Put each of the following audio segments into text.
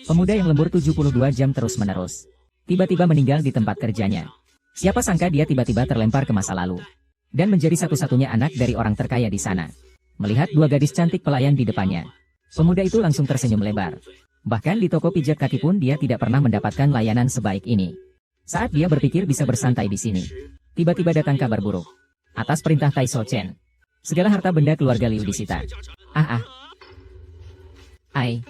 Pemuda yang lembur 72 jam terus-menerus. Tiba-tiba meninggal di tempat kerjanya. Siapa sangka dia tiba-tiba terlempar ke masa lalu. Dan menjadi satu-satunya anak dari orang terkaya di sana. Melihat dua gadis cantik pelayan di depannya. Pemuda itu langsung tersenyum lebar. Bahkan di toko pijat kaki pun dia tidak pernah mendapatkan layanan sebaik ini. Saat dia berpikir bisa bersantai di sini. Tiba-tiba datang kabar buruk. Atas perintah Tai So Chen. Segala harta benda keluarga Liu disita. Ai.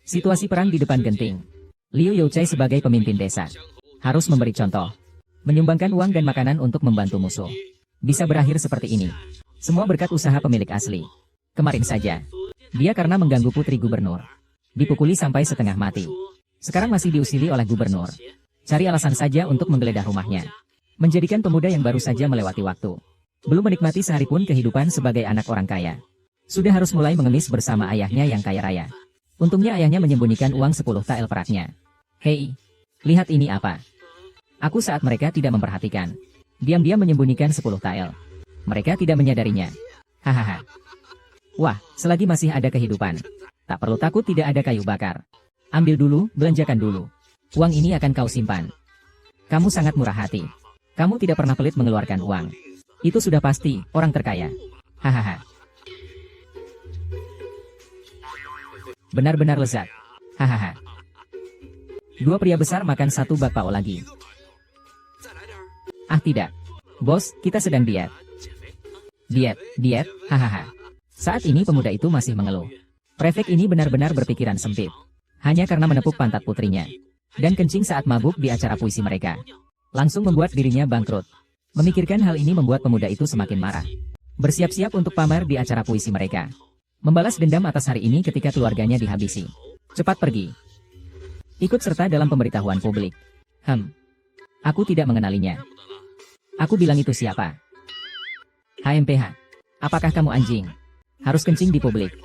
Situasi perang di depan genting. Liu Youchai sebagai pemimpin desa. Harus memberi contoh. Menyumbangkan uang dan makanan untuk membantu musuh. Bisa berakhir seperti ini. Semua berkat usaha pemilik asli. Kemarin saja. Dia karena mengganggu putri gubernur. Dipukuli sampai setengah mati. Sekarang masih diusili oleh gubernur. Cari alasan saja untuk menggeledah rumahnya. Menjadikan pemuda yang baru saja melewati waktu. Belum menikmati sehari pun kehidupan sebagai anak orang kaya. Sudah harus mulai mengemis bersama ayahnya yang kaya raya. Untungnya ayahnya menyembunyikan uang 10 tael peraknya. Hei, lihat ini apa? Aku saat mereka tidak memperhatikan. Diam-diam menyembunyikan 10 tael. Mereka tidak menyadarinya. Hahaha. Wah, selagi masih ada kehidupan. Tak perlu takut tidak ada kayu bakar. Ambil dulu, belanjakan dulu. Uang ini akan kau simpan. Kamu sangat murah hati. Kamu tidak pernah pelit mengeluarkan uang. Itu sudah pasti, orang terkaya. Hahaha. Benar-benar lezat. Hahaha. Dua pria besar makan satu bakpao lagi. Ah tidak. Bos, kita sedang diet. Diet, hahaha. Saat ini pemuda itu masih mengeluh. Prefek ini benar-benar berpikiran sempit. Hanya karena menepuk pantat putrinya. Dan kencing saat mabuk di acara puisi mereka. Langsung membuat dirinya bangkrut. Memikirkan hal ini membuat pemuda itu semakin marah. Bersiap-siap untuk pamer di acara puisi mereka. Membalas dendam atas hari ini ketika keluarganya dihabisi. Cepat pergi. Ikut serta dalam pemberitahuan publik. Aku tidak mengenalinya. Aku bilang itu siapa? HMPH. Apakah kamu anjing? Harus kencing di publik.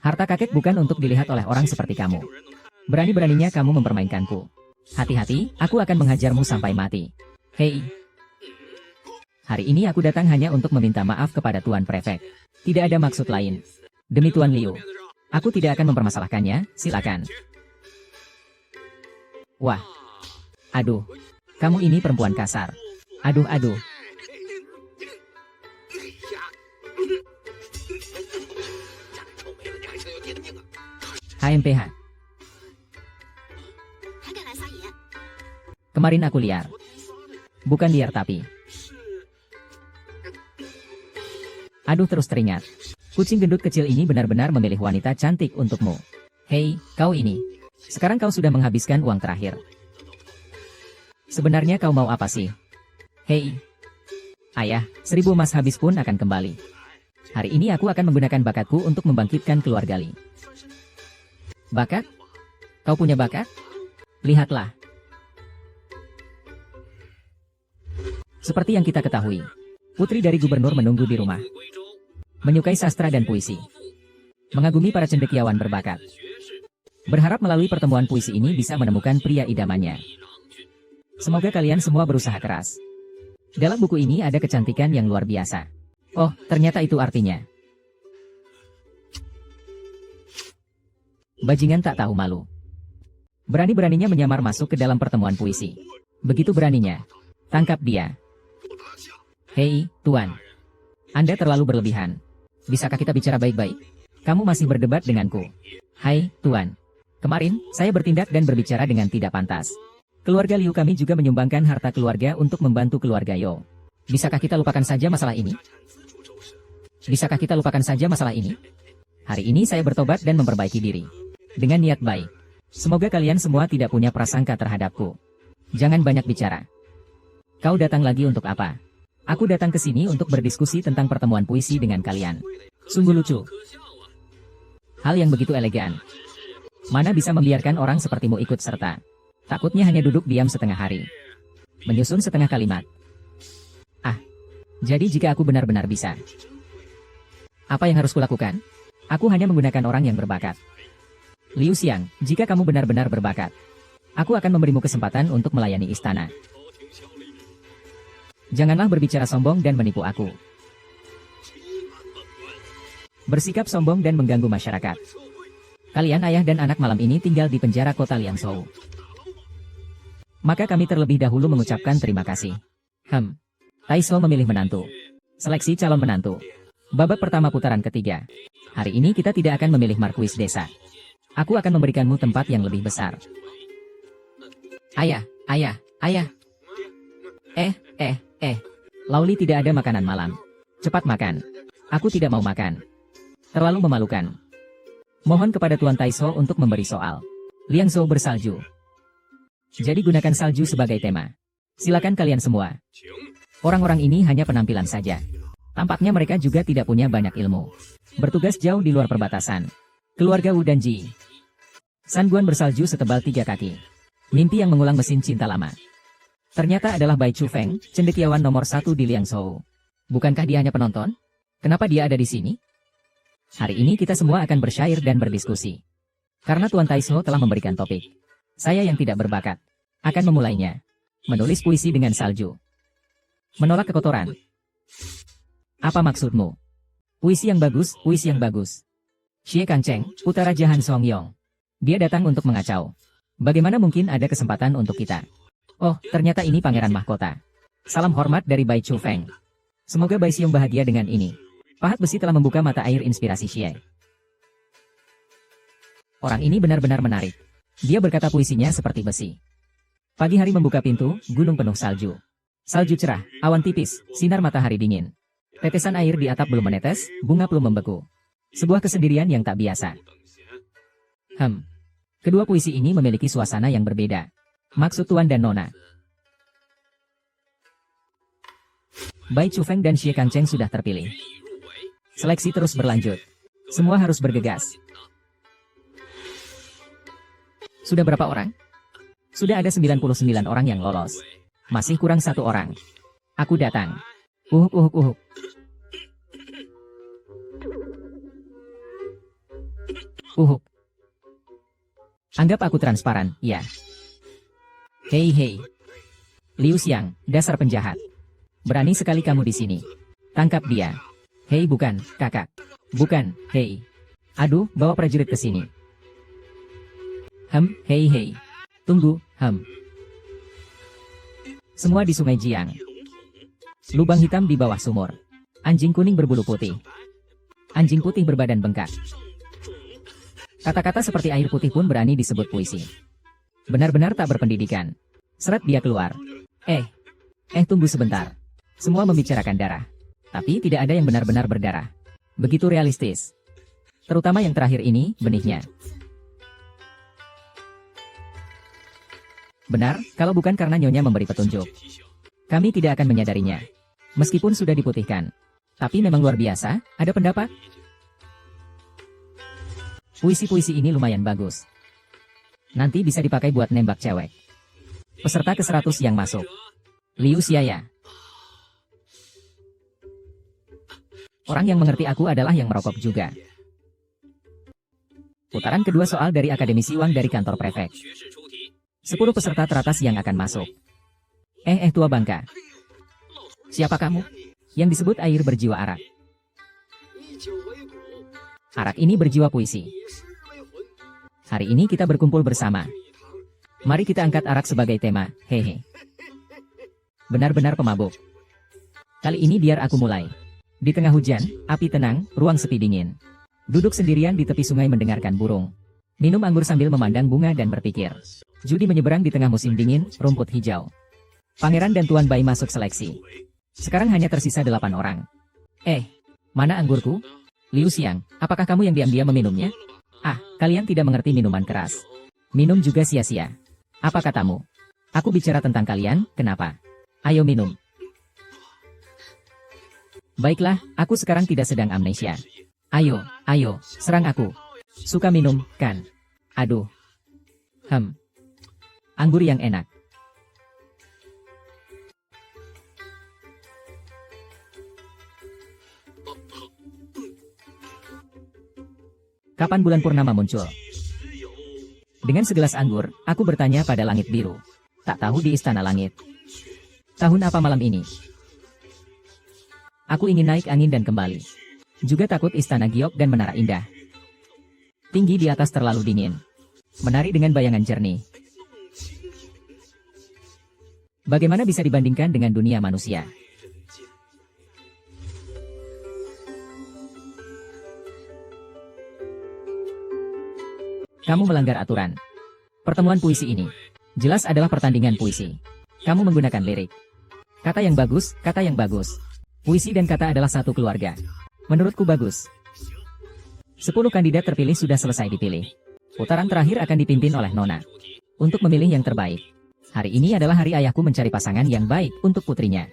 Harta kakek bukan untuk dilihat oleh orang seperti kamu. Berani-beraninya kamu mempermainkanku. Hati-hati, aku akan menghajarmu sampai mati. Hei. Hari ini aku datang hanya untuk meminta maaf kepada Tuan Prefek. Tidak ada maksud lain. Demi Tuan Liu. Aku tidak akan mempermasalahkannya, silakan. Wah. Aduh. Kamu ini perempuan kasar. Aduh. HMPH. Kemarin aku liar. Bukan liar tapi. Aduh terus teringat. Kucing gendut kecil ini benar-benar memilih wanita cantik untukmu. Hei, kau ini. Sekarang kau sudah menghabiskan uang terakhir. Sebenarnya kau mau apa sih? Hei. Ayah, 1000 emas habis pun akan kembali. Hari ini aku akan menggunakan bakatku untuk membangkitkan keluarga Li. Bakat? Kau punya bakat? Lihatlah. Seperti yang kita ketahui. Putri dari gubernur menunggu di rumah. Menyukai sastra dan puisi. Mengagumi para cendekiawan berbakat. Berharap melalui pertemuan puisi ini bisa menemukan pria idamannya. Semoga kalian semua berusaha keras. Dalam buku ini ada kecantikan yang luar biasa. Oh, ternyata itu artinya. Bajingan tak tahu malu. Berani-beraninya menyamar masuk ke dalam pertemuan puisi. Begitu beraninya. Tangkap dia. Hei, Tuan. Anda terlalu berlebihan. Bisakah kita bicara baik-baik? Kamu masih berdebat denganku. Hai, Tuan. Kemarin, saya bertindak dan berbicara dengan tidak pantas. Keluarga Liu kami juga menyumbangkan harta keluarga untuk membantu keluarga Yo. Bisakah kita lupakan saja masalah ini? Bisakah kita lupakan saja masalah ini? Hari ini saya bertobat dan memperbaiki diri. Dengan niat baik. Semoga kalian semua tidak punya prasangka terhadapku. Jangan banyak bicara. Kau datang lagi untuk apa? Aku datang ke sini untuk berdiskusi tentang pertemuan puisi dengan kalian. Sungguh lucu. Hal yang begitu elegan. Mana bisa membiarkan orang sepertimu ikut serta. Takutnya hanya duduk diam setengah hari. Menyusun setengah kalimat. Jadi jika aku benar-benar bisa. Apa yang harus kulakukan? Aku hanya menggunakan orang yang berbakat. Liu Xiang, jika kamu benar-benar berbakat, aku akan memberimu kesempatan untuk melayani istana. Janganlah berbicara sombong dan menipu aku. Bersikap sombong dan mengganggu masyarakat. Kalian ayah dan anak malam ini tinggal di penjara kota Liangzhou. Maka kami terlebih dahulu mengucapkan terima kasih. Taiso memilih menantu. Seleksi calon menantu. Babak pertama putaran ketiga. Hari ini kita tidak akan memilih markuis desa. Aku akan memberikanmu tempat yang lebih besar. Ayah. Lauli tidak ada makanan malam. Cepat makan. Aku tidak mau makan. Terlalu memalukan. Mohon kepada Tuan Taiso untuk memberi soal. Liangzhou bersalju. Jadi gunakan salju sebagai tema. Silakan kalian semua. Orang-orang ini hanya penampilan saja. Tampaknya mereka juga tidak punya banyak ilmu. Bertugas jauh di luar perbatasan. Keluarga Wu dan Ji. Sanguan bersalju setebal 3 kaki. Mimpi yang mengulang mesin cinta lama. Ternyata adalah Bai Chufeng, cendekiawan nomor 1 di Liangzhou. Bukankah dia hanya penonton? Kenapa dia ada di sini? Hari ini kita semua akan bersyair dan berdiskusi. Karena Tuan Taiso telah memberikan topik. Saya yang tidak berbakat akan memulainya. Menulis puisi dengan salju. Menolak kekotoran. Apa maksudmu? Puisi yang bagus, puisi yang bagus. Xie Kangcheng, putra Raja Han Songyong. Dia datang untuk mengacau. Bagaimana mungkin ada kesempatan untuk kita? Oh, ternyata ini pangeran mahkota. Salam hormat dari Bai Chufeng. Semoga Bai Xiong bahagia dengan ini. Pahat besi telah membuka mata air inspirasi Xie. Orang ini benar-benar menarik. Dia berkata puisinya seperti besi. Pagi hari membuka pintu, gunung penuh salju. Salju cerah, awan tipis, sinar matahari dingin. Tetesan air di atap belum menetes, bunga belum membeku. Sebuah kesendirian yang tak biasa. Kedua puisi ini memiliki suasana yang berbeda. Maksud Tuan dan Nona. Bai Chufeng dan Xie Kangcheng sudah terpilih. Seleksi terus berlanjut. Semua harus bergegas. Sudah berapa orang? Sudah ada 99 orang yang lolos. Masih kurang 1 orang. Aku datang. Uhuk. Uhuk. Anggap aku transparan, ya. Hei. Liu Xiang, dasar penjahat. Berani sekali kamu di sini. Tangkap dia. Hei bukan, kakak. Bukan, hei. Aduh, bawa prajurit ke sini. Hei. Tunggu, Semua di Sungai Jiang. Lubang hitam di bawah sumur. Anjing kuning berbulu putih. Anjing putih berbadan bengkak. Kata-kata seperti air putih pun berani disebut puisi. Benar-benar tak berpendidikan. Seret dia keluar. Tunggu sebentar. Semua membicarakan darah. Tapi tidak ada yang benar-benar berdarah. Begitu realistis. Terutama yang terakhir ini, benihnya. Benar, kalau bukan karena Nyonya memberi petunjuk. Kami tidak akan menyadarinya. Meskipun sudah diputihkan. Tapi memang luar biasa, ada pendapat? Puisi-puisi ini lumayan bagus. Nanti bisa dipakai buat nembak cewek. Peserta ke-100 yang masuk. Liu Xiaya. Orang yang mengerti aku adalah yang merokok juga. Putaran kedua soal dari Akademisi Wang dari kantor prefek. 10 peserta teratas yang akan masuk. Tua bangka. Siapa kamu? Yang disebut air berjiwa arak. Arak ini berjiwa puisi. Hari ini kita berkumpul bersama. Mari kita angkat arak sebagai tema, hehe. Benar-benar pemabuk. Kali ini biar aku mulai. Di tengah hujan, api tenang, ruang sepi dingin. Duduk sendirian di tepi sungai mendengarkan burung. Minum anggur sambil memandang bunga dan berpikir. Judi menyeberang di tengah musim dingin, rumput hijau. Pangeran dan Tuan Bai masuk seleksi. Sekarang hanya tersisa 8 orang. Mana anggurku? Liu Xiang, apakah kamu yang diam-diam meminumnya? Kalian tidak mengerti minuman keras. Minum juga sia-sia. Apa katamu? Aku bicara tentang kalian, kenapa? Ayo minum. Baiklah, aku sekarang tidak sedang amnesia. Ayo, serang aku. Suka minum, kan? Aduh. Anggur yang enak. Kapan bulan purnama muncul? Dengan segelas anggur, aku bertanya pada langit biru. Tak tahu di istana langit. Tahun apa malam ini? Aku ingin naik angin dan kembali. Juga takut istana giok dan menara indah. Tinggi di atas terlalu dingin. Menari dengan bayangan jernih. Bagaimana bisa dibandingkan dengan dunia manusia? Kamu melanggar aturan. Pertemuan puisi ini jelas adalah pertandingan puisi. Kamu menggunakan lirik. Kata yang bagus, kata yang bagus. Puisi dan kata adalah satu keluarga. Menurutku bagus. 10 kandidat terpilih sudah selesai dipilih. Putaran terakhir akan dipimpin oleh Nona. Untuk memilih yang terbaik. Hari ini adalah hari ayahku mencari pasangan yang baik untuk putrinya.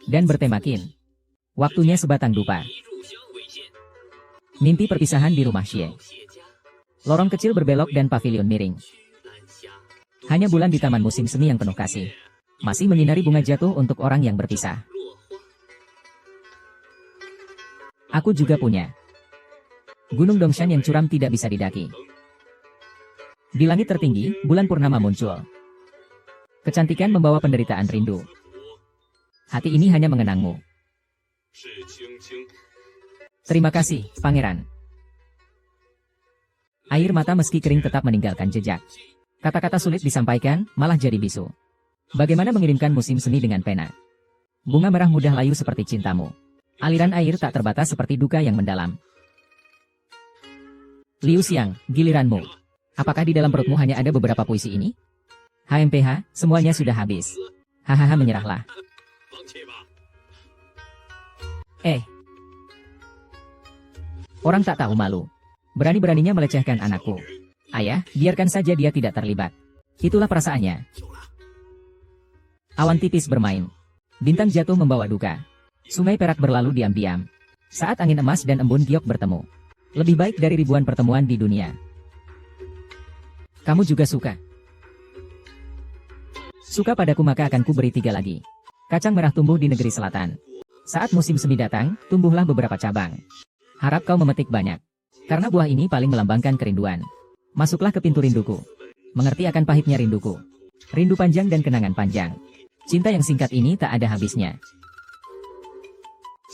Dan bertema Qin. Waktunya sebatang dupa. Mimpi perpisahan di rumah Xie. Lorong kecil berbelok dan pavilion miring. Hanya bulan di taman musim semi yang penuh kasih. Masih menyinari bunga jatuh untuk orang yang berpisah. Aku juga punya. Gunung Dongshan yang curam tidak bisa didaki. Di langit tertinggi, bulan purnama muncul. Kecantikan membawa penderitaan rindu. Hati ini hanya mengenangmu. Terima kasih, Pangeran. Air mata meski kering tetap meninggalkan jejak. Kata-kata sulit disampaikan, malah jadi bisu. Bagaimana mengirimkan musim semi dengan pena? Bunga merah mudah layu seperti cintamu. Aliran air tak terbatas seperti duka yang mendalam. Liu Xiang, giliranmu. Apakah di dalam perutmu hanya ada beberapa puisi ini? HMPH, semuanya sudah habis. Hahaha, menyerahlah. Orang tak tahu malu. Berani-beraninya melecehkan anakku. Ayah, biarkan saja dia tidak terlibat. Itulah perasaannya. Awan tipis bermain. Bintang jatuh membawa duka. Sungai perak berlalu diam-diam. Saat angin emas dan embun giok bertemu. Lebih baik dari ribuan pertemuan di dunia. Kamu juga suka? Suka padaku maka akan ku beri 3 lagi. Kacang merah tumbuh di negeri selatan. Saat musim semi datang, tumbuhlah beberapa cabang. Harap kau memetik banyak. Karena buah ini paling melambangkan kerinduan. Masuklah ke pintu rinduku. Mengerti akan pahitnya rinduku. Rindu panjang dan kenangan panjang. Cinta yang singkat ini tak ada habisnya.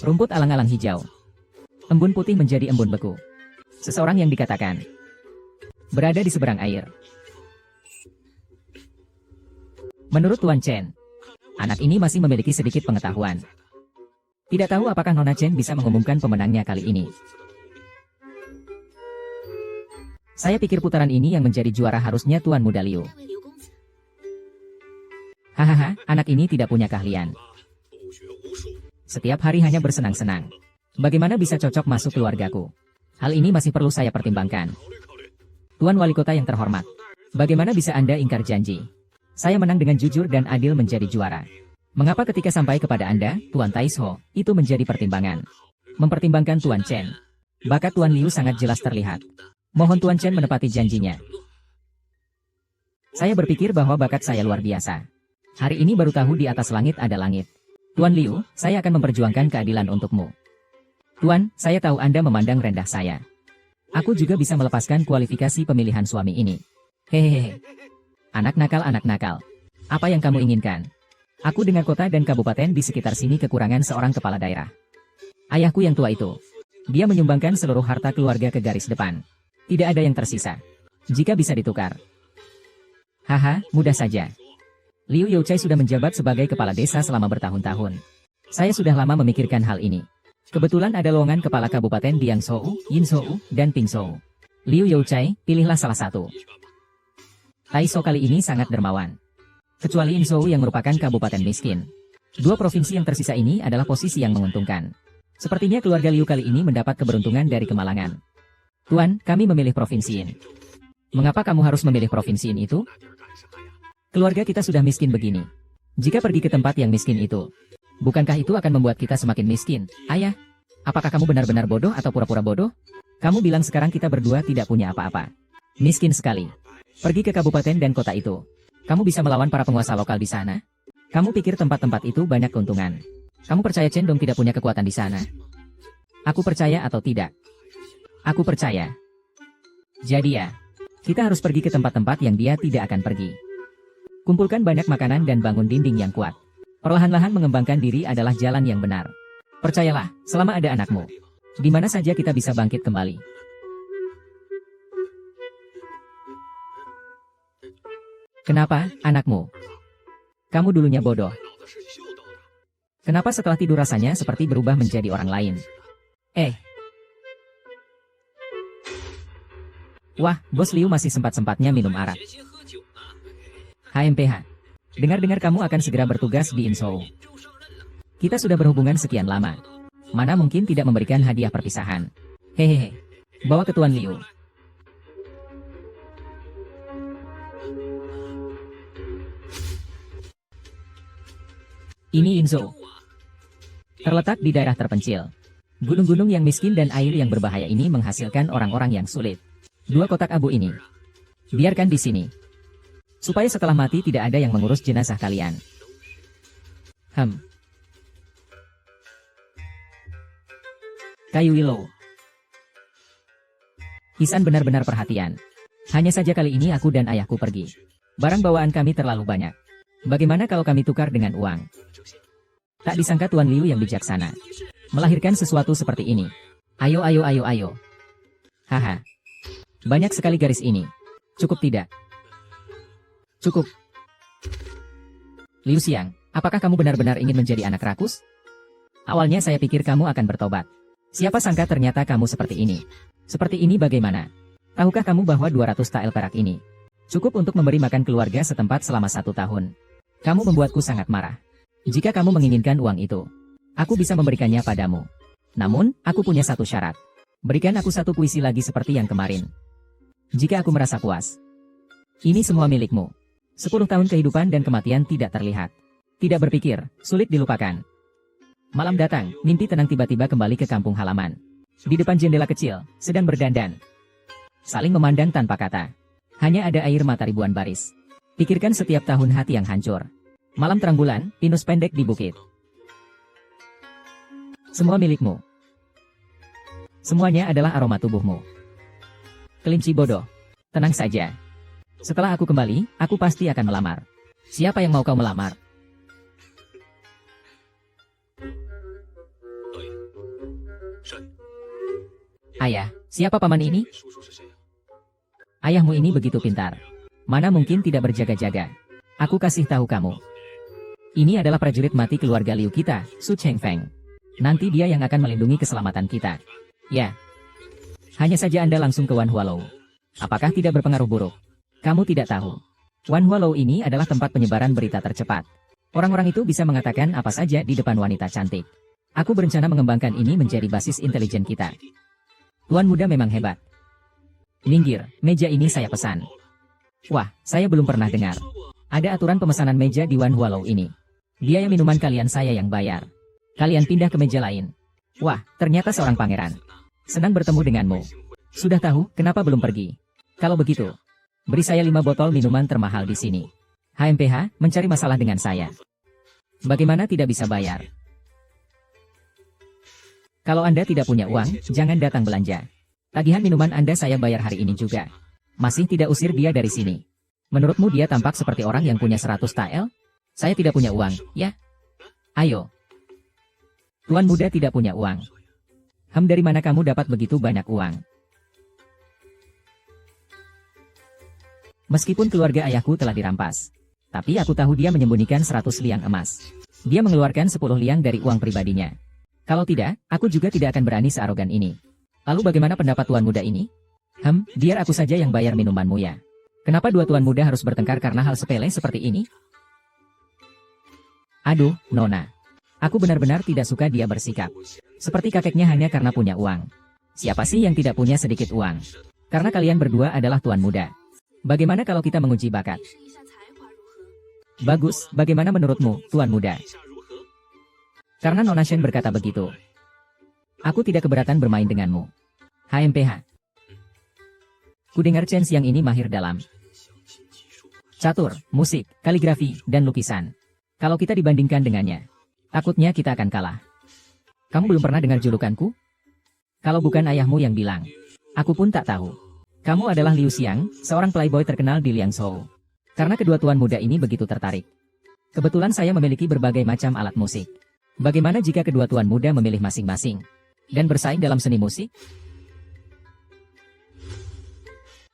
Rumput alang-alang hijau. Embun putih menjadi embun beku. Seseorang yang dikatakan berada di seberang air. Menurut Tuan Chen, anak ini masih memiliki sedikit pengetahuan. Tidak tahu apakah Nona Chen bisa mengumumkan pemenangnya kali ini. Saya pikir putaran ini yang menjadi juara harusnya Tuan Muda Liu. Hahaha, anak ini tidak punya keahlian. Setiap hari hanya bersenang-senang. Bagaimana bisa cocok masuk keluargaku? Hal ini masih perlu saya pertimbangkan. Tuan Wali Kota yang terhormat, bagaimana bisa Anda ingkar janji? Saya menang dengan jujur dan adil menjadi juara. Mengapa ketika sampai kepada Anda, Tuan Taisho, itu menjadi pertimbangan? Mempertimbangkan Tuan Chen. Bakat Tuan Liu sangat jelas terlihat. Mohon Tuan Chen menepati janjinya. Saya berpikir bahwa bakat saya luar biasa. Hari ini baru tahu di atas langit ada langit. Tuan Liu, saya akan memperjuangkan keadilan untukmu. Tuan, saya tahu Anda memandang rendah saya. Aku juga bisa melepaskan kualifikasi pemilihan suami ini. Hehehe. Anak nakal, anak nakal. Apa yang kamu inginkan? Aku dengar kota dan kabupaten di sekitar sini kekurangan seorang kepala daerah. Ayahku yang tua itu. Dia menyumbangkan seluruh harta keluarga ke garis depan. Tidak ada yang tersisa. Jika bisa ditukar. Haha, mudah saja. Liu Youchai sudah menjabat sebagai kepala desa selama bertahun-tahun. Saya sudah lama memikirkan hal ini. Kebetulan ada lowongan kepala kabupaten di Yangzhou, Yinzhou, dan Pingzhou. Liu Youchai, pilihlah salah satu. Taisho kali ini sangat dermawan. Kecuali Yinzhou yang merupakan kabupaten miskin. 2 provinsi yang tersisa ini adalah posisi yang menguntungkan. Sepertinya keluarga Liu kali ini mendapat keberuntungan dari kemalangan. Tuan, kami memilih provinsi ini. Mengapa kamu harus memilih provinsi ini itu? Keluarga kita sudah miskin begini. Jika pergi ke tempat yang miskin itu, bukankah itu akan membuat kita semakin miskin? Ayah, apakah kamu benar-benar bodoh atau pura-pura bodoh? Kamu bilang sekarang kita berdua tidak punya apa-apa. Miskin sekali. Pergi ke kabupaten dan kota itu. Kamu bisa melawan para penguasa lokal di sana? Kamu pikir tempat-tempat itu banyak keuntungan? Kamu percaya Chen Dong tidak punya kekuatan di sana? Aku percaya atau tidak? Aku percaya. Jadi ya, kita harus pergi ke tempat-tempat yang dia tidak akan pergi. Kumpulkan banyak makanan dan bangun dinding yang kuat. Perlahan-lahan mengembangkan diri adalah jalan yang benar. Percayalah, selama ada anakmu, di mana saja kita bisa bangkit kembali. Kenapa, anakmu? Kamu dulunya bodoh. Kenapa setelah tidur rasanya seperti berubah menjadi orang lain? Wah, Bos Liu masih sempat-sempatnya minum arak. HMPH. Dengar-dengar kamu akan segera bertugas di Inzhou. Kita sudah berhubungan sekian lama. Mana mungkin tidak memberikan hadiah perpisahan. Hehehe. Bawa ke Tuan Liu. Ini Inzhou. Terletak di daerah terpencil. Gunung-gunung yang miskin dan air yang berbahaya ini menghasilkan orang-orang yang sulit. 2 kotak abu ini. Biarkan di sini. Supaya setelah mati tidak ada yang mengurus jenazah kalian. Kayu willow. Hisan benar-benar perhatian. Hanya saja kali ini aku dan ayahku pergi. Barang bawaan kami terlalu banyak. Bagaimana kalau kami tukar dengan uang? Tak disangka Tuan Liu yang bijaksana melahirkan sesuatu seperti ini. Ayo. Haha. Banyak sekali garis ini. Cukup tidak? Cukup. Liu Xiang, apakah kamu benar-benar ingin menjadi anak rakus? Awalnya saya pikir kamu akan bertobat. Siapa sangka ternyata kamu seperti ini. Seperti ini bagaimana? Tahukah kamu bahwa 200 tael perak ini cukup untuk memberi makan keluarga setempat selama 1 tahun? Kamu membuatku sangat marah. Jika kamu menginginkan uang itu, aku bisa memberikannya padamu. Namun, aku punya satu syarat. Berikan aku 1 puisi lagi seperti yang kemarin. Jika aku merasa puas, ini semua milikmu. 10 tahun kehidupan dan kematian tidak terlihat. Tidak berpikir, sulit dilupakan. Malam datang, mimpi tenang tiba-tiba kembali ke kampung halaman. Di depan jendela kecil, sedang berdandan. Saling memandang tanpa kata. Hanya ada air mata ribuan baris. Pikirkan setiap tahun hati yang hancur. Malam terang bulan, pinus pendek di bukit. Semua milikmu. Semuanya adalah aroma tubuhmu. Kelinci bodoh. Tenang saja. Setelah aku kembali, aku pasti akan melamar. Siapa yang mau kau melamar? Ayah, siapa paman ini? Ayahmu ini begitu pintar. Mana mungkin tidak berjaga-jaga. Aku kasih tahu kamu. Ini adalah prajurit mati keluarga Liu kita, Su Chengfeng. Nanti dia yang akan melindungi keselamatan kita. Ya. Hanya saja Anda langsung ke Wan Hualou. Apakah tidak berpengaruh buruk? Kamu tidak tahu. Wan Hualou ini adalah tempat penyebaran berita tercepat. Orang-orang itu bisa mengatakan apa saja di depan wanita cantik. Aku berencana mengembangkan ini menjadi basis intelijen kita. Tuan muda memang hebat. Minggir, meja ini saya pesan. Wah, saya belum pernah dengar. Ada aturan pemesanan meja di Wan Hualou ini. Biaya minuman kalian saya yang bayar. Kalian pindah ke meja lain. Wah, ternyata seorang pangeran. Senang bertemu denganmu. Sudah tahu, kenapa belum pergi? Kalau begitu, beri saya 5 botol minuman termahal di sini. HMPH, mencari masalah dengan saya. Bagaimana tidak bisa bayar? Kalau Anda tidak punya uang, jangan datang belanja. Tagihan minuman Anda saya bayar hari ini juga. Masih tidak usir dia dari sini. Menurutmu dia tampak seperti orang yang punya 100 tael? Saya tidak punya uang, ya? Ayo. Tuan muda tidak punya uang. Dari mana kamu dapat begitu banyak uang? Meskipun keluarga ayahku telah dirampas, tapi aku tahu dia menyembunyikan 100 liang emas. Dia mengeluarkan 10 liang dari uang pribadinya. Kalau tidak, aku juga tidak akan berani searogan ini. Lalu bagaimana pendapat tuan muda ini? Biar aku saja yang bayar minumanmu ya. Kenapa 2 tuan muda harus bertengkar karena hal sepele seperti ini? Aduh, Nona. Aku benar-benar tidak suka dia bersikap seperti kakeknya hanya karena punya uang. Siapa sih yang tidak punya sedikit uang? Karena kalian berdua adalah tuan muda. Bagaimana kalau kita menguji bakat? Bagus, bagaimana menurutmu, tuan muda? Karena Nona Shen berkata begitu. Aku tidak keberatan bermain denganmu. HMPH. Kudengar Chen siang ini mahir dalam catur, musik, kaligrafi, dan lukisan. Kalau kita dibandingkan dengannya, takutnya kita akan kalah. Kamu belum pernah dengar julukanku? Kalau bukan ayahmu yang bilang, aku pun tak tahu. Kamu adalah Liu Xiang, seorang playboy terkenal di Liangzhou. Karena kedua tuan muda ini begitu tertarik. Kebetulan saya memiliki berbagai macam alat musik. Bagaimana jika kedua tuan muda memilih masing-masing dan bersaing dalam seni musik?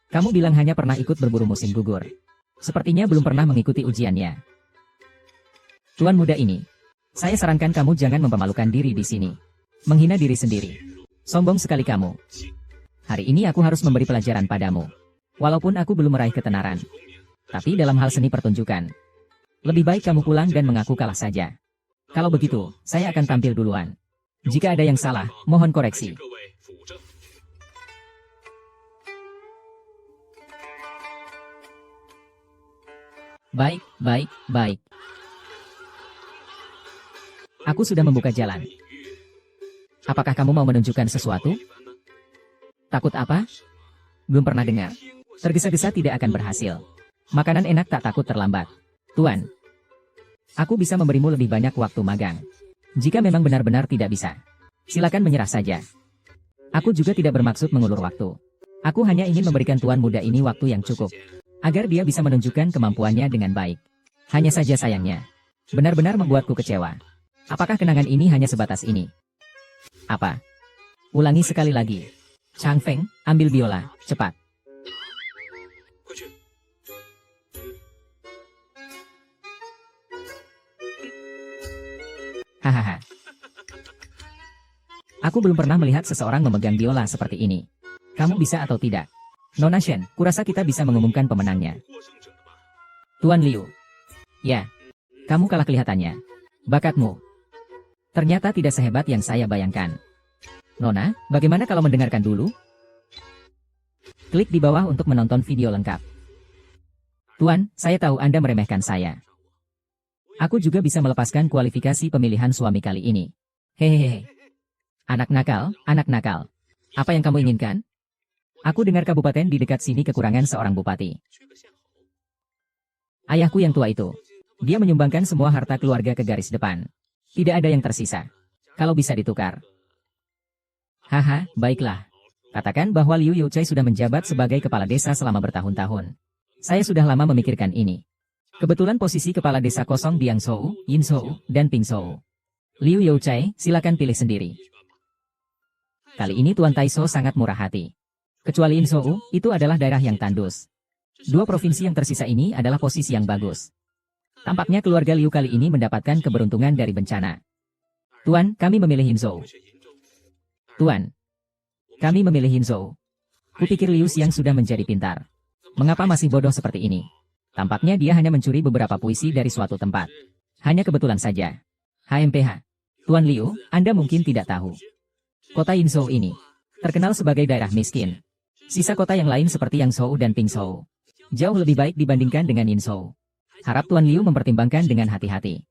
Kamu bilang hanya pernah ikut berburu musim gugur. Sepertinya belum pernah mengikuti ujiannya. Tuan muda ini, saya sarankan kamu jangan mempermalukan diri di sini. Menghina diri sendiri. Sombong sekali kamu. Hari ini aku harus memberi pelajaran padamu. Walaupun aku belum meraih ketenaran. Tapi dalam hal seni pertunjukan, lebih baik kamu pulang dan mengaku kalah saja. Kalau begitu, saya akan tampil duluan. Jika ada yang salah, mohon koreksi. Baik, baik, baik. Aku sudah membuka jalan. Apakah kamu mau menunjukkan sesuatu? Takut apa? Belum pernah dengar. Tergesa-gesa tidak akan berhasil. Makanan enak tak takut terlambat. Tuan, aku bisa memberimu lebih banyak waktu magang. Jika memang benar-benar tidak bisa, silakan menyerah saja. Aku juga tidak bermaksud mengulur waktu. Aku hanya ingin memberikan tuan muda ini waktu yang cukup, agar dia bisa menunjukkan kemampuannya dengan baik. Hanya saja sayangnya, benar-benar membuatku kecewa. Apakah kenangan ini hanya sebatas ini? Apa? Ulangi sekali lagi. Chang Feng, ambil biola, cepat. Hahaha. Aku belum pernah melihat seseorang memegang biola seperti ini. Kamu bisa atau tidak? Nona Shen, kurasa kita bisa mengumumkan pemenangnya. Tuan Liu. Ya, kamu kalah kelihatannya. Bakatmu ternyata tidak sehebat yang saya bayangkan. Nona, bagaimana kalau mendengarkan dulu? Klik di bawah untuk menonton video lengkap. Tuan, saya tahu Anda meremehkan saya. Aku juga bisa melepaskan kualifikasi pemilihan suami kali ini. Hehehe. Anak nakal, anak nakal. Apa yang kamu inginkan? Aku dengar kabupaten di dekat sini kekurangan seorang bupati. Ayahku yang tua itu, dia menyumbangkan semua harta keluarga ke garis depan. Tidak ada yang tersisa. Kalau bisa ditukar. Haha, baiklah. Katakan bahwa Liu Youchai sudah menjabat sebagai kepala desa selama bertahun-tahun. Saya sudah lama memikirkan ini. Kebetulan posisi kepala desa kosong di Yangzhou, Yinzhou, dan Pingzhou. Liu Youchai, silakan pilih sendiri. Kali ini Tuan Taiso sangat murah hati. Kecuali Yinzhou, itu adalah daerah yang tandus. Dua provinsi yang tersisa ini adalah posisi yang bagus. Tampaknya keluarga Liu kali ini mendapatkan keberuntungan dari bencana. Tuan, kami memilih Yinzhou. Tuan, kami memilih Yinzhou. Kupikir Liu Xiang sudah menjadi pintar. Mengapa masih bodoh seperti ini? Tampaknya dia hanya mencuri beberapa puisi dari suatu tempat. Hanya kebetulan saja. HMPH. Tuan Liu, Anda mungkin tidak tahu. Kota Yinzhou ini terkenal sebagai daerah miskin. Sisa kota yang lain seperti Yangzhou dan Pingzhou jauh lebih baik dibandingkan dengan Yinzhou. Harap Tuan Liu mempertimbangkan dengan hati-hati.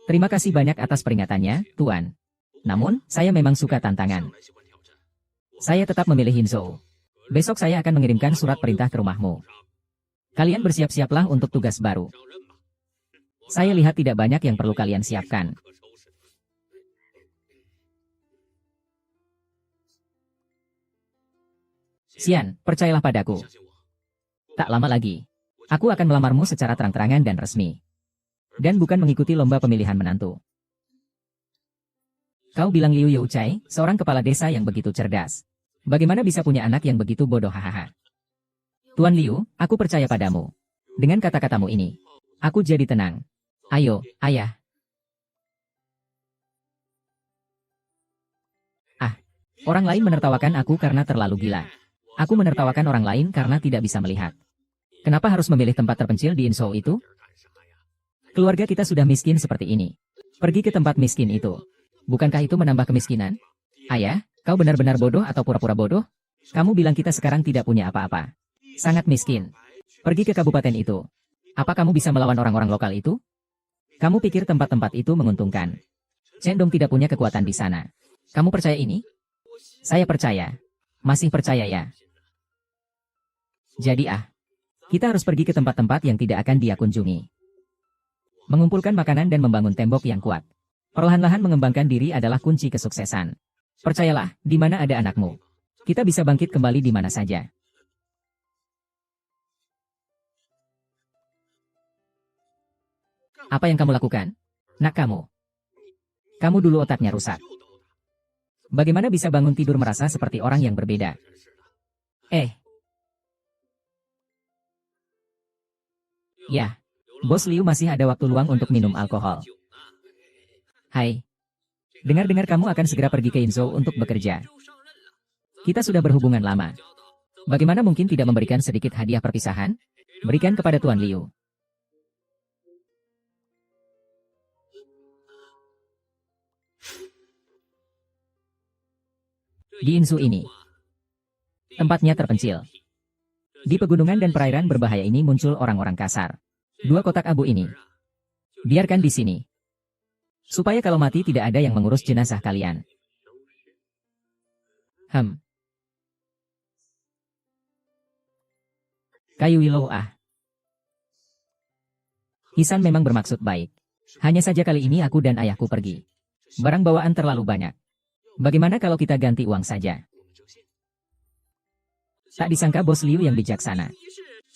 Terima kasih banyak atas peringatannya, Tuan. Namun, saya memang suka tantangan. Saya tetap memilih Yinzhou. Besok saya akan mengirimkan surat perintah ke rumahmu. Kalian bersiap-siaplah untuk tugas baru. Saya lihat tidak banyak yang perlu kalian siapkan. Xian, percayalah padaku. Tak lama lagi, aku akan melamarmu secara terang-terangan dan resmi. Dan bukan mengikuti lomba pemilihan menantu. Kau bilang Liu Youchai, seorang kepala desa yang begitu cerdas. Bagaimana bisa punya anak yang begitu bodoh hahaha. Tuan Liu, aku percaya padamu. Dengan kata-katamu ini, aku jadi tenang. Ayo, ayah. Ah, orang lain menertawakan aku karena terlalu gila. Aku menertawakan orang lain karena tidak bisa melihat. Kenapa harus memilih tempat terpencil di Yinzhou itu? Keluarga kita sudah miskin seperti ini. Pergi ke tempat miskin itu. Bukankah itu menambah kemiskinan? Ayah, kau benar-benar bodoh atau pura-pura bodoh? Kamu bilang kita sekarang tidak punya apa-apa. Sangat miskin. Pergi ke kabupaten itu. Apa kamu bisa melawan orang-orang lokal itu? Kamu pikir tempat-tempat itu menguntungkan? Cendong tidak punya kekuatan di sana. Kamu percaya ini? Saya percaya. Masih percaya ya? Jadi kita harus pergi ke tempat-tempat yang tidak akan dia kunjungi. Mengumpulkan makanan dan membangun tembok yang kuat. Perlahan-lahan mengembangkan diri adalah kunci kesuksesan. Percayalah, di mana ada anakmu, kita bisa bangkit kembali di mana saja. Apa yang kamu lakukan? Nak kamu. Kamu dulu otaknya rusak. Bagaimana bisa bangun tidur merasa seperti orang yang berbeda? Ya, Bos Liu masih ada waktu luang untuk minum alkohol. Hai. Dengar-dengar kamu akan segera pergi ke Inzhou untuk bekerja. Kita sudah berhubungan lama. Bagaimana mungkin tidak memberikan sedikit hadiah perpisahan? Berikan kepada Tuan Liu. Di Inzhou ini, tempatnya terpencil. Di pegunungan dan perairan berbahaya ini muncul orang-orang kasar. 2 kotak abu ini. Biarkan di sini. Supaya kalau mati tidak ada yang mengurus jenazah kalian. Kayu Willow Hisan memang bermaksud baik. Hanya saja kali ini aku dan ayahku pergi. Barang bawaan terlalu banyak. Bagaimana kalau kita ganti uang saja? Tak disangka Bos Liu yang bijaksana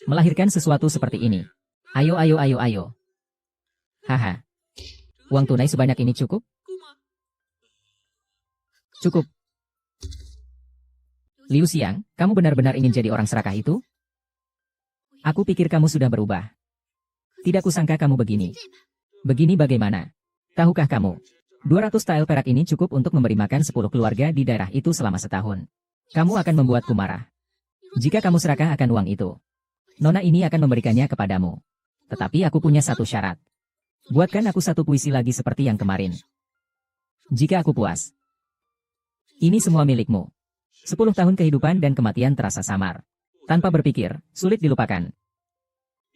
melahirkan sesuatu seperti ini. Ayo. Haha. Uang tunai sebanyak ini cukup? Cukup. Liu Xiang, kamu benar-benar ingin jadi orang serakah itu? Aku pikir kamu sudah berubah. Tidak kusangka kamu begini. Begini bagaimana? Tahukah kamu? 200 tael perak ini cukup untuk memberi makan 10 keluarga di daerah itu selama setahun. Kamu akan membuatku marah. Jika kamu serakah akan uang itu, Nona ini akan memberikannya kepadamu. Tetapi aku punya satu syarat. Buatkan aku satu puisi lagi seperti yang kemarin. Jika aku puas, ini semua milikmu. 10 tahun kehidupan dan kematian terasa samar. Tanpa berpikir, sulit dilupakan.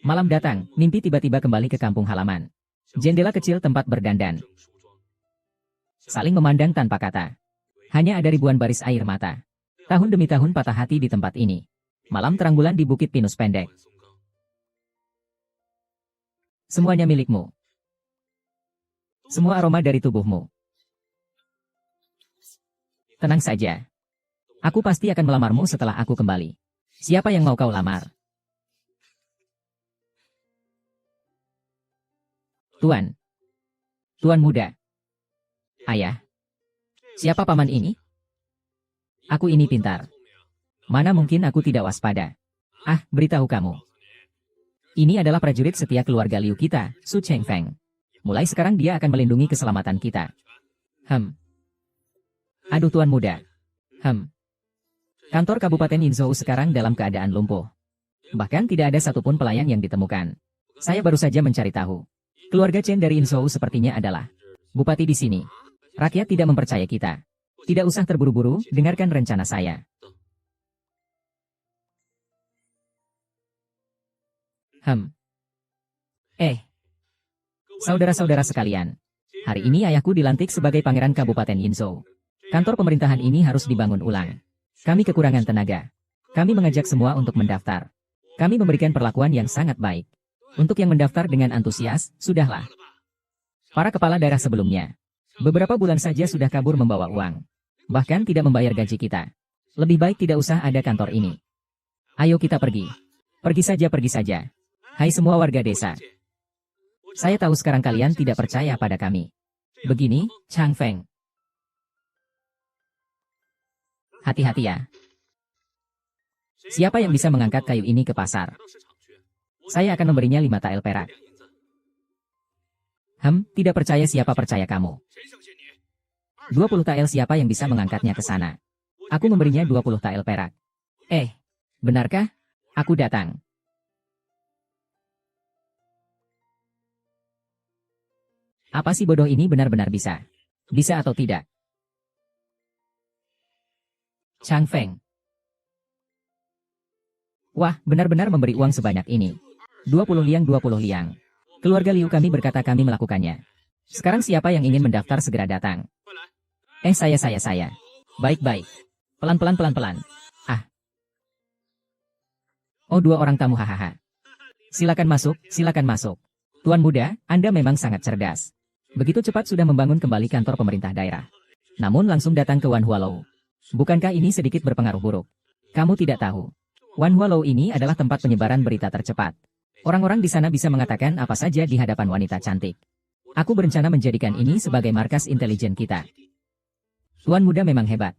Malam datang, mimpi tiba-tiba kembali ke kampung halaman. Jendela kecil tempat berdandan. Saling memandang tanpa kata. Hanya ada ribuan baris air mata. Tahun demi tahun patah hati di tempat ini. Malam terang bulan di bukit pinus pendek. Semuanya milikmu. Semua aroma dari tubuhmu. Tenang saja. Aku pasti akan melamarmu setelah aku kembali. Siapa yang mau kau lamar? Tuan. Tuan muda. Ayah. Siapa paman ini? Aku ini pintar. Mana mungkin aku tidak waspada. Beritahu kamu. Ini adalah prajurit setia keluarga Liu kita, Su Chengfeng. Mulai sekarang dia akan melindungi keselamatan kita. Aduh tuan muda. Kantor Kabupaten Inzhou sekarang dalam keadaan lumpuh. Bahkan tidak ada satupun pelayan yang ditemukan. Saya baru saja mencari tahu. Keluarga Chen dari Inzhou sepertinya adalah bupati di sini. Rakyat tidak mempercaya kita. Tidak usah terburu-buru, dengarkan rencana saya. Saudara-saudara sekalian. Hari ini ayahku dilantik sebagai Pangeran Kabupaten Inzhou. Kantor pemerintahan ini harus dibangun ulang. Kami kekurangan tenaga. Kami mengajak semua untuk mendaftar. Kami memberikan perlakuan yang sangat baik. Untuk yang mendaftar dengan antusias, sudahlah. Para kepala daerah sebelumnya. Beberapa bulan saja sudah kabur membawa uang. Bahkan tidak membayar gaji kita. Lebih baik tidak usah ada kantor ini. Ayo kita pergi. Pergi saja. Hai semua warga desa. Saya tahu sekarang kalian tidak percaya pada kami. Begini, Chang Feng. Hati-hati ya. Siapa yang bisa mengangkat kayu ini ke pasar? Saya akan memberinya 5 tael perak. Tidak percaya siapa percaya kamu. 20 tael siapa yang bisa mengangkatnya ke sana? Aku memberinya 20 tael perak. Benarkah? Aku datang. Apa sih bodoh ini benar-benar bisa? Bisa atau tidak? Chang Feng. Wah, benar-benar memberi uang sebanyak ini. 20 liang. Keluarga Liu kami berkata kami melakukannya. Sekarang siapa yang ingin mendaftar segera datang. Saya. Baik. Pelan-pelan. Oh, 2 orang tamu hahaha. Silakan masuk. Tuan muda, Anda memang sangat cerdas. Begitu cepat sudah membangun kembali kantor pemerintah daerah. Namun langsung datang ke Wan Hualou. Bukankah ini sedikit berpengaruh buruk? Kamu tidak tahu. Wan Hualou ini adalah tempat penyebaran berita tercepat. Orang-orang di sana bisa mengatakan apa saja di hadapan wanita cantik. Aku berencana menjadikan ini sebagai markas intelijen kita. Tuan muda memang hebat.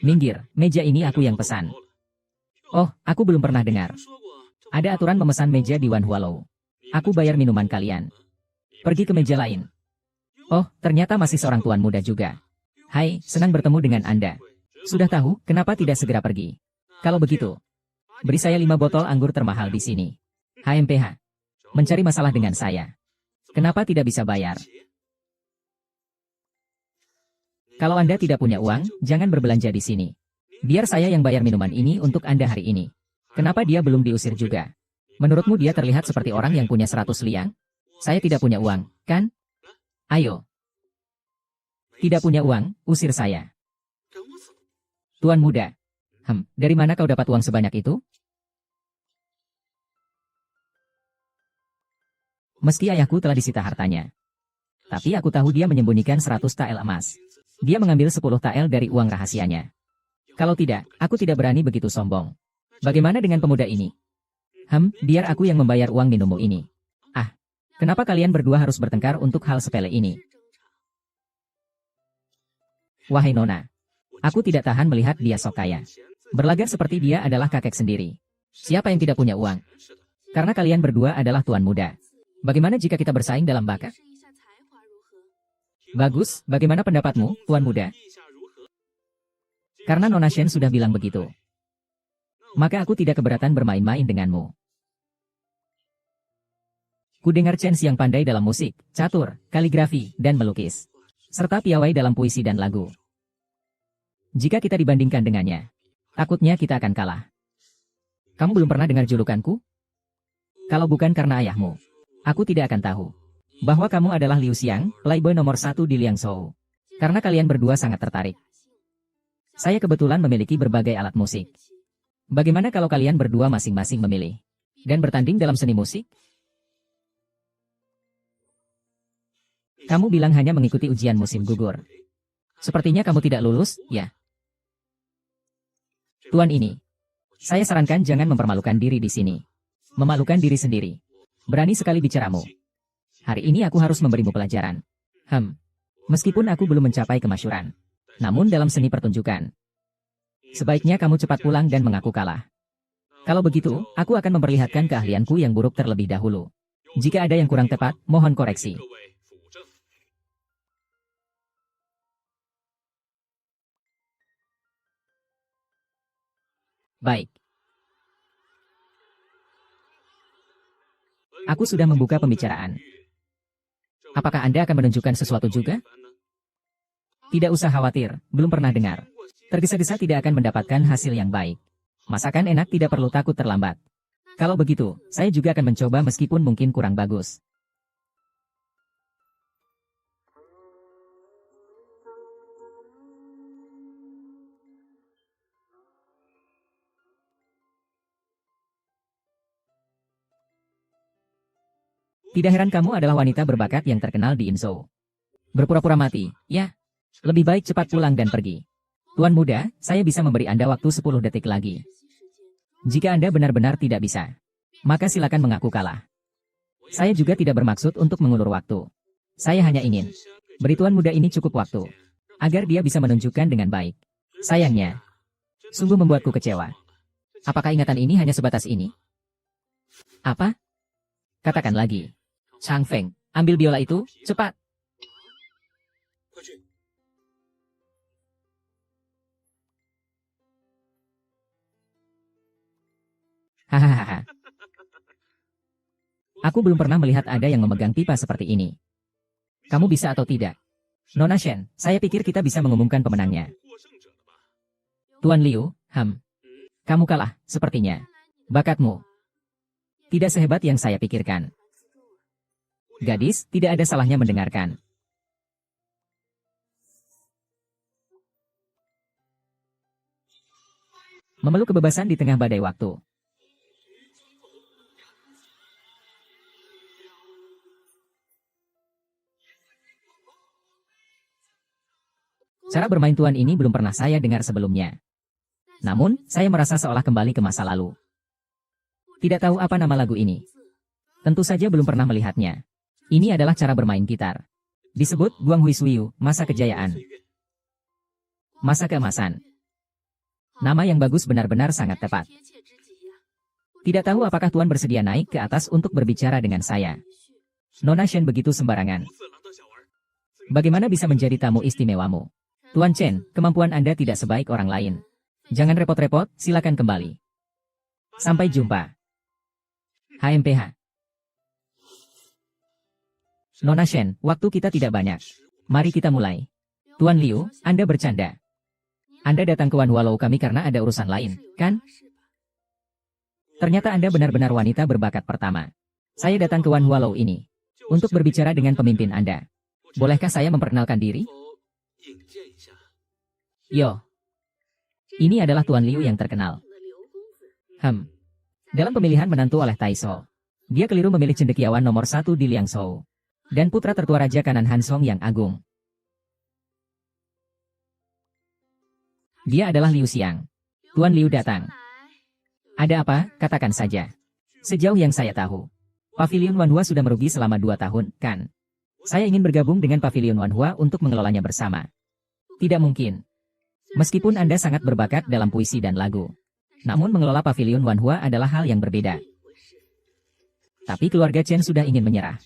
Minggir, meja ini aku yang pesan. Oh, aku belum pernah dengar. Ada aturan memesan meja di Wan Hualou. Aku bayar minuman kalian. Pergi ke meja lain. Oh, ternyata masih seorang tuan muda juga. Hai, senang bertemu dengan Anda. Sudah tahu, kenapa tidak segera pergi? Kalau begitu, beri saya 5 botol anggur termahal di sini. HMPH. Mencari masalah dengan saya. Kenapa tidak bisa bayar? Kalau Anda tidak punya uang, jangan berbelanja di sini. Biar saya yang bayar minuman ini untuk Anda hari ini. Kenapa dia belum diusir juga? Menurutmu dia terlihat seperti orang yang punya 100 liang? Saya tidak punya uang, kan? Ayo. Tidak punya uang, usir saya. Tuan muda. Dari mana kau dapat uang sebanyak itu? Meski ayahku telah disita hartanya. Tapi aku tahu dia menyembunyikan 100 tael emas. Dia mengambil 10 tael dari uang rahasianya. Kalau tidak, aku tidak berani begitu sombong. Bagaimana dengan pemuda ini? Biar aku yang membayar uang minummu ini. Ah, kenapa kalian berdua harus bertengkar untuk hal sepele ini? Wahai Nona, aku tidak tahan melihat dia sok kaya. Berlagak seperti dia adalah kakek sendiri. Siapa yang tidak punya uang? Karena kalian berdua adalah tuan muda. Bagaimana jika kita bersaing dalam bakat? Bagus, bagaimana pendapatmu, tuan muda? Karena Nona Shen sudah bilang begitu. Maka aku tidak keberatan bermain-main denganmu. Ku dengar Chen yang pandai dalam musik, catur, kaligrafi, dan melukis. Serta piawai dalam puisi dan lagu. Jika kita dibandingkan dengannya, takutnya kita akan kalah. Kamu belum pernah dengar julukanku? Kalau bukan karena ayahmu, aku tidak akan tahu bahwa kamu adalah Liu Xiang, playboy nomor 1 di Liangzhou. Karena kalian berdua sangat tertarik. Saya kebetulan memiliki berbagai alat musik. Bagaimana kalau kalian berdua masing-masing memilih dan bertanding dalam seni musik? Kamu bilang hanya mengikuti ujian musim gugur. Sepertinya kamu tidak lulus, ya? Tuan ini, saya sarankan jangan mempermalukan diri di sini. Memalukan diri sendiri. Berani sekali bicaramu. Hari ini aku harus memberimu pelajaran. Meskipun aku belum mencapai kemasyhuran. Namun dalam seni pertunjukan. Sebaiknya kamu cepat pulang dan mengaku kalah. Kalau begitu, aku akan memperlihatkan keahlianku yang buruk terlebih dahulu. Jika ada yang kurang tepat, mohon koreksi. Baik. Aku sudah membuka pembicaraan. Apakah Anda akan menunjukkan sesuatu juga? Tidak usah khawatir, belum pernah dengar. Tergesa-gesa tidak akan mendapatkan hasil yang baik. Masakan enak tidak perlu takut terlambat. Kalau begitu, saya juga akan mencoba meskipun mungkin kurang bagus. Tidak heran kamu adalah wanita berbakat yang terkenal di Inzhou. Berpura-pura mati, ya? Lebih baik cepat pulang dan pergi. Tuan muda, saya bisa memberi Anda waktu 10 detik lagi. Jika Anda benar-benar tidak bisa, maka silakan mengaku kalah. Saya juga tidak bermaksud untuk mengulur waktu. Saya hanya ingin beri tuan muda ini cukup waktu, agar dia bisa menunjukkan dengan baik. Sayangnya, sungguh membuatku kecewa. Apakah ingatan ini hanya sebatas ini? Apa? Katakan lagi. Chang Feng, ambil biola itu, cepat. Hahaha. Aku belum pernah melihat ada yang memegang pipa seperti ini. Kamu bisa atau tidak? Nona Shen, saya pikir kita bisa mengumumkan pemenangnya. Tuan Liu, kamu kalah, sepertinya. Bakatmu tidak sehebat yang saya pikirkan. Gadis, tidak ada salahnya mendengarkan. Memeluk kebebasan di tengah badai waktu. Cara bermain tuan ini belum pernah saya dengar sebelumnya. Namun, saya merasa seolah kembali ke masa lalu. Tidak tahu apa nama lagu ini. Tentu saja belum pernah melihatnya. Ini adalah cara bermain gitar. Disebut Guang Hui Suiyu, masa kejayaan. Masa keemasan. Nama yang bagus benar-benar sangat tepat. Tidak tahu apakah Tuan bersedia naik ke atas untuk berbicara dengan saya. Nona Shen begitu sembarangan. Bagaimana bisa menjadi tamu istimewamu? Tuan Chen, kemampuan Anda tidak sebaik orang lain. Jangan repot-repot, silakan kembali. Sampai jumpa. HMPH. Nona Shen, waktu kita tidak banyak. Mari kita mulai. Tuan Liu, Anda bercanda. Anda datang ke Wanhualau kami karena ada urusan lain, kan? Ternyata Anda benar-benar wanita berbakat pertama. Saya datang ke Wanhualau ini untuk berbicara dengan pemimpin Anda. Bolehkah saya memperkenalkan diri? Yo. Ini adalah Tuan Liu yang terkenal. Dalam pemilihan menantu oleh Taiso, dia keliru memilih cendekiawan nomor 1 di Liangzhou. Dan putra tertua Raja Kanan Hansong yang agung. Dia adalah Liu Xiang. Tuan Liu datang. Ada apa? Katakan saja. Sejauh yang saya tahu, Pavilion Wanhua sudah merugi selama 2 tahun, kan? Saya ingin bergabung dengan Pavilion Wanhua untuk mengelolanya bersama. Tidak mungkin. Meskipun Anda sangat berbakat dalam puisi dan lagu. Namun mengelola Pavilion Wanhua adalah hal yang berbeda. Tapi keluarga Chen sudah ingin menyerah.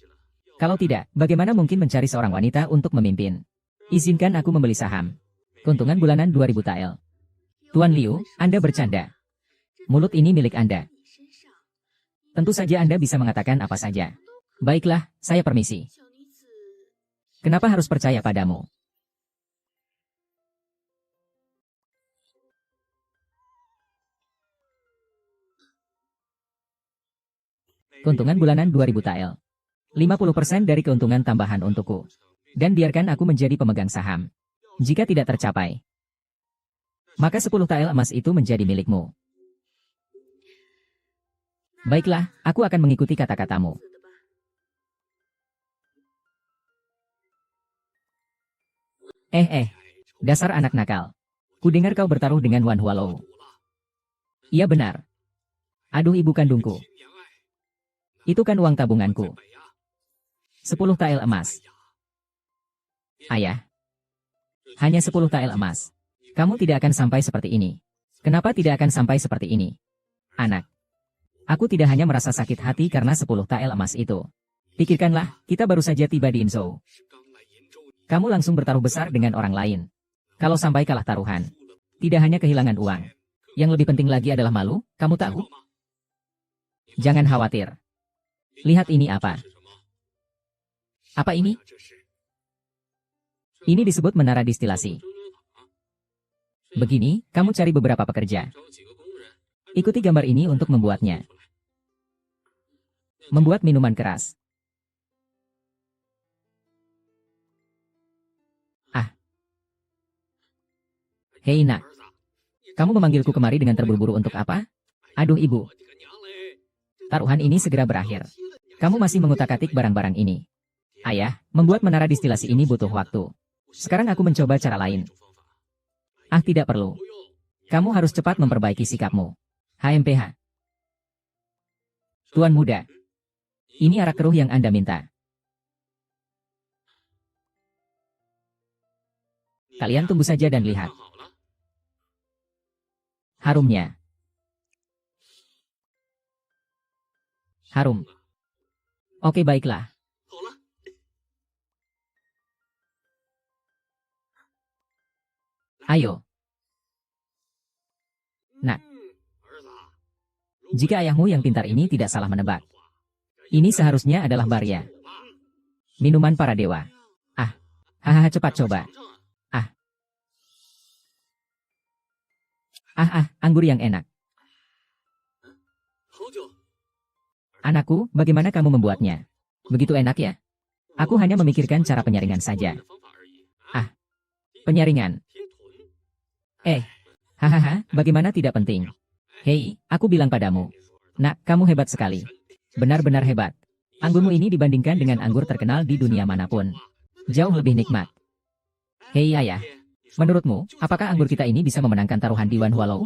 Kalau tidak, bagaimana mungkin mencari seorang wanita untuk memimpin? Izinkan aku membeli saham. Keuntungan bulanan 2000 tael. Tuan Liu, Anda bercanda. Mulut ini milik Anda. Tentu saja Anda bisa mengatakan apa saja. Baiklah, saya permisi. Kenapa harus percaya padamu? Keuntungan bulanan 2000 tael. 50% dari keuntungan tambahan untukku. Dan biarkan aku menjadi pemegang saham. Jika tidak tercapai, maka 10 tael emas itu menjadi milikmu. Baiklah, aku akan mengikuti kata-katamu. Dasar anak nakal. Kudengar kau bertaruh dengan Wan Hualou. Iya benar. Aduh ibu kandungku. Itu kan uang tabunganku. 10 tael emas. Ayah. Hanya 10 tael emas. Kamu tidak akan sampai seperti ini. Kenapa tidak akan sampai seperti ini? Anak. Aku tidak hanya merasa sakit hati karena 10 tael emas itu. Pikirkanlah, kita baru saja tiba di Inzhou. Kamu langsung bertaruh besar dengan orang lain. Kalau sampai kalah taruhan, tidak hanya kehilangan uang. Yang lebih penting lagi adalah malu, kamu tahu? Jangan khawatir. Lihat ini apa? Apa ini? Ini disebut menara distilasi. Begini, kamu cari beberapa pekerja. Ikuti gambar ini untuk membuatnya. Membuat minuman keras. Hei nak. Kamu memanggilku kemari dengan terburu-buru untuk apa? Aduh ibu. Taruhan ini segera berakhir. Kamu masih mengutak-atik barang-barang ini. Ayah, membuat menara distilasi ini butuh waktu. Sekarang aku mencoba cara lain. Tidak perlu. Kamu harus cepat memperbaiki sikapmu. HMPH. Tuan muda. Ini arak keruh yang Anda minta. Kalian tunggu saja dan lihat. Harumnya. Harum. Oke baiklah. Ayo. Nak. Jika ayahmu yang pintar ini tidak salah menebak. Ini seharusnya adalah Barya. Minuman para dewa. Hahaha cepat coba. Anggur yang enak. Anakku, bagaimana kamu membuatnya? Begitu enak ya? Aku hanya memikirkan cara penyaringan saja. Penyaringan. Hahaha, bagaimana tidak penting? Hei, aku bilang padamu. Nak, kamu hebat sekali. Benar-benar hebat. Anggurmu ini dibandingkan dengan anggur terkenal di dunia manapun. Jauh lebih nikmat. Hei ayah. Menurutmu, apakah anggur kita ini bisa memenangkan taruhan di Wan Hualou?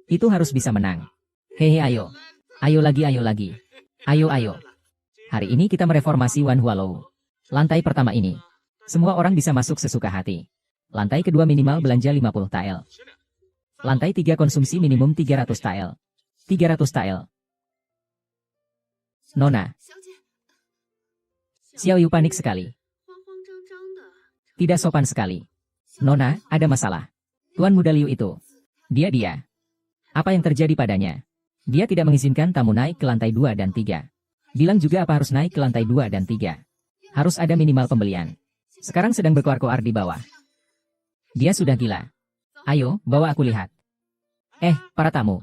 Itu harus bisa menang. Hehe ayo. Ayo lagi, ayo lagi. Ayo, ayo. Hari ini kita mereformasi Wanhualou. Lantai pertama ini. Semua orang bisa masuk sesuka hati. Lantai kedua minimal belanja 50 tael. Lantai 3 konsumsi minimum 300 tael. 300 tael. Nona. Xiao Yu panik sekali. Tidak sopan sekali. Nona, ada masalah. Tuan muda Liu itu. Dia. Apa yang terjadi padanya? Dia tidak mengizinkan tamu naik ke lantai 2 dan 3. Bilang juga apa harus naik ke lantai 2 dan 3. Harus ada minimal pembelian. Sekarang sedang berkoar-koar di bawah. Dia sudah gila. Ayo, bawa aku lihat. Para tamu.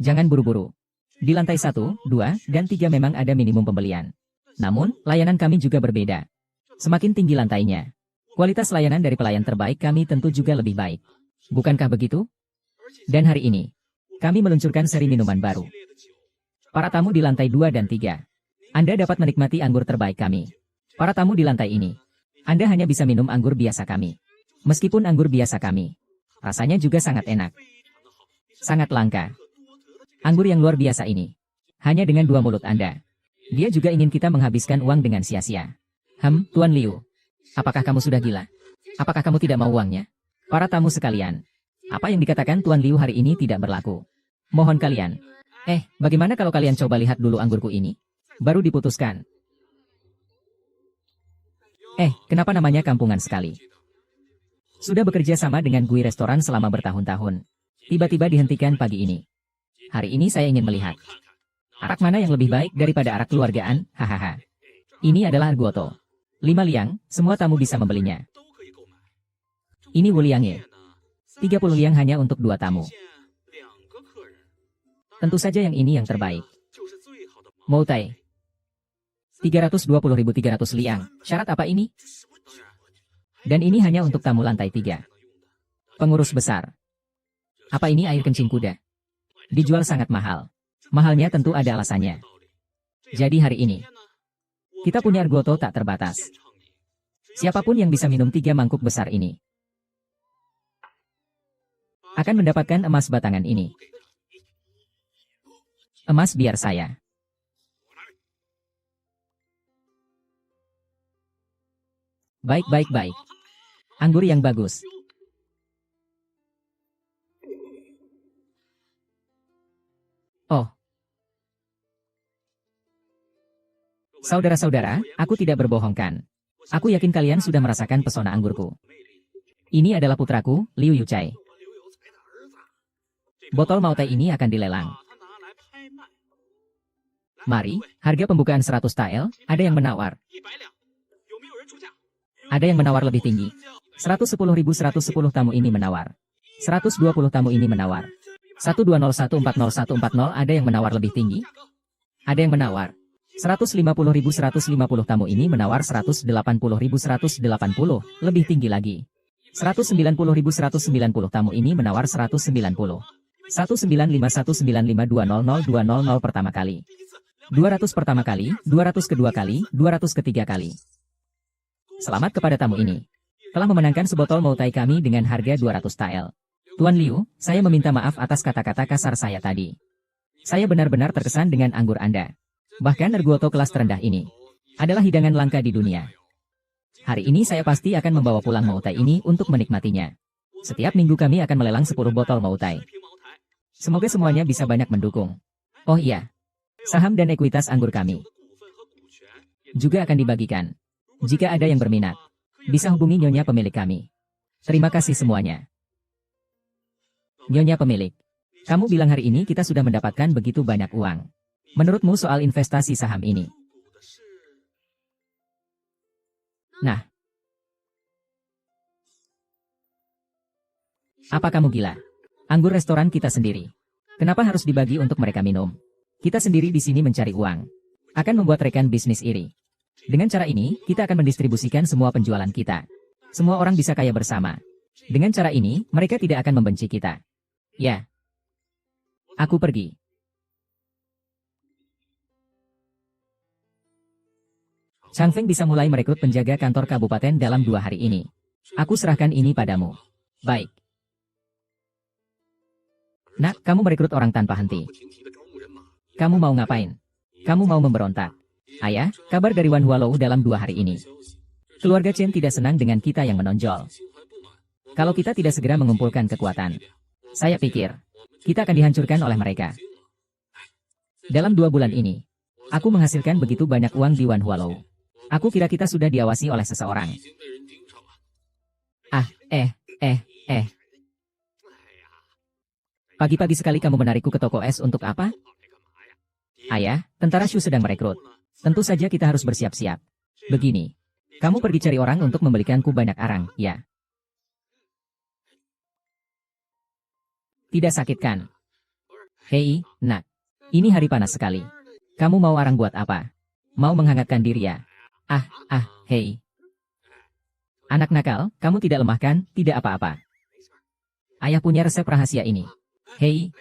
Jangan buru-buru. Di lantai 1, 2, dan 3 memang ada minimum pembelian. Namun, layanan kami juga berbeda. Semakin tinggi lantainya, kualitas layanan dari pelayan terbaik kami tentu juga lebih baik. Bukankah begitu? Dan hari ini, kami meluncurkan seri minuman baru. Para tamu di lantai 2 dan 3. Anda dapat menikmati anggur terbaik kami. Para tamu di lantai ini, Anda hanya bisa minum anggur biasa kami. Meskipun anggur biasa kami, rasanya juga sangat enak. Sangat langka. Anggur yang luar biasa ini. Hanya dengan 2 mulut Anda. Dia juga ingin kita menghabiskan uang dengan sia-sia. Tuan Liu. Apakah kamu sudah gila? Apakah kamu tidak mau uangnya? Para tamu sekalian. Apa yang dikatakan Tuan Liu hari ini tidak berlaku. Mohon kalian. Bagaimana kalau kalian coba lihat dulu anggurku ini? Baru diputuskan. Kenapa namanya kampungan sekali? Sudah bekerja sama dengan Gui Restoran selama bertahun-tahun. Tiba-tiba dihentikan pagi ini. Hari ini saya ingin melihat. Arak mana yang lebih baik daripada arak keluargaan, hahaha. Ini adalah Arguoto. 5 liang, semua tamu bisa membelinya. Ini Wuliangye. 30 liang hanya untuk 2 tamu. Tentu saja yang ini yang terbaik. Moutai. 320.300 liang, syarat apa ini? Dan ini hanya untuk tamu lantai 3. Pengurus besar. Apa ini air kencing kuda? Dijual sangat mahal. Mahalnya tentu ada alasannya. Jadi hari ini, kita punya Arguoto tak terbatas. Siapapun yang bisa minum 3 mangkuk besar ini, akan mendapatkan emas batangan ini. Emas biar saya. Baik. Anggur yang bagus. Oh. Saudara-saudara, aku tidak berbohongkan. Aku yakin kalian sudah merasakan pesona anggurku. Ini adalah putraku, Liu Yuchai. Botol Moutai ini akan dilelang. Mari, harga pembukaan 100 tael, ada yang menawar. Ada yang menawar lebih tinggi. 110.110 tamu ini menawar. 120 tamu ini menawar. 120140140 ada yang menawar lebih tinggi. Ada yang menawar. 150.150 tamu ini menawar 180.180 lebih tinggi lagi. 190.190 tamu ini menawar 190. 1951952002000 pertama kali. 200 pertama kali, 200 kedua kali, 200 ketiga kali. Selamat kepada tamu ini. Telah memenangkan sebotol Moutai kami dengan harga 200 tael. Tuan Liu, saya meminta maaf atas kata-kata kasar saya tadi. Saya benar-benar terkesan dengan anggur Anda. Bahkan Arguoto kelas terendah ini adalah hidangan langka di dunia. Hari ini saya pasti akan membawa pulang Moutai ini untuk menikmatinya. Setiap minggu kami akan melelang 10 botol Moutai. Semoga semuanya bisa banyak mendukung. Oh iya, saham dan ekuitas anggur kami juga akan dibagikan. Jika ada yang berminat, bisa hubungi Nyonya pemilik kami. Terima kasih semuanya. Nyonya pemilik, kamu bilang hari ini kita sudah mendapatkan begitu banyak uang. Menurutmu soal investasi saham ini? Nah, apa kamu gila? Anggur restoran kita sendiri. Kenapa harus dibagi untuk mereka minum? Kita sendiri di sini mencari uang. Akan membuat rekan bisnis iri. Dengan cara ini, kita akan mendistribusikan semua penjualan kita. Semua orang bisa kaya bersama. Dengan cara ini, mereka tidak akan membenci kita. Ya. Aku pergi. Chang Feng bisa mulai merekrut penjaga kantor kabupaten dalam 2 hari ini. Aku serahkan ini padamu. Baik. Nak, kamu merekrut orang tanpa henti. Kamu mau ngapain? Kamu mau memberontak? Ayah, kabar dari Wan Hualou dalam 2 hari ini. Keluarga Chen tidak senang dengan kita yang menonjol. Kalau kita tidak segera mengumpulkan kekuatan, saya pikir, kita akan dihancurkan oleh mereka. Dalam 2 bulan ini, aku menghasilkan begitu banyak uang di Wan Hualou. Aku kira kita sudah diawasi oleh seseorang. Pagi-pagi sekali kamu menarikku ke toko es untuk apa? Ayah, tentara Shu sedang merekrut. Tentu saja kita harus bersiap-siap. Begini, kamu pergi cari orang untuk membelikanku banyak arang, ya? Tidak sakit kan? Hei, nak. Ini hari panas sekali. Kamu mau arang buat apa? Mau menghangatkan diri ya? Hei. Anak nakal, kamu tidak lemah kan? Tidak apa-apa. Ayah punya resep rahasia ini. Hei,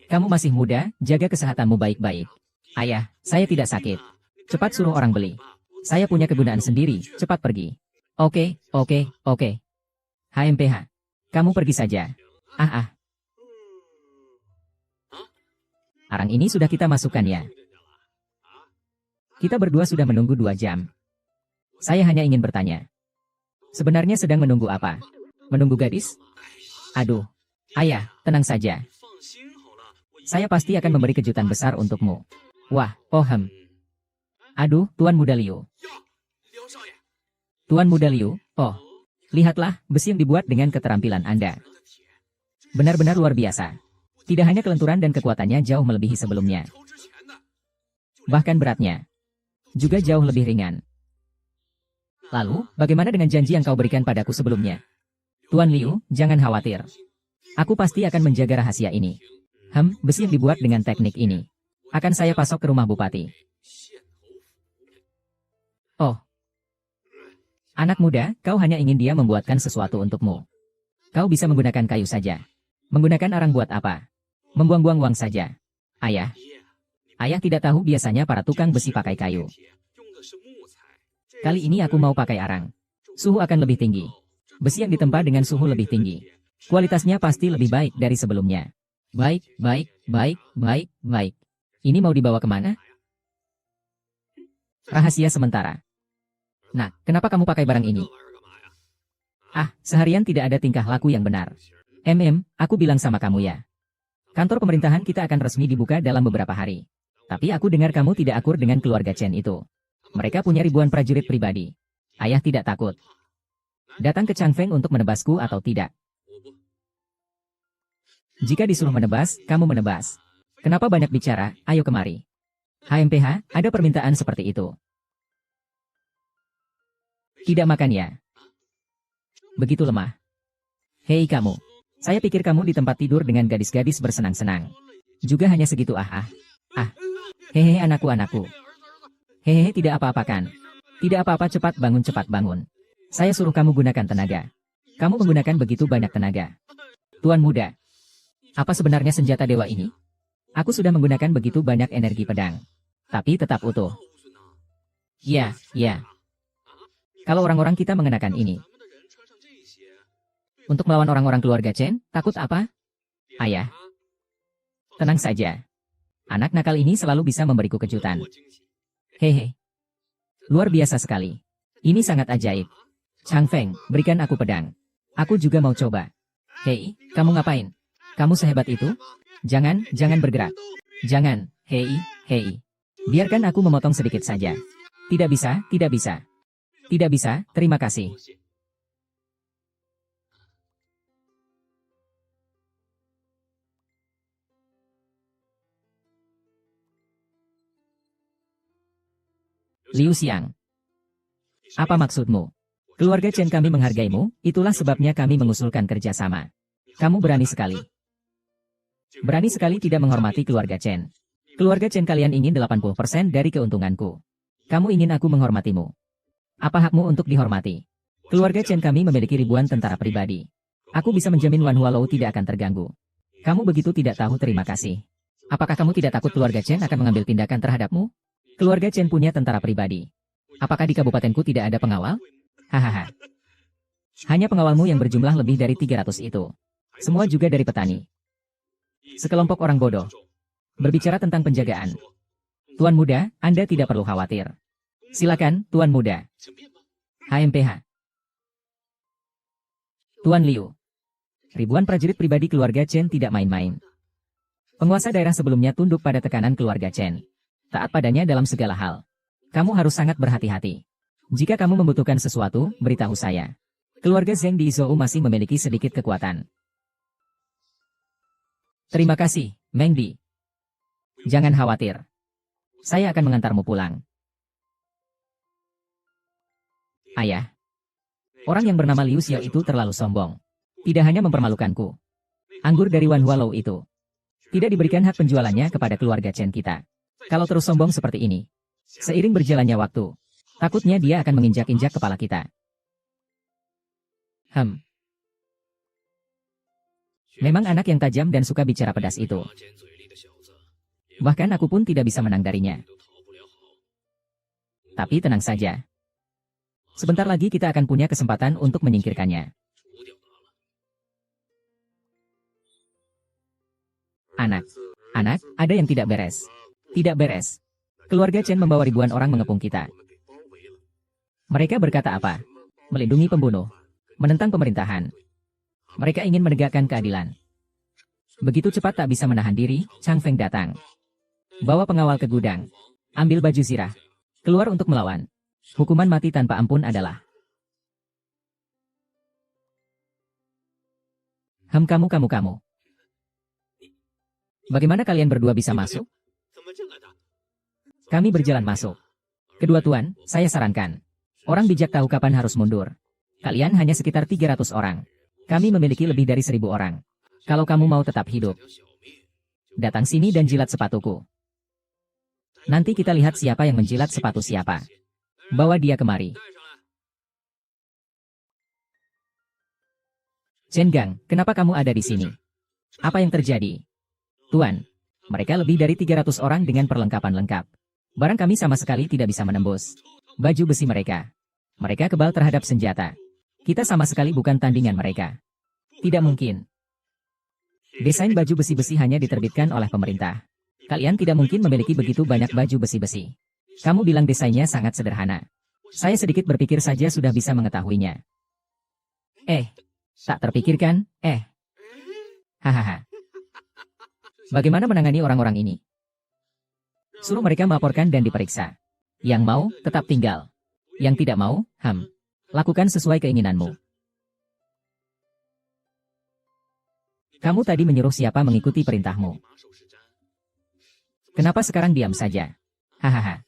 kamu masih muda, jaga kesehatanmu baik-baik. Ayah, saya tidak sakit. Cepat suruh orang beli. Saya punya kegunaan sendiri, cepat pergi. Oke. HMPH. Kamu pergi saja. Arang ini sudah kita masukkan ya. Kita berdua sudah menunggu 2 jam. Saya hanya ingin bertanya. Sebenarnya sedang menunggu apa? Menunggu gadis? Aduh. Ayah, tenang saja. Saya pasti akan memberi kejutan besar untukmu. Wah, Aduh, Tuan Muda Liu. Tuan Muda Liu, lihatlah, besi yang dibuat dengan keterampilan Anda. Benar-benar luar biasa. Tidak hanya kelenturan dan kekuatannya jauh melebihi sebelumnya. Bahkan beratnya juga jauh lebih ringan. Lalu, bagaimana dengan janji yang kau berikan padaku sebelumnya? Tuan Liu, jangan khawatir. Aku pasti akan menjaga rahasia ini. Besi yang dibuat dengan teknik ini akan saya pasok ke rumah bupati. Oh. Anak muda, kau hanya ingin dia membuatkan sesuatu untukmu. Kau bisa menggunakan kayu saja. Menggunakan arang buat apa? Membuang-buang uang saja. Ayah. Ayah tidak tahu biasanya para tukang besi pakai kayu. Kali ini aku mau pakai arang. Suhu akan lebih tinggi. Besi yang ditempa dengan suhu lebih tinggi. Kualitasnya pasti lebih baik dari sebelumnya. Baik. Ini mau dibawa kemana? Rahasia sementara. Nah, kenapa kamu pakai barang ini? Seharian tidak ada tingkah laku yang benar. Aku bilang sama kamu ya. Kantor pemerintahan kita akan resmi dibuka dalam beberapa hari. Tapi aku dengar kamu tidak akur dengan keluarga Chen itu. Mereka punya ribuan prajurit pribadi. Ayah tidak takut datang ke Changfeng untuk menebasku atau tidak? Jika disuruh menebas, kamu menebas. Kenapa banyak bicara? Ayo kemari. HMPH, ada permintaan seperti itu. Tidak makan ya? Begitu lemah. Hei kamu. Saya pikir kamu di tempat tidur dengan gadis-gadis bersenang-senang. Juga hanya segitu Hehehe anakku. Hehehe tidak apa-apa kan? Tidak apa-apa, cepat bangun. Saya suruh kamu gunakan tenaga. Kamu menggunakan begitu banyak tenaga. Tuan muda. Apa sebenarnya senjata dewa ini? Aku sudah menggunakan begitu banyak energi pedang. Tapi tetap utuh. Ya. Kalau orang-orang kita mengenakan ini. Untuk melawan orang-orang keluarga Chen, takut apa? Ayah. Tenang saja. Anak nakal ini selalu bisa memberiku kejutan. Hehe. Luar biasa sekali. Ini sangat ajaib. Changfeng, berikan aku pedang. Aku juga mau coba. Hei, kamu ngapain? Kamu sehebat itu? Jangan bergerak. Jangan, hei. Biarkan aku memotong sedikit saja. Tidak bisa. Terima kasih. Liu Xiang. Apa maksudmu? Keluarga Chen kami menghargaimu, itulah sebabnya kami mengusulkan kerjasama. Kamu berani sekali. Berani sekali tidak menghormati keluarga Chen. Keluarga Chen kalian ingin 80% dari keuntunganku. Kamu ingin aku menghormatimu. Apa hakmu untuk dihormati? Keluarga Chen kami memiliki ribuan tentara pribadi. Aku bisa menjamin Wan Hualou tidak akan terganggu. Kamu begitu tidak tahu terima kasih. Apakah kamu tidak takut keluarga Chen akan mengambil tindakan terhadapmu? Keluarga Chen punya tentara pribadi. Apakah di kabupatenku tidak ada pengawal? Hahaha. Hanya pengawalmu yang berjumlah lebih dari 300 itu. Semua juga dari petani. Sekelompok orang bodoh. Berbicara tentang penjagaan. Tuan Muda, Anda tidak perlu khawatir. Silakan, Tuan Muda. HMPH. Tuan Liu. Ribuan prajurit pribadi keluarga Chen tidak main-main. Penguasa daerah sebelumnya tunduk pada tekanan keluarga Chen. Taat padanya dalam segala hal. Kamu harus sangat berhati-hati. Jika kamu membutuhkan sesuatu, beritahu saya. Keluarga Zheng di Zhou masih memiliki sedikit kekuatan. Terima kasih, Meng Di. Jangan khawatir. Saya akan mengantarmu pulang. Ayah. Orang yang bernama Liu Xiao itu terlalu sombong. Tidak hanya mempermalukanku. Anggur dari Wan Hualou itu. Tidak diberikan hak penjualannya kepada keluarga Chen kita. Kalau terus sombong seperti ini, seiring berjalannya waktu, takutnya dia akan menginjak-injak kepala kita. Memang anak yang tajam dan suka bicara pedas itu. Bahkan aku pun tidak bisa menang darinya. Tapi tenang saja. Sebentar lagi kita akan punya kesempatan untuk menyingkirkannya. Anak, ada yang tidak beres. Tidak beres. Keluarga Chen membawa ribuan orang mengepung kita. Mereka berkata apa? Melindungi pembunuh. Menentang pemerintahan. Mereka ingin menegakkan keadilan. Begitu cepat tak bisa menahan diri, Chang Feng datang. Bawa pengawal ke gudang. Ambil baju zirah. Keluar untuk melawan. Hukuman mati tanpa ampun adalah. Kamu. Bagaimana kalian berdua bisa masuk? Kami berjalan masuk. Kedua tuan, saya sarankan. Orang bijak tahu kapan harus mundur. Kalian hanya sekitar 300 orang. Kami memiliki lebih dari 1000 orang. Kalau kamu mau tetap hidup, datang sini dan jilat sepatuku. Nanti kita lihat siapa yang menjilat sepatu siapa. Bawa dia kemari. Chen Gang, kenapa kamu ada di sini? Apa yang terjadi? Tuan, mereka lebih dari 300 orang dengan perlengkapan lengkap. Barang kami sama sekali tidak bisa menembus baju besi mereka. Mereka kebal terhadap senjata. Kita sama sekali bukan tandingan mereka. Tidak mungkin. Desain baju besi-besi hanya diterbitkan oleh pemerintah. Kalian tidak mungkin memiliki begitu banyak baju besi-besi. Kamu bilang desainnya sangat sederhana. Saya sedikit berpikir saja sudah bisa mengetahuinya. Tak terpikirkan, Hahaha. Bagaimana menangani orang-orang ini? Suruh mereka melaporkan dan diperiksa. Yang mau, tetap tinggal. Yang tidak mau, lakukan sesuai keinginanmu. Kamu tadi menyuruh siapa mengikuti perintahmu? Kenapa sekarang diam saja? Hahaha.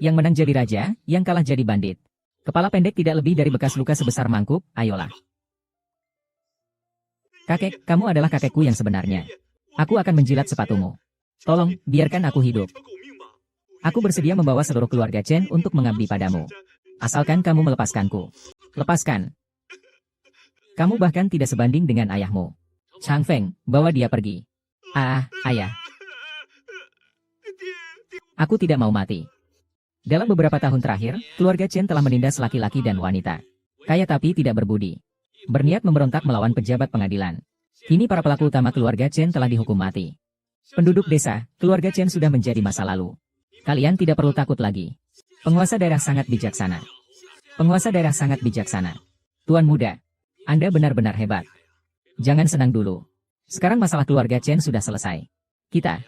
Yang menang jadi raja, yang kalah jadi bandit. Kepala pendek tidak lebih dari bekas luka sebesar mangkuk, ayolah. Kakek, kamu adalah kakekku yang sebenarnya. Aku akan menjilat sepatumu. Tolong, biarkan aku hidup. Aku bersedia membawa seluruh keluarga Chen untuk mengabdi padamu. Asalkan kamu melepaskanku. Lepaskan. Kamu bahkan tidak sebanding dengan ayahmu. Chang Feng, bawa dia pergi. Ayah. Aku tidak mau mati. Dalam beberapa tahun terakhir, keluarga Chen telah menindas laki-laki dan wanita. Kaya tapi tidak berbudi. Berniat memberontak melawan pejabat pengadilan. Kini para pelaku utama keluarga Chen telah dihukum mati. Penduduk desa, keluarga Chen sudah menjadi masa lalu. Kalian tidak perlu takut lagi. Penguasa daerah sangat bijaksana. Penguasa daerah sangat bijaksana. Tuan Muda, Anda benar-benar hebat. Jangan senang dulu. Sekarang masalah keluarga Chen sudah selesai. Kita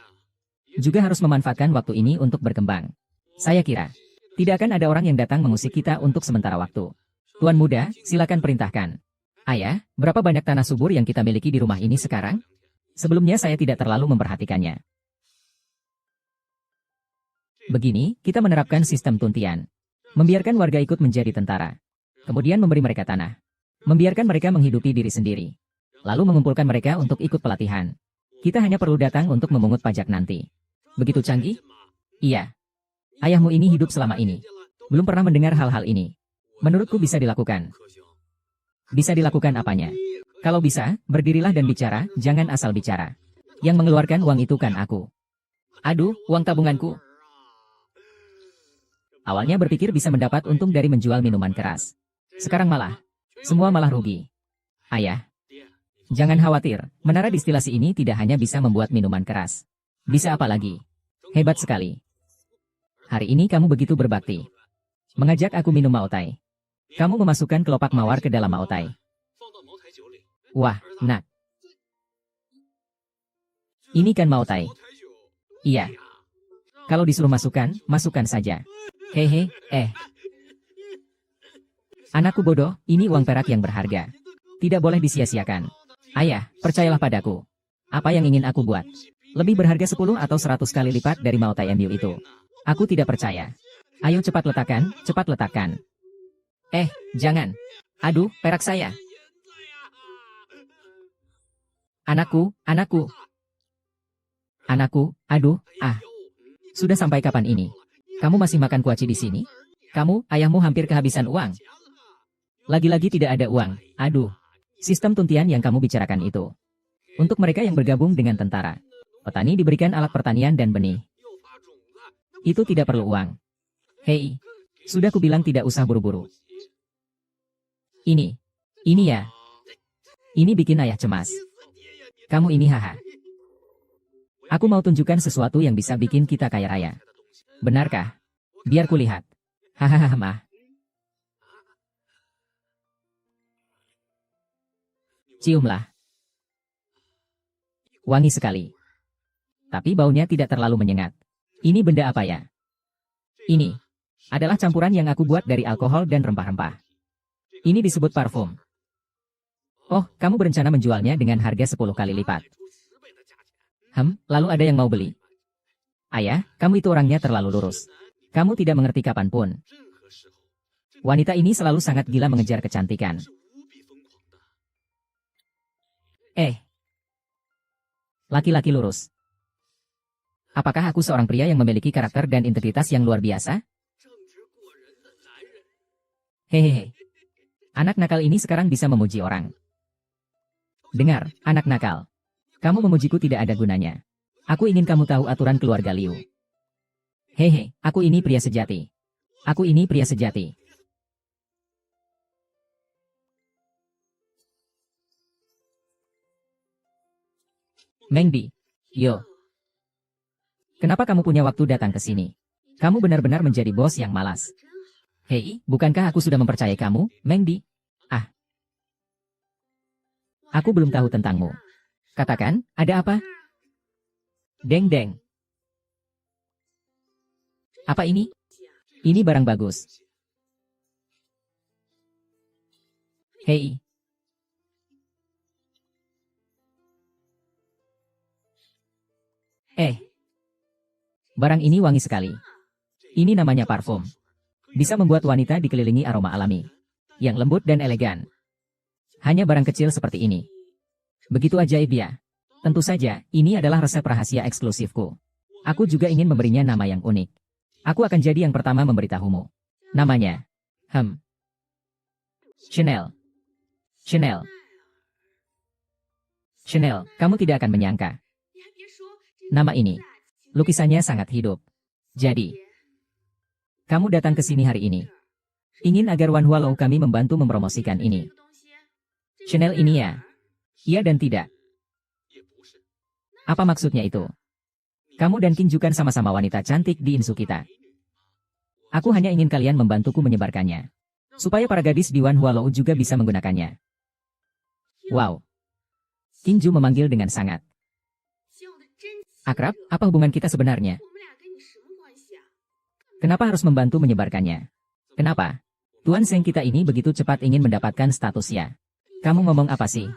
juga harus memanfaatkan waktu ini untuk berkembang. Saya kira, tidak akan ada orang yang datang mengusik kita untuk sementara waktu. Tuan Muda, silakan perintahkan. Ayah, berapa banyak tanah subur yang kita miliki di rumah ini sekarang? Sebelumnya saya tidak terlalu memperhatikannya. Begini, kita menerapkan sistem tuntian. Membiarkan warga ikut menjadi tentara. Kemudian memberi mereka tanah. Membiarkan mereka menghidupi diri sendiri. Lalu mengumpulkan mereka untuk ikut pelatihan. Kita hanya perlu datang untuk memungut pajak nanti. Begitu canggih? Iya. Ayahmu ini hidup selama ini. Belum pernah mendengar hal-hal ini. Menurutku bisa dilakukan. Bisa dilakukan apanya? Kalau bisa, berdirilah dan bicara, jangan asal bicara. Yang mengeluarkan uang itu kan aku. Aduh, uang tabunganku. Awalnya berpikir bisa mendapat untung dari menjual minuman keras. Sekarang semua malah rugi. Ayah, Jangan khawatir, menara distilasi ini tidak hanya bisa membuat minuman keras. Bisa apa lagi? Hebat sekali. Hari ini kamu begitu berbakti. Mengajak aku minum Maotai. Kamu memasukkan kelopak mawar ke dalam Maotai. Wah, nak. Ini kan Maotai. Iya. Kalau disuruh masukkan, masukkan saja. Hehe, Anakku bodoh, ini uang perak yang berharga. Tidak boleh disia-siakan. Ayah, percayalah padaku. Apa yang ingin aku buat? Lebih berharga 10 atau 100 kali lipat dari Maotai MU itu. Aku tidak percaya. Ayo cepat letakkan, cepat letakkan. Jangan. Aduh, perak saya. Anakku, anakku. Anakku, aduh, Sudah sampai kapan ini? Kamu masih makan kuaci di sini? Kamu, ayahmu hampir kehabisan uang. Lagi-lagi tidak ada uang. Aduh. Sistem tuntian yang kamu bicarakan itu. Untuk mereka yang bergabung dengan tentara. Petani diberikan alat pertanian dan benih. Itu tidak perlu uang. Hei. Sudah kubilang tidak usah buru-buru. Ini ya. Ini bikin ayah cemas. Kamu ini haha. Aku mau tunjukkan sesuatu yang bisa bikin kita kaya raya. Benarkah? Biar kulihat. Hahaha mah. Ciumlah. Wangi sekali. Tapi baunya tidak terlalu menyengat. Ini benda apa ya? Ini adalah campuran yang aku buat dari alkohol dan rempah-rempah. Ini disebut parfum. Oh, kamu berencana menjualnya dengan harga 10 kali lipat. Lalu ada yang mau beli? Ayah, kamu itu orangnya terlalu lurus. Kamu tidak mengerti kapanpun. Wanita ini selalu sangat gila mengejar kecantikan. Laki-laki lurus. Apakah aku seorang pria yang memiliki karakter dan integritas yang luar biasa? Hehehe. Anak nakal ini sekarang bisa memuji orang. Dengar, anak nakal. Kamu memujiku tidak ada gunanya. Aku ingin kamu tahu aturan keluarga Liu. Hehe, aku ini pria sejati. Aku ini pria sejati. Mengdi, yo. Kenapa kamu punya waktu datang ke sini? Kamu benar-benar menjadi bos yang malas. Hei, bukankah aku sudah mempercayai kamu, Mengdi? Aku belum tahu tentangmu. Katakan, ada apa? Deng-deng. Apa ini? Ini barang bagus. Hei. Barang ini wangi sekali. Ini namanya parfum. Bisa membuat wanita dikelilingi aroma alami. Yang lembut dan elegan. Hanya barang kecil seperti ini. Begitu ajaib ya. Tentu saja, ini adalah resep rahasia eksklusifku. Aku juga ingin memberinya nama yang unik. Aku akan jadi yang pertama memberitahumu. Namanya. Chanel. Chanel. Chanel, kamu tidak akan menyangka. Nama ini. Lukisannya sangat hidup. Jadi, kamu datang ke sini hari ini. Ingin agar Wan Hualau kami membantu mempromosikan ini. Chanel ini ya. Iya dan tidak. Apa maksudnya itu? Kamu dan King Ju kan sama-sama wanita cantik di Insu kita. Aku hanya ingin kalian membantuku menyebarkannya. Supaya para gadis di Wan Hualau juga bisa menggunakannya. Wow. King Ju memanggil dengan sangat akrab. Apa hubungan kita sebenarnya? Kenapa harus membantu menyebarkannya? Kenapa? Tuan Seng kita ini begitu cepat ingin mendapatkan statusnya. Kamu ngomong apa sih?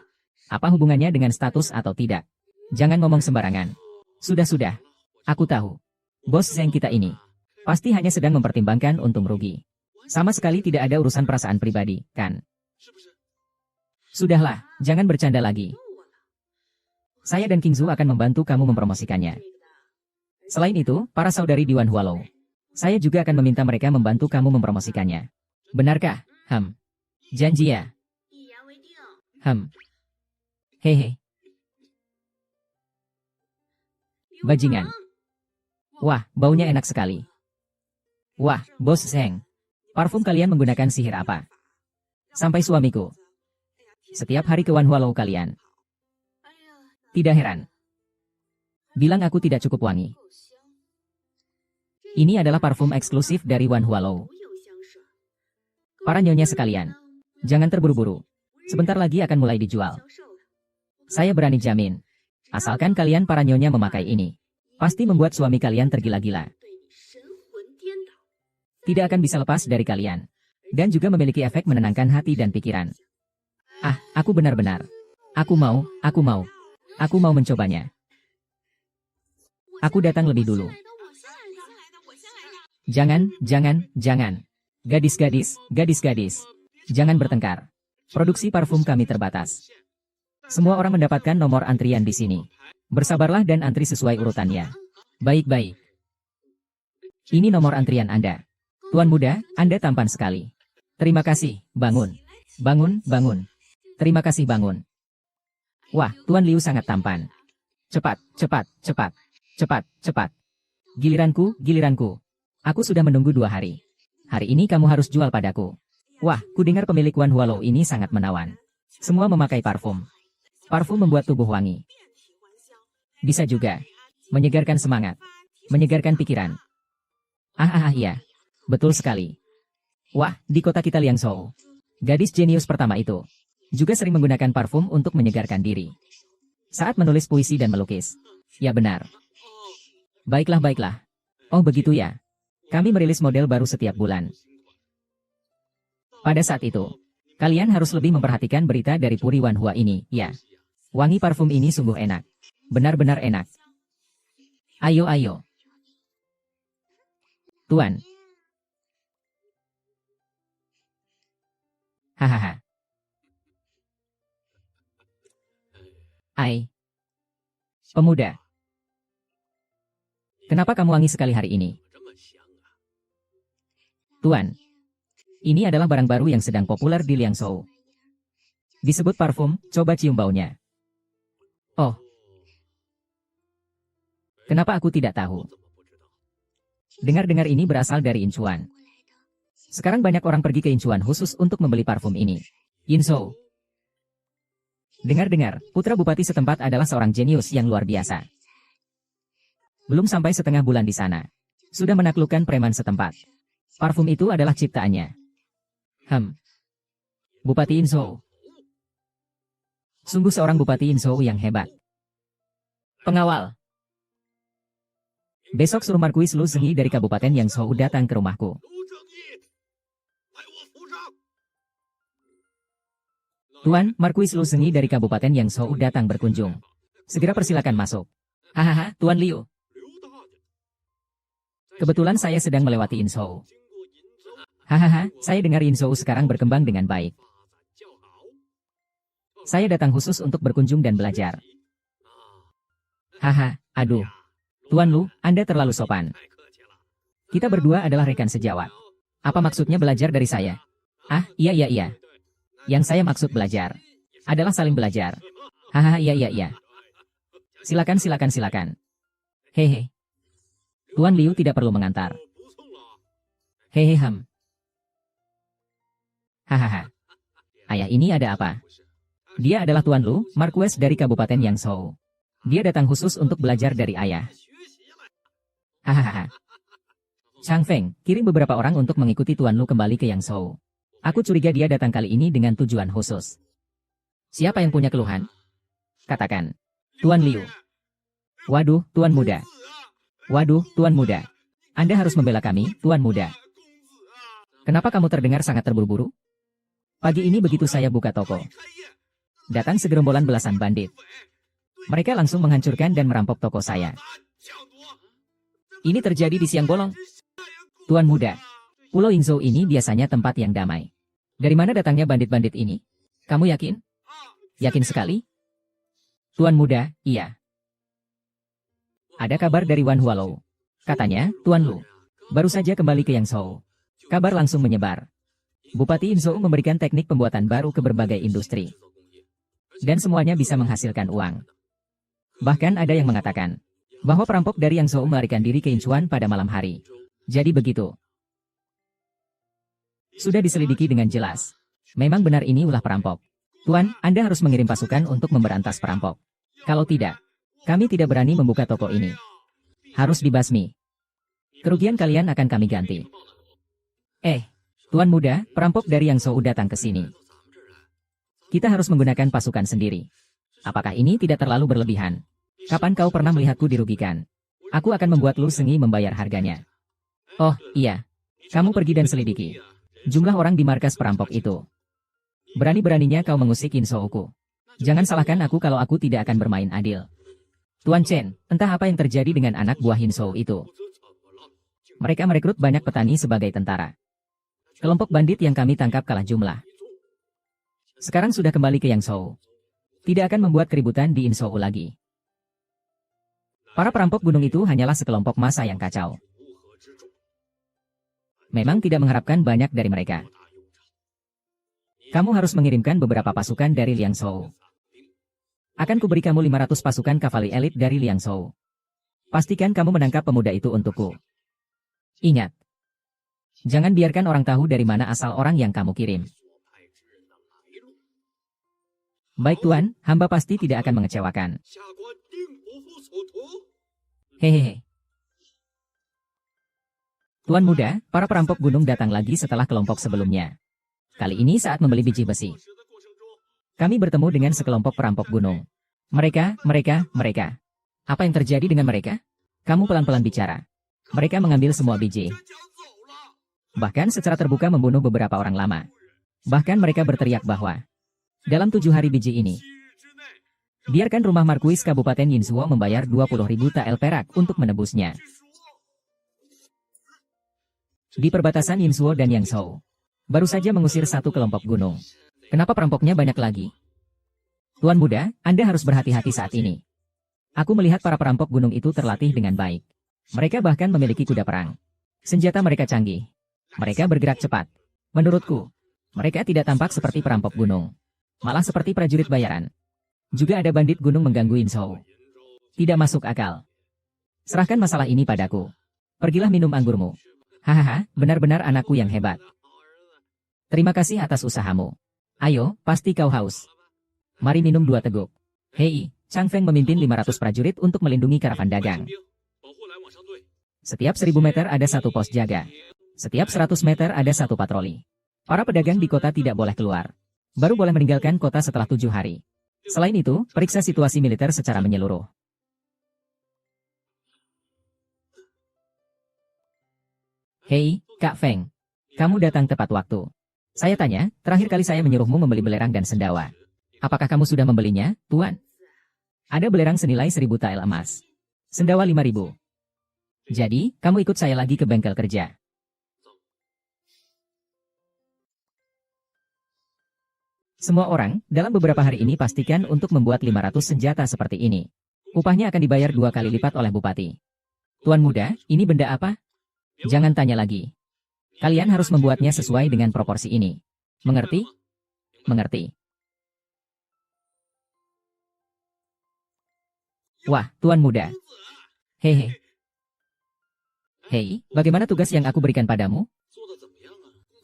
Apa hubungannya dengan status atau tidak? Jangan ngomong sembarangan. Sudah. Aku tahu. Bos Seng kita ini pasti hanya sedang mempertimbangkan untung rugi. Sama sekali tidak ada urusan perasaan pribadi, kan? Sudahlah, jangan bercanda lagi. Saya dan King Zu akan membantu kamu mempromosikannya. Selain itu, para saudari di Wan Hualau. Saya juga akan meminta mereka membantu kamu mempromosikannya. Benarkah? Janji ya? Hehe. Bajingan. Wah, baunya enak sekali. Wah, Bos Seng. Parfum kalian menggunakan sihir apa? Sampai suamiku. Setiap hari ke Wan Hualau kalian. Tidak heran. Bilang aku tidak cukup wangi. Ini adalah parfum eksklusif dari Wan Hualou. Para nyonya sekalian, jangan terburu-buru. Sebentar lagi akan mulai dijual. Saya berani jamin, asalkan kalian para nyonya memakai ini, pasti membuat suami kalian tergila-gila. Tidak akan bisa lepas dari kalian. Dan juga memiliki efek menenangkan hati dan pikiran. Ah, aku benar-benar. Aku mau mencobanya. Aku datang lebih dulu. Jangan. Gadis. Jangan bertengkar. Produksi parfum kami terbatas. Semua orang mendapatkan nomor antrian di sini. Bersabarlah dan antri sesuai urutannya. Baik. Ini nomor antrian Anda. Tuan muda, Anda tampan sekali. Terima kasih, bangun. Terima kasih, bangun. Wah, Tuan Liu sangat tampan. Cepat. Giliranku. Aku sudah menunggu 2 hari. Hari ini kamu harus jual padaku. Wah, kudengar pemilik Wan Hualou ini sangat menawan. Semua memakai parfum. Parfum membuat tubuh wangi. Bisa juga menyegarkan semangat, menyegarkan pikiran. Iya. Betul sekali. Wah, di kota kita Liangzhou, gadis jenius pertama itu juga sering menggunakan parfum untuk menyegarkan diri saat menulis puisi dan melukis. Ya benar. Baiklah. Oh begitu ya. Kami merilis model baru setiap bulan. Pada saat itu, kalian harus lebih memperhatikan berita dari Puri Wanhua ini, ya. Wangi parfum ini sungguh enak. Benar-benar enak. Ayo. Tuan. Hahaha. Pemuda. Kenapa kamu wangi sekali hari ini? Tuan. Ini adalah barang baru yang sedang populer di Liangzhou. Disebut parfum, coba cium baunya. Oh. Kenapa aku tidak tahu? Dengar-dengar ini berasal dari Inchuan. Sekarang banyak orang pergi ke Inchuan khusus untuk membeli parfum ini. Yinzhou. Dengar-dengar, putra bupati setempat adalah seorang jenius yang luar biasa. Belum sampai setengah bulan di sana, sudah menaklukkan preman setempat. Parfum itu adalah ciptaannya. Bupati Yinzhou. Sungguh seorang Bupati Yinzhou yang hebat. Pengawal. Besok suruh Markuis Lu Zengyi dari Kabupaten Yangzhou datang ke rumahku. Tuan, Markuis Lu Zengyi dari Kabupaten Yangzhou datang berkunjung. Segera persilakan masuk. Hahaha, Tuan Liu. Kebetulan saya sedang melewati Yinzhou. Hahaha, saya dengar Yinzhou sekarang berkembang dengan baik. Saya datang khusus untuk berkunjung dan belajar. Aduh. Tuan Lu, Anda terlalu sopan. Kita berdua adalah rekan sejawat. Apa maksudnya belajar dari saya? Iya. Yang saya maksud belajar adalah saling belajar. Iya. Silakan. Hehe. Tuan Liu tidak perlu mengantar. Hehe. Hahaha. Ayah ini ada apa? Dia adalah Tuan Lu, Marquess dari Kabupaten Yangzhou. Dia datang khusus untuk belajar dari ayah. Hahaha. Chang Feng, kirim beberapa orang untuk mengikuti Tuan Lu kembali ke Yangzhou. Aku curiga dia datang kali ini dengan tujuan khusus. Siapa yang punya keluhan? Katakan. Tuan Liu. Waduh, Tuan Muda. Anda harus membela kami, Tuan Muda. Kenapa kamu terdengar sangat terburu-buru? Pagi ini begitu saya buka toko, datang segerombolan belasan bandit. Mereka langsung menghancurkan dan merampok toko saya. Ini terjadi di siang bolong. Tuan Muda, Pulau Yingzhou ini biasanya tempat yang damai. Dari mana datangnya bandit-bandit ini? Kamu yakin? Yakin sekali? Tuan Muda, iya. Ada kabar dari Wan Hualou. Katanya, Tuan Lu baru saja kembali ke Yangzhou. Kabar langsung menyebar. Bupati Yingzhou memberikan teknik pembuatan baru ke berbagai industri. Dan semuanya bisa menghasilkan uang. Bahkan ada yang mengatakan bahwa perampok dari Yangzhou melarikan diri ke Inchuan pada malam hari. Jadi begitu. Sudah diselidiki dengan jelas. Memang benar ini ulah perampok. Tuan, Anda harus mengirim pasukan untuk memberantas perampok. Kalau tidak, kami tidak berani membuka toko ini. Harus dibasmi. Kerugian kalian akan kami ganti. Tuan muda, perampok dari Yang Shou datang ke sini. Kita harus menggunakan pasukan sendiri. Apakah ini tidak terlalu berlebihan? Kapan kau pernah melihatku dirugikan? Aku akan membuat Lu Sengi membayar harganya. Oh, iya. Kamu pergi dan selidiki jumlah orang di markas perampok itu. Berani-beraninya kau mengusik Yin Shouku. Jangan salahkan aku kalau aku tidak akan bermain adil. Tuan Chen, entah apa yang terjadi dengan anak buah Yin Shou itu. Mereka merekrut banyak petani sebagai tentara. Kelompok bandit yang kami tangkap kalah jumlah. Sekarang sudah kembali ke Yang Shou. Tidak akan membuat keributan di Yin Shou lagi. Para perampok gunung itu hanyalah sekelompok massa yang kacau. Memang tidak mengharapkan banyak dari mereka. Kamu harus mengirimkan beberapa pasukan dari Liang Shou. Akan kuberi kamu 500 pasukan kavaleri elit dari Liang Shou. Pastikan kamu menangkap pemuda itu untukku. Ingat. Jangan biarkan orang tahu dari mana asal orang yang kamu kirim. Baik Tuan, hamba pasti tidak akan mengecewakan. Hehehe. Tuan muda, para perampok gunung datang lagi setelah kelompok sebelumnya. Kali ini saat membeli biji besi. Kami bertemu dengan sekelompok perampok gunung. Mereka. Apa yang terjadi dengan mereka? Kamu pelan-pelan bicara. Mereka mengambil semua biji. Bahkan secara terbuka membunuh beberapa orang lama. Bahkan mereka berteriak bahwa dalam 7 hari biji ini, biarkan rumah Markuis Kabupaten Yinzuo membayar 20.000 tael perak untuk menebusnya. Di perbatasan Yinzuo dan Yangzhou, baru saja mengusir satu kelompok gunung. Kenapa perampoknya banyak lagi? Tuan muda, Anda harus berhati-hati saat ini. Aku melihat para perampok gunung itu terlatih dengan baik. Mereka bahkan memiliki kuda perang. Senjata mereka canggih. Mereka bergerak cepat. Menurutku, mereka tidak tampak seperti perampok gunung. Malah seperti prajurit bayaran. Juga ada bandit gunung mengganggu Yinzhou. Tidak masuk akal. Serahkan masalah ini padaku. Pergilah minum anggurmu. Hahaha, benar-benar anakku yang hebat. Terima kasih atas usahamu. Ayo, pasti kau haus. Mari minum 2 teguk. Hei, Chang Feng memimpin 500 prajurit untuk melindungi karavan dagang. Setiap 1000 meter ada satu pos jaga. Setiap 100 meter ada satu patroli. Para pedagang di kota tidak boleh keluar. Baru boleh meninggalkan kota setelah 7 hari. Selain itu, periksa situasi militer secara menyeluruh. Hei, Kak Feng. Kamu datang tepat waktu. Saya tanya, terakhir kali saya menyuruhmu membeli belerang dan sendawa. Apakah kamu sudah membelinya, Tuan? Ada belerang senilai 1000 tael emas. Sendawa 5.000. Jadi, kamu ikut saya lagi ke bengkel kerja. Semua orang, dalam beberapa hari ini pastikan untuk membuat 500 senjata seperti ini. Upahnya akan dibayar 2 kali lipat oleh Bupati. Tuan muda, ini benda apa? Jangan tanya lagi. Kalian harus membuatnya sesuai dengan proporsi ini. Mengerti? Mengerti. Wah, Tuan muda. Hehe. Hei, bagaimana tugas yang aku berikan padamu?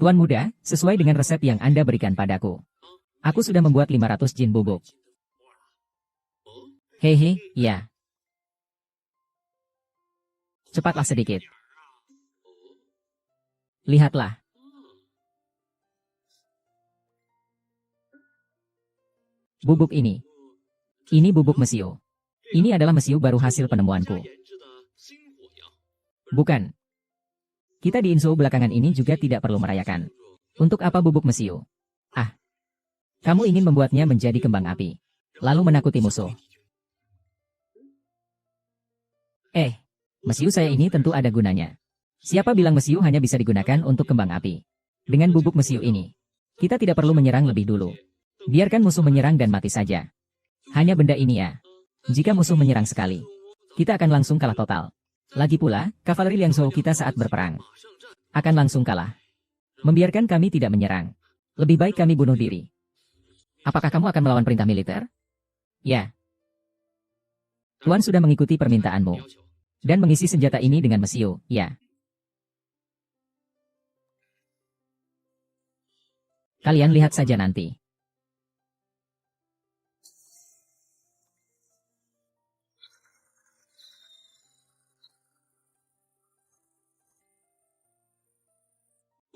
Tuan muda, sesuai dengan resep yang Anda berikan padaku. Aku sudah membuat 500 jin bubuk. Hehe, ya. Cepatlah sedikit. Lihatlah. Bubuk ini. Ini bubuk mesiu. Ini adalah mesiu baru hasil penemuanku. Bukan. Kita di Inzhou belakangan ini juga tidak perlu merayakan. Untuk apa bubuk mesiu? Ah. Kamu ingin membuatnya menjadi kembang api. Lalu menakuti musuh. Mesiu saya ini tentu ada gunanya. Siapa bilang mesiu hanya bisa digunakan untuk kembang api? Dengan bubuk mesiu ini, kita tidak perlu menyerang lebih dulu. Biarkan musuh menyerang dan mati saja. Hanya benda ini ya. Jika musuh menyerang sekali, kita akan langsung kalah total. Lagi pula, kavaleri Liang Shou kita saat berperang akan langsung kalah. Membiarkan kami tidak menyerang. Lebih baik kami bunuh diri. Apakah kamu akan melawan perintah militer? Ya. Tuan sudah mengikuti permintaanmu. Dan mengisi senjata ini dengan mesiu, ya. Kalian lihat saja nanti.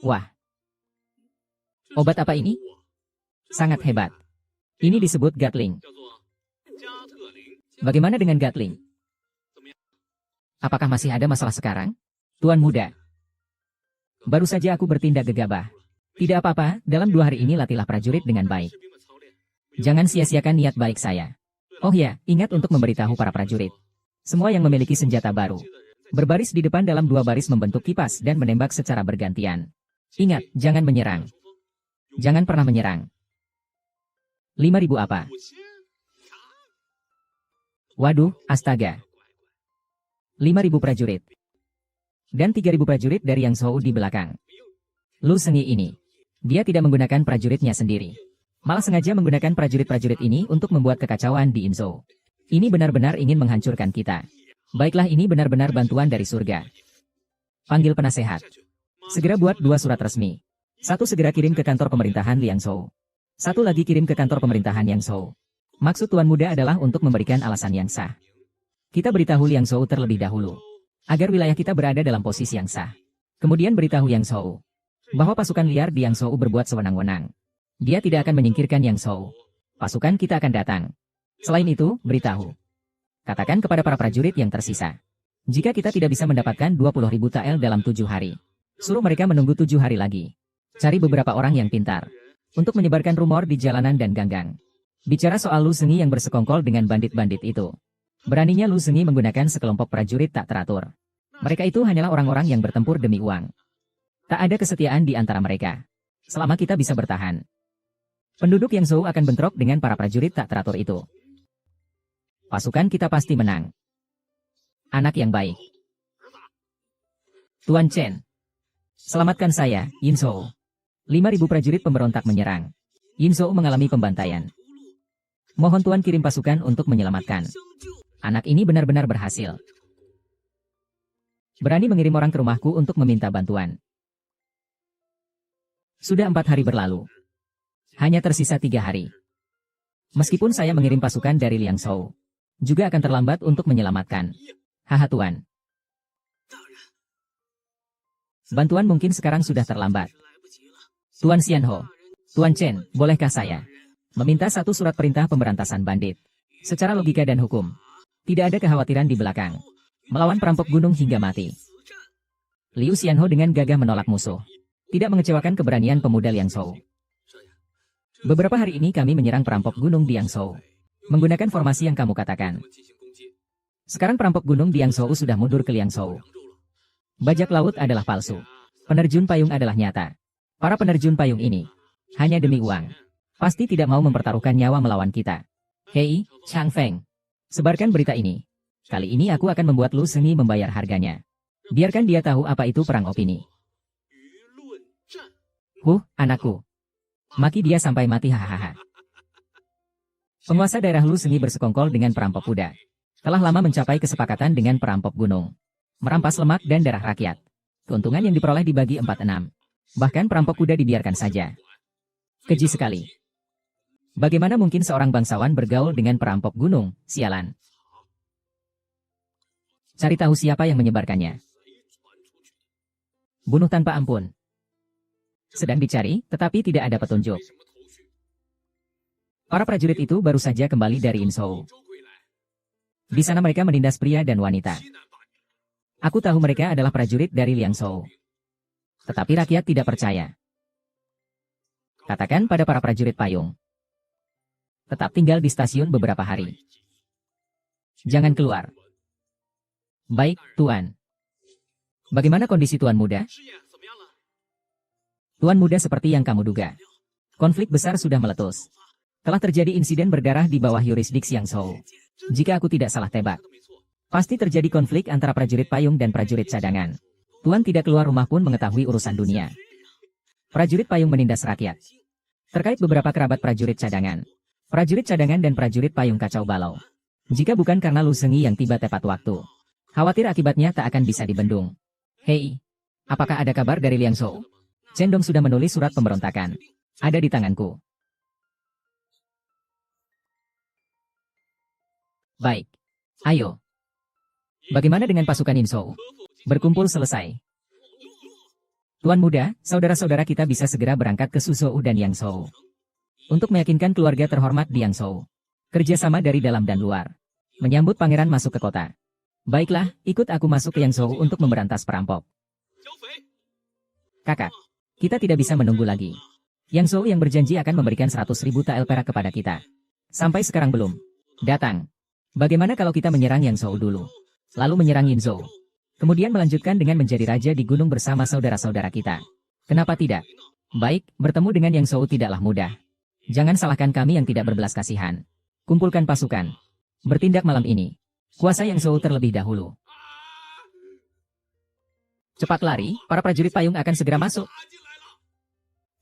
Wah, obat apa ini? Sangat hebat. Ini disebut Gatling. Bagaimana dengan Gatling? Apakah masih ada masalah sekarang? Tuan muda. Baru saja aku bertindak gegabah. Tidak apa-apa, dalam 2 hari ini latihlah prajurit dengan baik. Jangan sia-siakan niat baik saya. Oh ya, ingat untuk memberitahu para prajurit. Semua yang memiliki senjata baru. Berbaris di depan dalam 2 baris membentuk kipas dan menembak secara bergantian. Ingat, jangan menyerang. Jangan pernah menyerang. 5.000 apa? Waduh, astaga. 5.000 prajurit. Dan 3.000 prajurit dari Yang Shou di belakang. Lu Sengi ini. Dia tidak menggunakan prajuritnya sendiri. Malah sengaja menggunakan prajurit-prajurit ini untuk membuat kekacauan di Inzhou. Ini benar-benar ingin menghancurkan kita. Baiklah, ini benar-benar bantuan dari surga. Panggil penasehat. Segera buat 2 surat resmi. 1 segera kirim ke kantor pemerintahan Liangzhou. 1 lagi kirim ke kantor pemerintahan Yangzhou. Maksud Tuan Muda adalah untuk memberikan alasan yang sah. Kita beritahu Liangzhou terlebih dahulu. Agar wilayah kita berada dalam posisi yang sah. Kemudian beritahu Yangzhou bahwa pasukan liar di Yangzhou berbuat sewenang-wenang. Dia tidak akan menyingkirkan Yangzhou. Pasukan kita akan datang. Selain itu, beritahu. Katakan kepada para prajurit yang tersisa. Jika kita tidak bisa mendapatkan 20.000 tael dalam 7 hari. Suruh mereka menunggu 7 hari lagi. Cari beberapa orang yang pintar. Untuk menyebarkan rumor di jalanan dan ganggang. Bicara soal Lu Sengi yang bersekongkol dengan bandit-bandit itu. Beraninya Lu Sengi menggunakan sekelompok prajurit tak teratur. Mereka itu hanyalah orang-orang yang bertempur demi uang. Tak ada kesetiaan di antara mereka. Selama kita bisa bertahan. Penduduk Yangzhou akan bentrok dengan para prajurit tak teratur itu. Pasukan kita pasti menang. Anak yang baik. Tuan Chen. Selamatkan saya, Yinzhou. 5.000 prajurit pemberontak menyerang. Yinzhou mengalami pembantaian. Mohon Tuan kirim pasukan untuk menyelamatkan. Anak ini benar-benar berhasil. Berani mengirim orang ke rumahku untuk meminta bantuan. Sudah 4 hari berlalu. Hanya tersisa 3 hari. Meskipun saya mengirim pasukan dari Liangzhou, juga akan terlambat untuk menyelamatkan. Haha Tuan. Bantuan mungkin sekarang sudah terlambat. Tuan Xianho. Tuan Chen, bolehkah saya meminta 1 surat perintah pemberantasan bandit? Secara logika dan hukum. Tidak ada kekhawatiran di belakang. Melawan perampok gunung hingga mati. Liu Xianho dengan gagah menolak musuh. Tidak mengecewakan keberanian pemuda Liangzhou. Beberapa hari ini kami menyerang perampok gunung di Yangzhou. Menggunakan formasi yang kamu katakan. Sekarang perampok gunung di Yangzhou sudah mundur ke Liangzhou. Bajak laut adalah palsu. Penerjun payung adalah nyata. Para penerjun payung ini, hanya demi uang, pasti tidak mau mempertaruhkan nyawa melawan kita. Hei, Chang Feng. Sebarkan berita ini. Kali ini aku akan membuat Lu Sengi membayar harganya. Biarkan dia tahu apa itu perang opini. Anakku. Maki dia sampai mati hahaha. Penguasa daerah Lu Sengi bersekongkol dengan perampok kuda. Telah lama mencapai kesepakatan dengan perampok gunung. Merampas lemak dan darah rakyat. Keuntungan yang diperoleh dibagi 4/6. Bahkan perampok kuda dibiarkan saja. Keji sekali. Bagaimana mungkin seorang bangsawan bergaul dengan perampok gunung, sialan. Cari tahu siapa yang menyebarkannya. Bunuh tanpa ampun. Sedang dicari, tetapi tidak ada petunjuk. Para prajurit itu baru saja kembali dari Inzhou. Di sana mereka menindas pria dan wanita. Aku tahu mereka adalah prajurit dari Liangzhou. Tetapi rakyat tidak percaya. Katakan pada para prajurit payung. Tetap tinggal di stasiun beberapa hari. Jangan keluar. Baik, Tuan. Bagaimana kondisi Tuan Muda? Tuan Muda seperti yang kamu duga. Konflik besar sudah meletus. Telah terjadi insiden berdarah di bawah yurisdiksi Yangzhou. Jika aku tidak salah tebak. Pasti terjadi konflik antara prajurit payung dan prajurit cadangan. Tuan tidak keluar rumah pun mengetahui urusan dunia. Prajurit payung menindas rakyat. Terkait beberapa kerabat prajurit cadangan. Prajurit cadangan dan prajurit payung kacau balau. Jika bukan karena Lu Sengi yang tiba tepat waktu. Khawatir akibatnya tak akan bisa dibendung. Hei, apakah ada kabar dari Liangzhou? Chen Dong sudah menulis surat pemberontakan. Ada di tanganku. Baik. Ayo. Bagaimana dengan pasukan Inzhou? Berkumpul selesai. Tuan muda, saudara-saudara kita bisa segera berangkat ke Suzhou dan Yangzhou. Untuk meyakinkan keluarga terhormat di Yangzhou. Kerjasama dari dalam dan luar. Menyambut pangeran masuk ke kota. Baiklah, ikut aku masuk ke Yangzhou untuk memberantas perampok. Kakak, kita tidak bisa menunggu lagi. Yangzhou yang berjanji akan memberikan 100.000 tael perak kepada kita. Sampai sekarang belum datang. Bagaimana kalau kita menyerang Yangzhou dulu? Lalu menyerang Yinzhou. Kemudian melanjutkan dengan menjadi raja di gunung bersama saudara-saudara kita. Kenapa tidak? Baik, bertemu dengan Yangzhou tidaklah mudah. Jangan salahkan kami yang tidak berbelas kasihan. Kumpulkan pasukan. Bertindak malam ini. Kuasa Yangzhou terlebih dahulu. Cepat lari, para prajurit payung akan segera masuk.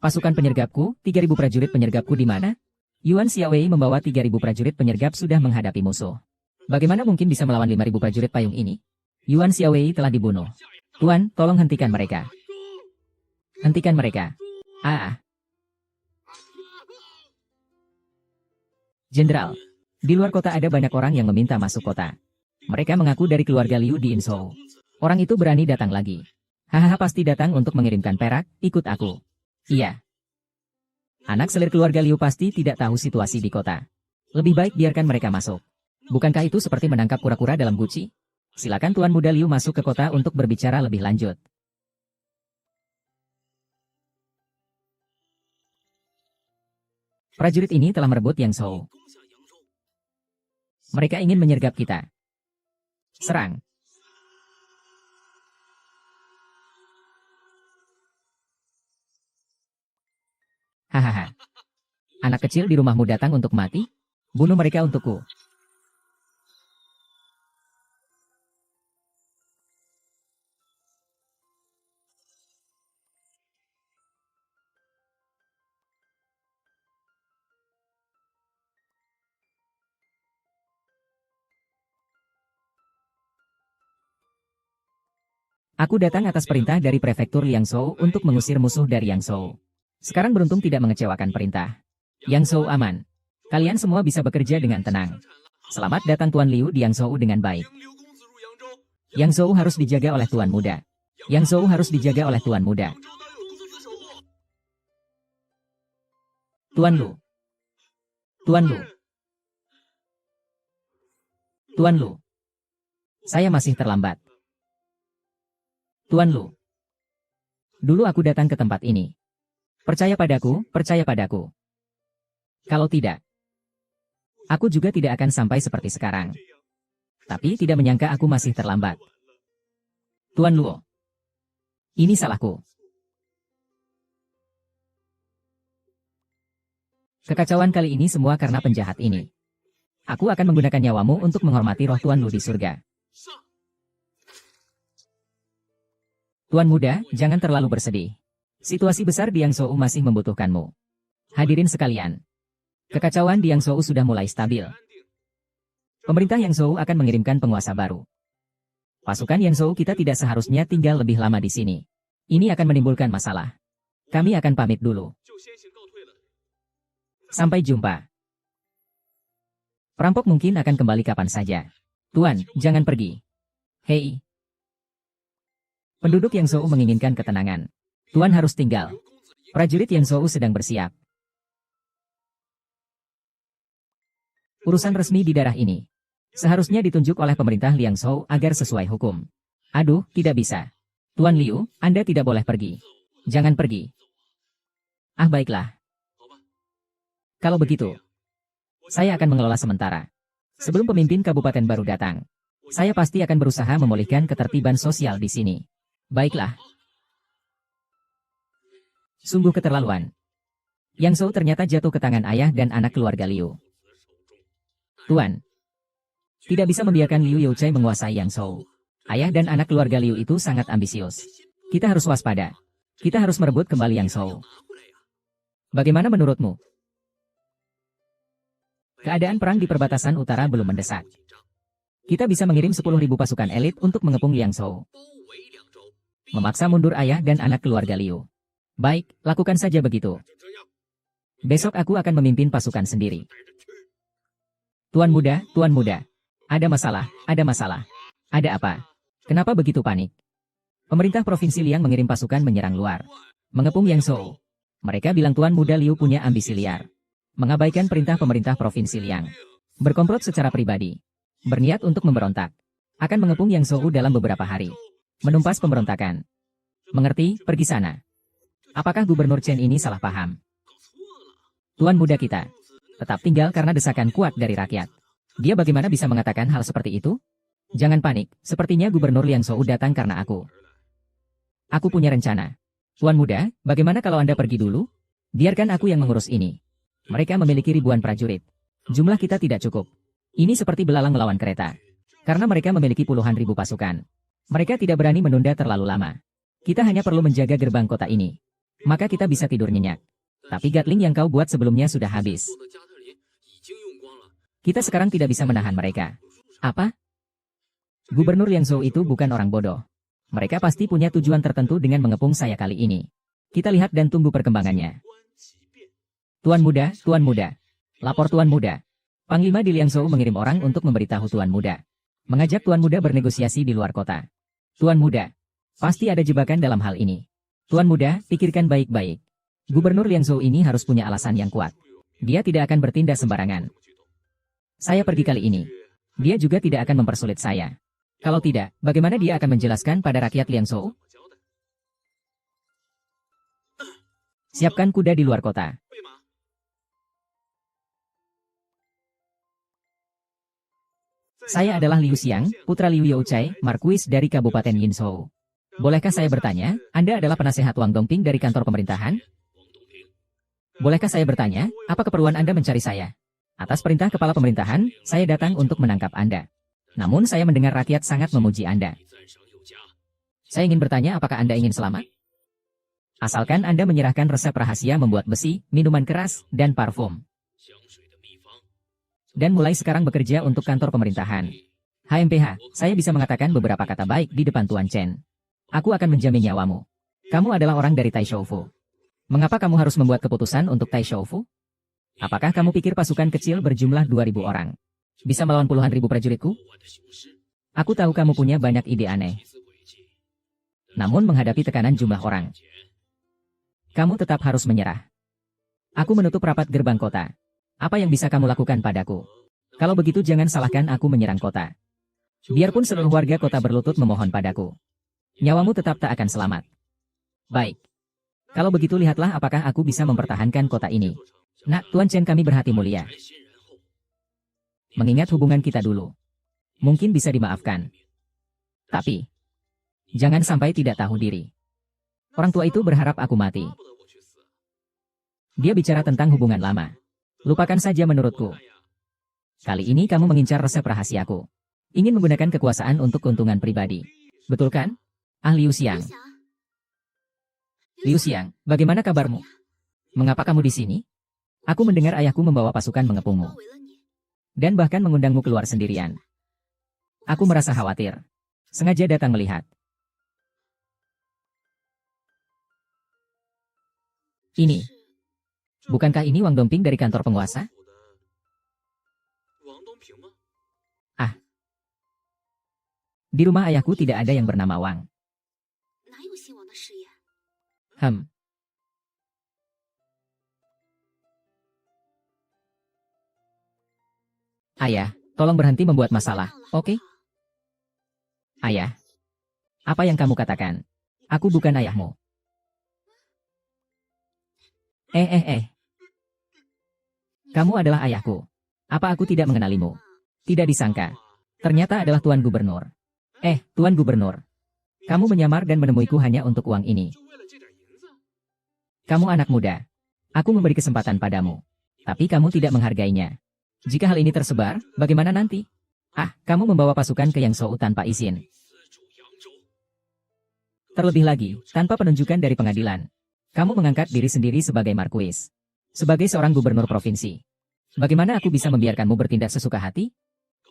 Pasukan penyergapku, 3.000 prajurit penyergapku di mana? Yuan Xiaowei membawa 3.000 prajurit penyergap sudah menghadapi musuh. Bagaimana mungkin bisa melawan 5.000 prajurit payung ini? Yuan Xiaowei telah dibunuh. Tuan, tolong hentikan mereka. Hentikan mereka. Jenderal, di luar kota ada banyak orang yang meminta masuk kota. Mereka mengaku dari keluarga Liu di Inzhou. Orang itu berani datang lagi. Hahaha, pasti datang untuk mengirimkan perak, ikut aku. Iya. Anak selir keluarga Liu pasti tidak tahu situasi di kota. Lebih baik biarkan mereka masuk. Bukankah itu seperti menangkap kura-kura dalam guci? Silakan Tuan Muda Liu masuk ke kota untuk berbicara lebih lanjut. Prajurit ini telah merebut Yangzhou. Mereka ingin menyergap kita. Serang. Hahaha. Anak kecil di rumahmu datang untuk mati? Bunuh mereka untukku. Aku datang atas perintah dari prefektur Liangzhou untuk mengusir musuh dari Yangzhou. Sekarang beruntung tidak mengecewakan perintah. Yangzhou aman. Kalian semua bisa bekerja dengan tenang. Selamat datang Tuan Liu di Yangzhou dengan baik. Yangzhou harus dijaga oleh Tuan Muda. Yangzhou harus dijaga oleh Tuan Muda. Tuan Lu. Tuan Lu. Tuan Lu. Saya masih terlambat. Tuan Lu. Dulu aku datang ke tempat ini. Percaya padaku, percaya padaku. Kalau tidak, aku juga tidak akan sampai seperti sekarang. Tapi tidak menyangka aku masih terlambat. Tuan Luo. Ini salahku. Kekacauan kali ini semua karena penjahat ini. Aku akan menggunakan nyawamu untuk menghormati roh Tuan Lu di surga. Tuan Muda, jangan terlalu bersedih. Situasi besar di Yangzhou masih membutuhkanmu. Hadirin sekalian. Kekacauan di Yangzhou sudah mulai stabil. Pemerintah Yangzhou akan mengirimkan penguasa baru. Pasukan Yangzhou kita tidak seharusnya tinggal lebih lama di sini. Ini akan menimbulkan masalah. Kami akan pamit dulu. Sampai jumpa. Perampok mungkin akan kembali kapan saja. Tuan, jangan pergi. Hei. Penduduk Yangzhou menginginkan ketenangan. Tuan harus tinggal. Prajurit Yangzhou sedang bersiap. Urusan resmi di daerah ini seharusnya ditunjuk oleh pemerintah Liangzhou agar sesuai hukum. Aduh, tidak bisa. Tuan Liu, Anda tidak boleh pergi. Jangan pergi. Ah, baiklah. Kalau begitu, saya akan mengelola sementara. Sebelum pemimpin kabupaten baru datang, saya pasti akan berusaha memulihkan ketertiban sosial di sini. Baiklah. Sungguh keterlaluan. Yangzhou ternyata jatuh ke tangan ayah dan anak keluarga Liu. Tuan, tidak bisa membiarkan Liu Youchai menguasai Yangzhou. Ayah dan anak keluarga Liu itu sangat ambisius. Kita harus waspada. Kita harus merebut kembali Yangzhou. Bagaimana menurutmu? Keadaan perang di perbatasan utara belum mendesak. Kita bisa mengirim 10.000 pasukan elit untuk mengepung Liangzhou. Memaksa mundur ayah dan anak keluarga Liu. Baik, lakukan saja begitu. Besok aku akan memimpin pasukan sendiri. Tuan Muda, Tuan Muda. Ada masalah, ada masalah. Ada apa? Kenapa begitu panik? Pemerintah Provinsi Liang mengirim pasukan menyerang luar. Mengepung Yangzhou. Mereka bilang Tuan Muda Liu punya ambisi liar. Mengabaikan perintah pemerintah Provinsi Liang. Berkomplot secara pribadi. Berniat untuk memberontak. Akan mengepung Yangzhou dalam beberapa hari. Menumpas pemberontakan. Mengerti, pergi sana. Apakah Gubernur Chen ini salah paham? Tuan muda kita tetap tinggal karena desakan kuat dari rakyat. Dia bagaimana bisa mengatakan hal seperti itu? Jangan panik, sepertinya Gubernur Liangzhou datang karena aku. Aku punya rencana. Tuan muda, bagaimana kalau Anda pergi dulu? Biarkan aku yang mengurus ini. Mereka memiliki ribuan prajurit. Jumlah kita tidak cukup. Ini seperti belalang melawan kereta. Karena mereka memiliki puluhan ribu pasukan. Mereka tidak berani menunda terlalu lama. Kita hanya perlu menjaga gerbang kota ini. Maka kita bisa tidur nyenyak. Tapi Gatling yang kau buat sebelumnya sudah habis. Kita sekarang tidak bisa menahan mereka. Apa? Gubernur Liangzhou itu bukan orang bodoh. Mereka pasti punya tujuan tertentu dengan mengepung saya kali ini. Kita lihat dan tunggu perkembangannya. Tuan muda, lapor Tuan muda. Panglima di Liangzhou mengirim orang untuk memberitahu Tuan muda. Mengajak Tuan muda bernegosiasi di luar kota. Tuan muda, pasti ada jebakan dalam hal ini. Tuan muda, pikirkan baik-baik. Gubernur Liangzhou ini harus punya alasan yang kuat. Dia tidak akan bertindak sembarangan. Saya pergi kali ini. Dia juga tidak akan mempersulit saya. Kalau tidak, bagaimana dia akan menjelaskan pada rakyat Liangzhou? Siapkan kuda di luar kota. Saya adalah Liu Xiang, putra Liu Youcai, Markuis dari Kabupaten Yinzhou. Bolehkah saya bertanya, Anda adalah penasehat Wang Dongping dari kantor pemerintahan? Bolehkah saya bertanya, apa keperluan Anda mencari saya? Atas perintah kepala pemerintahan, saya datang untuk menangkap Anda. Namun saya mendengar rakyat sangat memuji Anda. Saya ingin bertanya apakah Anda ingin selamat? Asalkan Anda menyerahkan resep rahasia membuat besi, minuman keras, dan parfum. Dan mulai sekarang bekerja untuk kantor pemerintahan. HMPH, saya bisa mengatakan beberapa kata baik di depan Tuan Chen. Aku akan menjamin nyawamu. Kamu adalah orang dari Taishoufu. Mengapa kamu harus membuat keputusan untuk Taishoufu? Apakah kamu pikir pasukan kecil berjumlah 2.000 orang bisa melawan puluhan ribu prajuritku? Aku tahu kamu punya banyak ide aneh. Namun menghadapi tekanan jumlah orang, kamu tetap harus menyerah. Aku menutup rapat gerbang kota. Apa yang bisa kamu lakukan padaku? Kalau begitu jangan salahkan aku menyerang kota. Biarpun seluruh warga kota berlutut memohon padaku. Nyawamu tetap tak akan selamat. Baik. Kalau begitu lihatlah apakah aku bisa mempertahankan kota ini. Nak, Tuan Chen kami berhati mulia. Mengingat hubungan kita dulu. Mungkin bisa dimaafkan. Tapi, jangan sampai tidak tahu diri. Orang tua itu berharap aku mati. Dia bicara tentang hubungan lama. Lupakan saja menurutku. Kali ini kamu mengincar resep rahasiaku. Ingin menggunakan kekuasaan untuk keuntungan pribadi. Betul kan? Liu Xiang. Liu Xiang, bagaimana kabarmu? Mengapa kamu di sini? Aku mendengar ayahku membawa pasukan mengepungmu. Dan bahkan mengundangmu keluar sendirian. Aku merasa khawatir. Sengaja datang melihat. Ini. Bukankah ini Wang Dongping dari kantor penguasa? Ah. Di rumah ayahku tidak ada yang bernama Wang. Ayah, tolong berhenti membuat masalah, oke? Ayah. Apa yang kamu katakan? Aku bukan ayahmu. Kamu adalah ayahku. Apa aku tidak mengenalimu? Tidak disangka. Ternyata adalah Tuan Gubernur. Tuan Gubernur. Kamu menyamar dan menemuiku hanya untuk uang ini. Kamu anak muda. Aku memberi kesempatan padamu. Tapi kamu tidak menghargainya. Jika hal ini tersebar, bagaimana nanti? Kamu membawa pasukan ke Yangzhou tanpa izin. Terlebih lagi, tanpa penunjukan dari pengadilan. Kamu mengangkat diri sendiri sebagai markuis. Sebagai seorang gubernur provinsi. Bagaimana aku bisa membiarkanmu bertindak sesuka hati?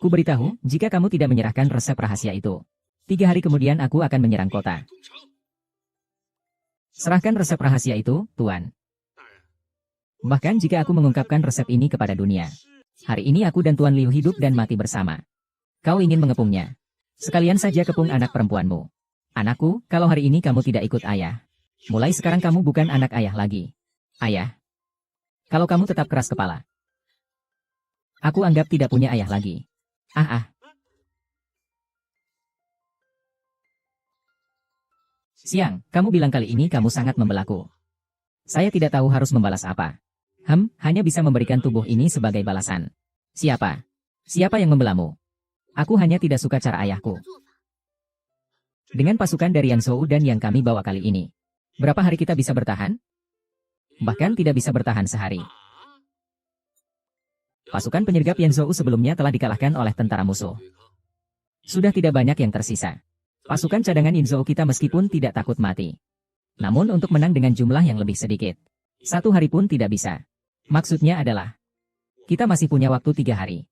Ku beritahu, jika kamu tidak menyerahkan resep rahasia itu. 3 hari kemudian aku akan menyerang kota. Serahkan resep rahasia itu, Tuan. Bahkan jika aku mengungkapkan resep ini kepada dunia. Hari ini aku dan Tuan Liu hidup dan mati bersama. Kau ingin mengepungnya. Sekalian saja kepung anak perempuanmu. Anakku, kalau hari ini kamu tidak ikut ayah, mulai sekarang kamu bukan anak ayah lagi. Ayah, kalau kamu tetap keras kepala, aku anggap tidak punya ayah lagi. Ah. Siang, kamu bilang kali ini kamu sangat membelaku. Saya tidak tahu harus membalas apa. Hanya bisa memberikan tubuh ini sebagai balasan. Siapa? Siapa yang membelamu? Aku hanya tidak suka cara ayahku. Dengan pasukan dari Yang Zhou dan yang kami bawa kali ini, berapa hari kita bisa bertahan? Bahkan tidak bisa bertahan sehari. Pasukan penyergap Yang Zhou sebelumnya telah dikalahkan oleh tentara musuh. Sudah tidak banyak yang tersisa. Pasukan cadangan Yin Zhou kita meskipun tidak takut mati. Namun untuk menang dengan jumlah yang lebih sedikit, 1 hari pun tidak bisa. Maksudnya adalah, kita masih punya waktu 3 hari.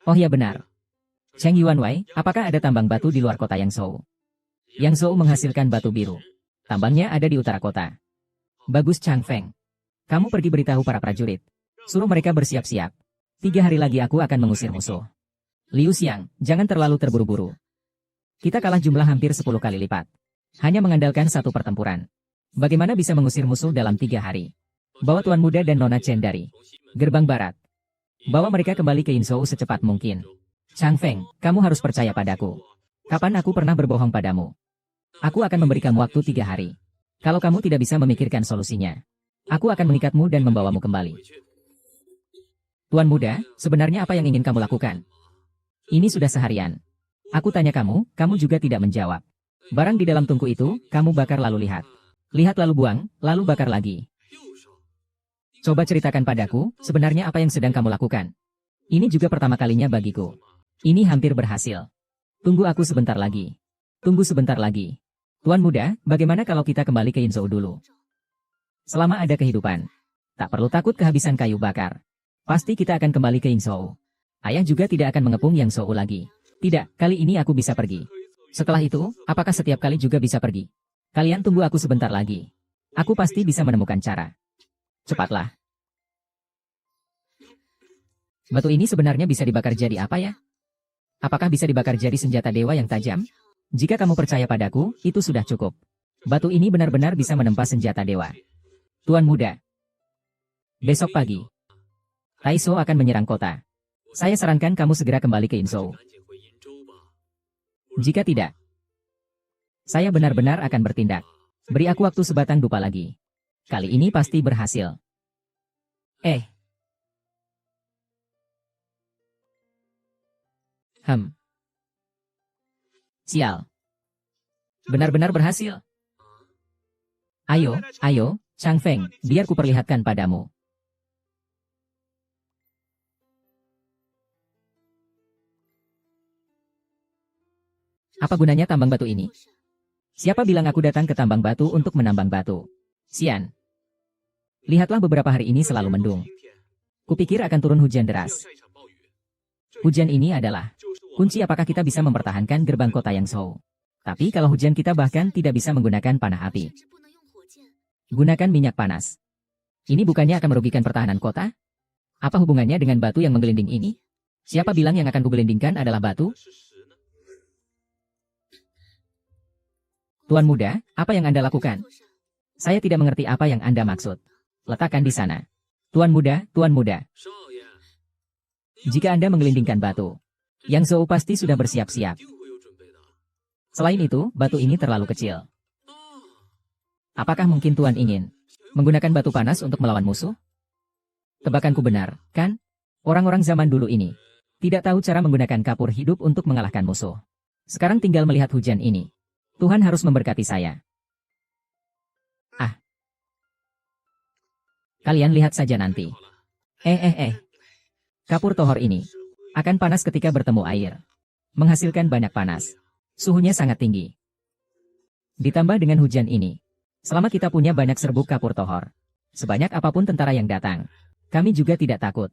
Oh ya benar. Cheng Yuanwei, apakah ada tambang batu di luar kota Yang Zhou? Yang Zhou menghasilkan batu biru. Tambangnya ada di utara kota. Bagus Chang Feng. Kamu pergi beritahu para prajurit. Suruh mereka bersiap-siap. 3 hari lagi aku akan mengusir musuh. Liu Xiang, jangan terlalu terburu-buru. Kita kalah jumlah hampir 10 kali lipat. Hanya mengandalkan 1 pertempuran. Bagaimana bisa mengusir musuh dalam 3 hari? Bawa Tuan Muda dan Nona Chen dari gerbang barat. Bawa mereka kembali ke Yin Zhou secepat mungkin. Chang Feng, kamu harus percaya padaku. Kapan aku pernah berbohong padamu? Aku akan memberikan waktu 3 hari. Kalau kamu tidak bisa memikirkan solusinya, aku akan mengikatmu dan membawamu kembali. Tuan Muda, sebenarnya apa yang ingin kamu lakukan? Ini sudah seharian. Aku tanya kamu, kamu juga tidak menjawab. Barang di dalam tungku itu, kamu bakar lalu lihat. Lihat lalu buang, lalu bakar lagi. Coba ceritakan padaku, sebenarnya apa yang sedang kamu lakukan? Ini juga pertama kalinya bagiku. Ini hampir berhasil. Tunggu aku sebentar lagi. Tunggu sebentar lagi. Tuan Muda, bagaimana kalau kita kembali ke Yin Zhou dulu? Selama ada kehidupan, tak perlu takut kehabisan kayu bakar. Pasti kita akan kembali ke Yin Zhou. Ayah juga tidak akan mengepung Yang Zhou lagi. Tidak, kali ini aku bisa pergi. Setelah itu, apakah setiap kali juga bisa pergi? Kalian tunggu aku sebentar lagi. Aku pasti bisa menemukan cara. Cepatlah. Batu ini sebenarnya bisa dibakar jadi apa ya? Apakah bisa dibakar jadi senjata dewa yang tajam? Jika kamu percaya padaku, itu sudah cukup. Batu ini benar-benar bisa menempa senjata dewa. Tuan Muda. Besok pagi, Taiso akan menyerang kota. Saya sarankan kamu segera kembali ke Yin Zhou. Jika tidak, saya benar-benar akan bertindak. Beri aku waktu sebatang dupa lagi. Kali ini pasti berhasil. Sial. Benar-benar berhasil. Ayo, Chang Feng, biar ku perlihatkan padamu. Apa gunanya tambang batu ini? Siapa bilang aku datang ke tambang batu untuk menambang batu? Sian. Lihatlah beberapa hari ini selalu mendung. Kupikir akan turun hujan deras. Hujan ini adalah kunci apakah kita bisa mempertahankan gerbang kota Yang Zhou. Tapi kalau hujan kita bahkan tidak bisa menggunakan panah api. Gunakan minyak panas. Ini bukannya akan merugikan pertahanan kota? Apa hubungannya dengan batu yang menggelinding ini? Siapa bilang yang akan kugelindingkan adalah batu? Tuan Muda, apa yang Anda lakukan? Saya tidak mengerti apa yang Anda maksud. Letakkan di sana. Tuan Muda. Jika Anda menggelindingkan batu, Yang Zhou pasti sudah bersiap-siap. Selain itu, batu ini terlalu kecil. Apakah mungkin Tuan ingin menggunakan batu panas untuk melawan musuh? Tebakanku benar, kan? Orang-orang zaman dulu ini tidak tahu cara menggunakan kapur hidup untuk mengalahkan musuh. Sekarang tinggal melihat hujan ini. Tuhan harus memberkati saya. Kalian lihat saja nanti. Kapur tohor ini akan panas ketika bertemu air. Menghasilkan banyak panas. Suhunya sangat tinggi. Ditambah dengan hujan ini. Selama kita punya banyak serbuk kapur tohor. Sebanyak apapun tentara yang datang. Kami juga tidak takut.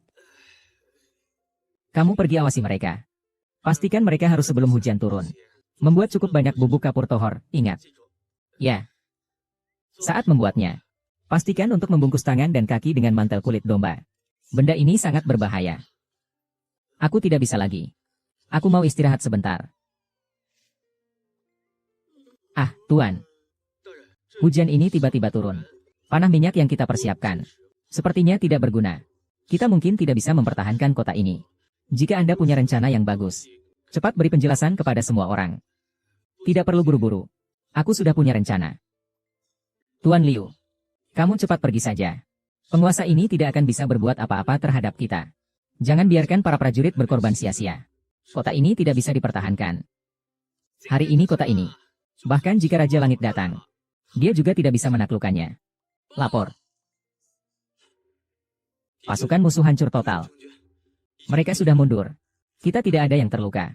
Kamu pergi awasi mereka. Pastikan mereka harus sebelum hujan turun. Membuat cukup banyak bubuk kapur tohor, ingat. Ya. Saat membuatnya, pastikan untuk membungkus tangan dan kaki dengan mantel kulit domba. Benda ini sangat berbahaya. Aku tidak bisa lagi. Aku mau istirahat sebentar. Ah, Tuan. Hujan ini tiba-tiba turun. Panah minyak yang kita persiapkan sepertinya tidak berguna. Kita mungkin tidak bisa mempertahankan kota ini. Jika Anda punya rencana yang bagus, cepat beri penjelasan kepada semua orang. Tidak perlu buru-buru. Aku sudah punya rencana. Tuan Liu, kamu cepat pergi saja. Penguasa ini tidak akan bisa berbuat apa-apa terhadap kita. Jangan biarkan para prajurit berkorban sia-sia. Kota ini tidak bisa dipertahankan. Hari ini kota ini. Bahkan jika Raja Langit datang, dia juga tidak bisa menaklukkannya. Lapor. Pasukan musuh hancur total. Mereka sudah mundur. Kita tidak ada yang terluka.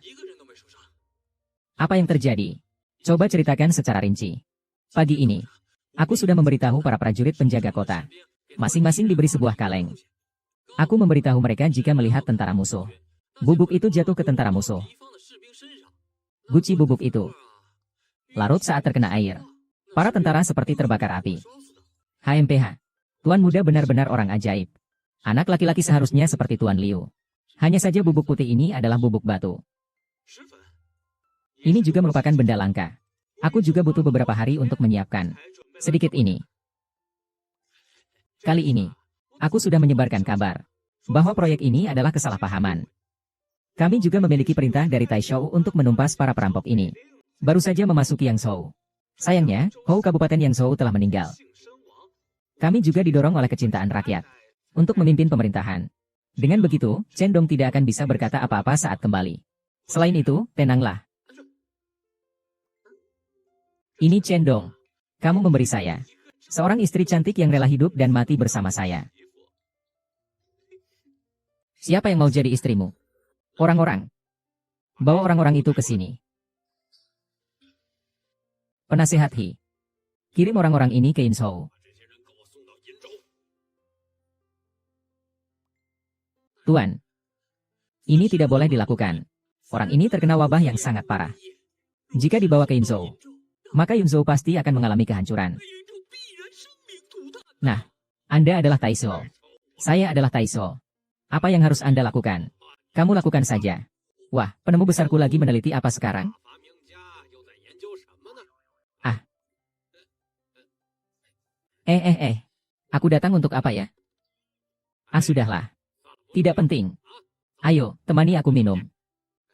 Apa yang terjadi? Coba ceritakan secara rinci. Pagi ini, aku sudah memberitahu para prajurit penjaga kota. Masing-masing diberi sebuah kaleng. Aku memberitahu mereka jika melihat tentara musuh. Bubuk itu jatuh ke tentara musuh. Guci bubuk itu larut saat terkena air. Para tentara seperti terbakar api. HMPH. Tuan muda benar-benar orang ajaib. Anak laki-laki seharusnya seperti Tuan Liu. Hanya saja bubuk putih ini adalah bubuk batu. Ini juga merupakan benda langka. Aku juga butuh beberapa hari untuk menyiapkan sedikit ini. Kali ini, aku sudah menyebarkan kabar bahwa proyek ini adalah kesalahpahaman. Kami juga memiliki perintah dari Taishou untuk menumpas para perampok ini. Baru saja memasuki Yangzhou. Sayangnya, Hou Kabupaten Yangzhou telah meninggal. Kami juga didorong oleh kecintaan rakyat untuk memimpin pemerintahan. Dengan begitu, Chen Dong tidak akan bisa berkata apa-apa saat kembali. Selain itu, tenanglah. Ini Chen Dong. Kamu memberi saya seorang istri cantik yang rela hidup dan mati bersama saya. Siapa yang mau jadi istrimu? Orang-orang. Bawa orang-orang itu ke sini. Penasehat He. Kirim orang-orang ini ke Yinzhou. Tuan. Ini tidak boleh dilakukan. Orang ini terkena wabah yang sangat parah. Jika dibawa ke Yinzhou, maka Yinzhou pasti akan mengalami kehancuran. Nah, Anda adalah Taishou. Saya adalah Taishou. Apa yang harus Anda lakukan? Kamu lakukan saja. Wah, penemu besarku lagi meneliti apa sekarang? Ah. Aku datang untuk apa ya? Ah, sudahlah. Tidak penting. Ayo, temani aku minum.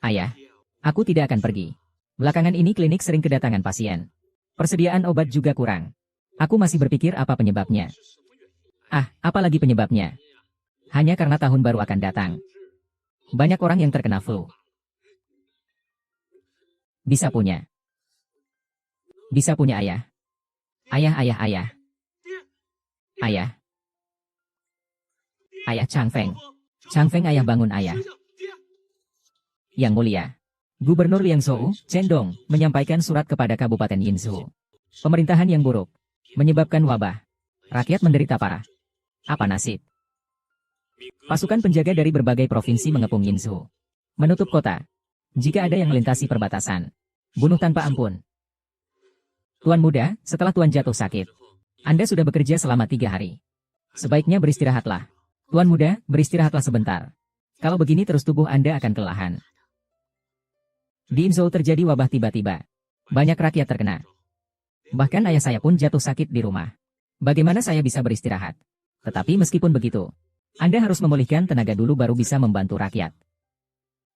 Ayah, aku tidak akan pergi. Belakangan ini klinik sering kedatangan pasien. Persediaan obat juga kurang. Aku masih berpikir apa penyebabnya. Ah, apalagi penyebabnya? Hanya karena tahun baru akan datang. Banyak orang yang terkena flu. Bisa punya. Bisa punya ayah. Ayah. Ayah. Ayah Changfeng. Changfeng ayah bangun ayah. Yang mulia. Gubernur Liangzhou, Chen Dong, menyampaikan surat kepada Kabupaten Yinzhou. Pemerintahan yang buruk. Menyebabkan wabah. Rakyat menderita parah. Apa nasib? Pasukan penjaga dari berbagai provinsi mengepung Yinzhou. Menutup kota. Jika ada yang melintasi perbatasan. Bunuh tanpa ampun. Tuan muda, setelah Tuan jatuh sakit. Anda sudah bekerja selama 3 hari. Sebaiknya beristirahatlah. Tuan muda, beristirahatlah sebentar. Kalau begini terus tubuh Anda akan kelelahan. Di Yinzhou terjadi wabah tiba-tiba. Banyak rakyat terkena. Bahkan ayah saya pun jatuh sakit di rumah. Bagaimana saya bisa beristirahat? Tetapi meskipun begitu, Anda harus memulihkan tenaga dulu baru bisa membantu rakyat.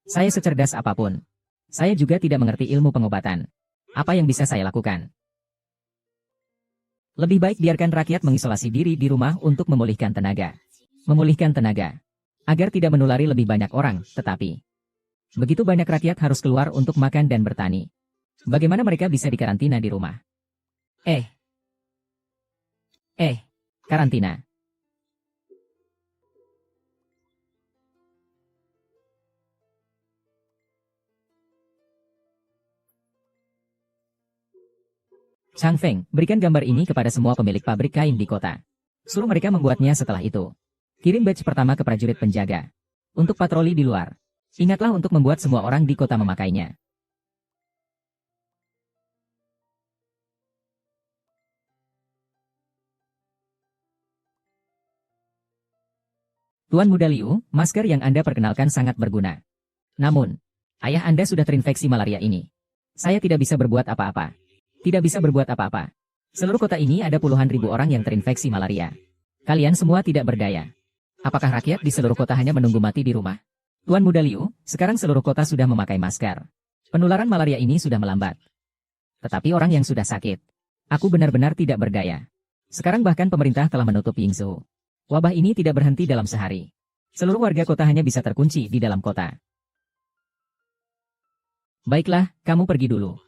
Saya secerdas apapun. Saya juga tidak mengerti ilmu pengobatan. Apa yang bisa saya lakukan? Lebih baik biarkan rakyat mengisolasi diri di rumah untuk memulihkan tenaga. Memulihkan tenaga. Agar tidak menulari lebih banyak orang, tetapi begitu banyak rakyat harus keluar untuk makan dan bertani. Bagaimana mereka bisa dikarantina di rumah? Karantina. Changfeng, berikan gambar ini kepada semua pemilik pabrik kain di kota. Suruh mereka membuatnya setelah itu. Kirim batch pertama ke prajurit penjaga. Untuk patroli di luar. Ingatlah untuk membuat semua orang di kota memakainya. Tuan Muda Liu, masker yang Anda perkenalkan sangat berguna. Namun, Ayah Anda sudah terinfeksi malaria ini. Saya tidak bisa berbuat apa-apa. Tidak bisa berbuat apa-apa. Seluruh kota ini ada puluhan ribu orang yang terinfeksi malaria. Kalian semua tidak berdaya. Apakah rakyat di seluruh kota hanya menunggu mati di rumah? Tuan Muda Liu, sekarang seluruh kota sudah memakai masker. Penularan malaria ini sudah melambat. Tetapi orang yang sudah sakit. Aku benar-benar tidak berdaya. Sekarang bahkan pemerintah telah menutup Yingzhou. Wabah ini tidak berhenti dalam sehari. Seluruh warga kota hanya bisa terkunci di dalam kota. Baiklah, kamu pergi dulu.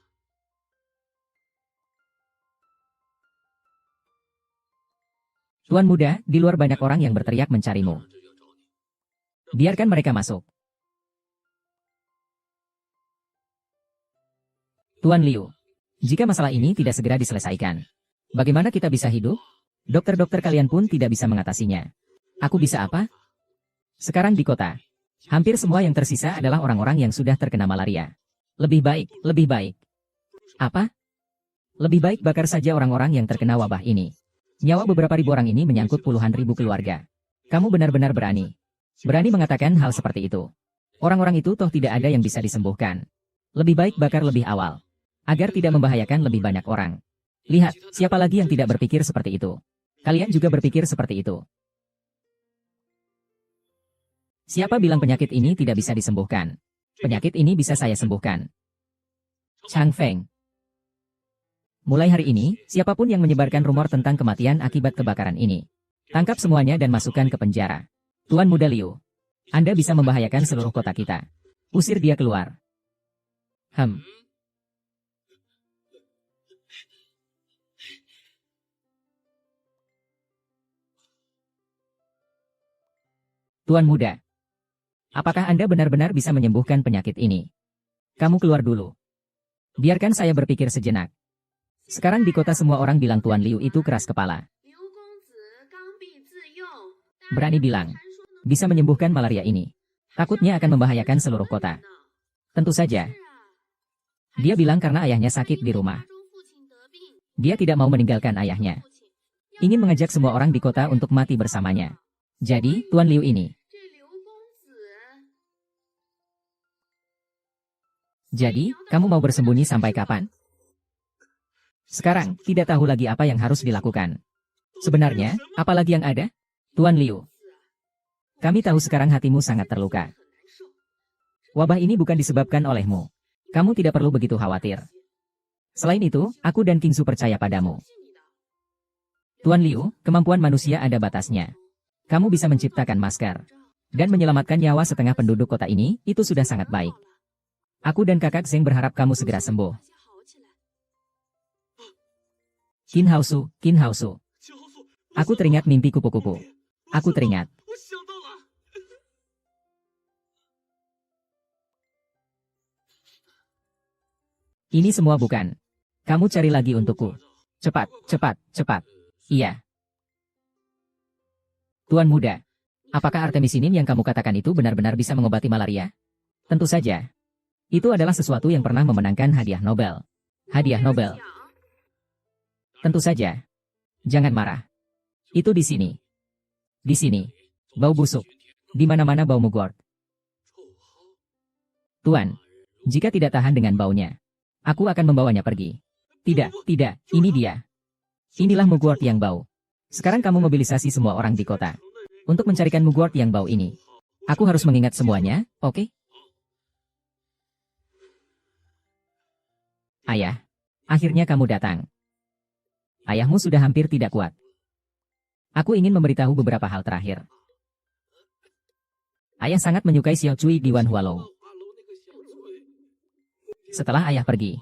Tuan Muda, di luar banyak orang yang berteriak mencarimu. Biarkan mereka masuk. Tuan Liu, jika masalah ini tidak segera diselesaikan, bagaimana kita bisa hidup? Dokter-dokter kalian pun tidak bisa mengatasinya. Aku bisa apa? Sekarang di kota, hampir semua yang tersisa adalah orang-orang yang sudah terkena malaria. Lebih baik, lebih baik. Apa? Lebih baik bakar saja orang-orang yang terkena wabah ini. Nyawa beberapa ribu orang ini menyangkut puluhan ribu keluarga. Kamu benar-benar berani. Berani mengatakan hal seperti itu. Orang-orang itu toh tidak ada yang bisa disembuhkan. Lebih baik bakar lebih awal. Agar tidak membahayakan lebih banyak orang. Lihat, siapa lagi yang tidak berpikir seperti itu? Kalian juga berpikir seperti itu. Siapa bilang penyakit ini tidak bisa disembuhkan? Penyakit ini bisa saya sembuhkan. Chang Feng. Mulai hari ini, siapapun yang menyebarkan rumor tentang kematian akibat kebakaran ini, tangkap semuanya dan masukkan ke penjara. Tuan Muda Liu, Anda bisa membahayakan seluruh kota kita. Usir dia keluar. Tuan Muda, apakah Anda benar-benar bisa menyembuhkan penyakit ini? Kamu keluar dulu. Biarkan saya berpikir sejenak. Sekarang di kota semua orang bilang Tuan Liu itu keras kepala. Berani bilang, bisa menyembuhkan malaria ini. Takutnya akan membahayakan seluruh kota. Tentu saja. Dia bilang karena ayahnya sakit di rumah. Dia tidak mau meninggalkan ayahnya. Ingin mengajak semua orang di kota untuk mati bersamanya. Jadi, Tuan Liu ini. Jadi, kamu mau bersembunyi sampai kapan? Sekarang, tidak tahu lagi apa yang harus dilakukan. Sebenarnya, apa lagi yang ada? Tuan Liu. Kami tahu sekarang hatimu sangat terluka. Wabah ini bukan disebabkan olehmu. Kamu tidak perlu begitu khawatir. Selain itu, aku dan King Su percaya padamu. Tuan Liu, kemampuan manusia ada batasnya. Kamu bisa menciptakan masker. Dan menyelamatkan nyawa setengah penduduk kota ini, itu sudah sangat baik. Aku dan kakak Zeng berharap kamu segera sembuh. Qin Haosu, Qin Haosu. Aku teringat mimpi kupu-kupu. Aku teringat. Ini semua bukan. Kamu cari lagi untukku. Cepat, cepat, cepat. Iya. Tuan Muda, apakah artemisinin yang kamu katakan itu benar-benar bisa mengobati malaria? Tentu saja. Itu adalah sesuatu yang pernah memenangkan hadiah Nobel. Hadiah Nobel. Tentu saja. Jangan marah. Itu di sini. Di sini. Bau busuk. Di mana-mana bau mugwort. Tuan, jika tidak tahan dengan baunya, aku akan membawanya pergi. Tidak, tidak, ini dia. Inilah mugwort yang bau. Sekarang kamu mobilisasi semua orang di kota untuk mencarikan mugwort yang bau ini. Aku harus mengingat semuanya, oke? Ayah, akhirnya kamu datang. Ayahmu sudah hampir tidak kuat. Aku ingin memberitahu beberapa hal terakhir. Ayah sangat menyukai Xiao Cui di Wan Hualou. Setelah ayah pergi,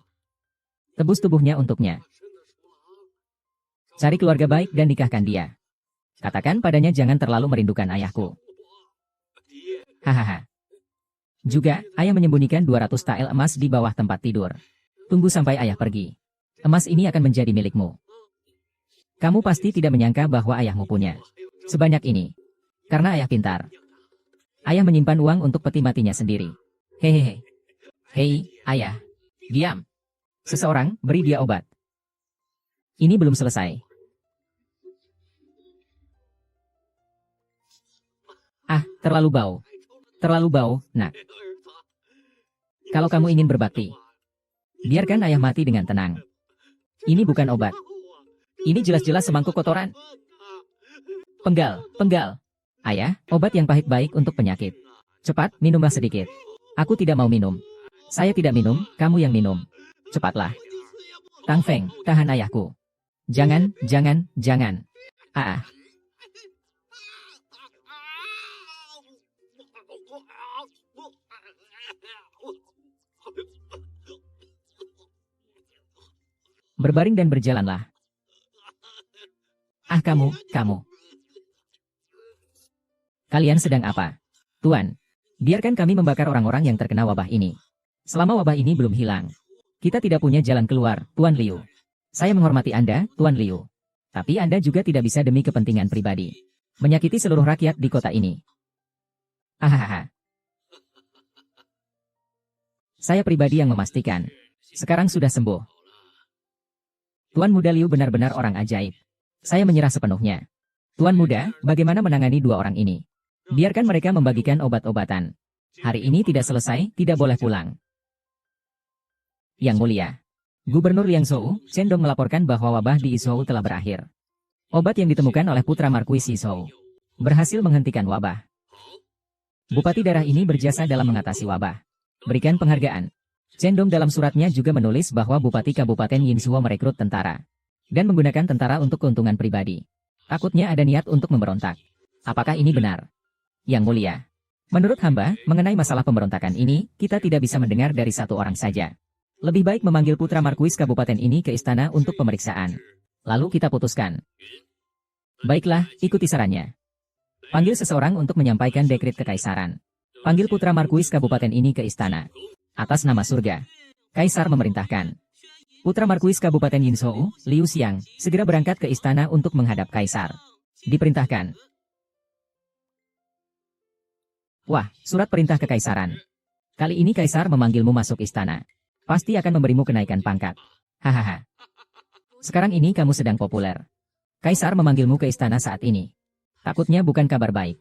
tebus tubuhnya untuknya. Cari keluarga baik dan nikahkan dia. Katakan padanya jangan terlalu merindukan ayahku. Hahaha. Juga, ayah menyembunyikan 200 tael emas di bawah tempat tidur. Tunggu sampai ayah pergi. Emas ini akan menjadi milikmu. Kamu pasti tidak menyangka bahwa ayahmu punya sebanyak ini. Karena ayah pintar. Ayah menyimpan uang untuk peti matinya sendiri. Hehehe. Hei, ayah. Diam. Seseorang, beri dia obat. Ini belum selesai. Ah, terlalu bau. Terlalu bau, nak. Kalau kamu ingin berbakti, biarkan ayah mati dengan tenang. Ini bukan obat. Ini jelas-jelas semangkuk kotoran. Penggal, penggal. Ayah, obat yang pahit baik untuk penyakit. Cepat, minumlah sedikit. Aku tidak mau minum. Saya tidak minum, kamu yang minum. Cepatlah. Tang Feng, tahan ayahku. Jangan, jangan, jangan. Ah. Berbaring dan berjalanlah. Ah kamu. Kalian sedang apa? Tuan, biarkan kami membakar orang-orang yang terkena wabah ini. Selama wabah ini belum hilang, kita tidak punya jalan keluar, Tuan Liu. Saya menghormati Anda, Tuan Liu. Tapi Anda juga tidak bisa demi kepentingan pribadi menyakiti seluruh rakyat di kota ini. Hahaha. Saya pribadi yang memastikan. Sekarang sudah sembuh. Tuan Muda Liu benar-benar orang ajaib. Saya menyerah sepenuhnya. Tuan Muda, bagaimana menangani dua orang ini? Biarkan mereka membagikan obat-obatan. Hari ini tidak selesai, tidak boleh pulang. Yang Mulia, Gubernur Liang Shou, Chen Dong melaporkan bahwa wabah di Yizhou telah berakhir. Obat yang ditemukan oleh putra Markuis Yizhou berhasil menghentikan wabah. Bupati daerah ini berjasa dalam mengatasi wabah. Berikan penghargaan. Chen Dong dalam suratnya juga menulis bahwa Bupati Kabupaten Yinzhuo merekrut tentara dan menggunakan tentara untuk keuntungan pribadi. Takutnya ada niat untuk memberontak. Apakah ini benar? Yang Mulia, menurut hamba, mengenai masalah pemberontakan ini, kita tidak bisa mendengar dari satu orang saja. Lebih baik memanggil putra Markuis Kabupaten ini ke istana untuk pemeriksaan. Lalu kita putuskan. Baiklah, ikuti sarannya. Panggil seseorang untuk menyampaikan dekret kekaisaran. Panggil putra Markuis Kabupaten ini ke istana. Atas nama surga, Kaisar memerintahkan. Putra Markuis Kabupaten Yinzhou, Liu Xiang, segera berangkat ke istana untuk menghadap Kaisar. Diperintahkan. Wah, surat perintah kekaisaran. Kali ini Kaisar memanggilmu masuk istana. Pasti akan memberimu kenaikan pangkat. Hahaha. Sekarang ini kamu sedang populer. Kaisar memanggilmu ke istana saat ini. Takutnya bukan kabar baik.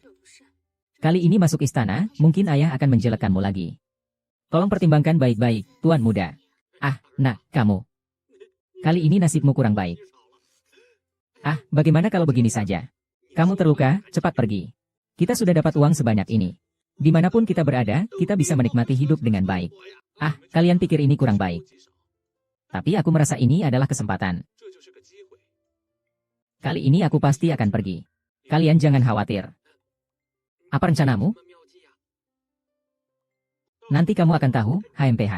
Kali ini masuk istana, mungkin ayah akan menjelekkanmu lagi. Tolong pertimbangkan baik-baik, Tuan Muda. Ah, nak, kamu. Kali ini nasibmu kurang baik. Ah, bagaimana kalau begini saja? Kamu terluka, cepat pergi. Kita sudah dapat uang sebanyak ini. Dimanapun kita berada, kita bisa menikmati hidup dengan baik. Ah, kalian pikir ini kurang baik. Tapi aku merasa ini adalah kesempatan. Kali ini aku pasti akan pergi. Kalian jangan khawatir. Apa rencanamu? Nanti kamu akan tahu, HMPH.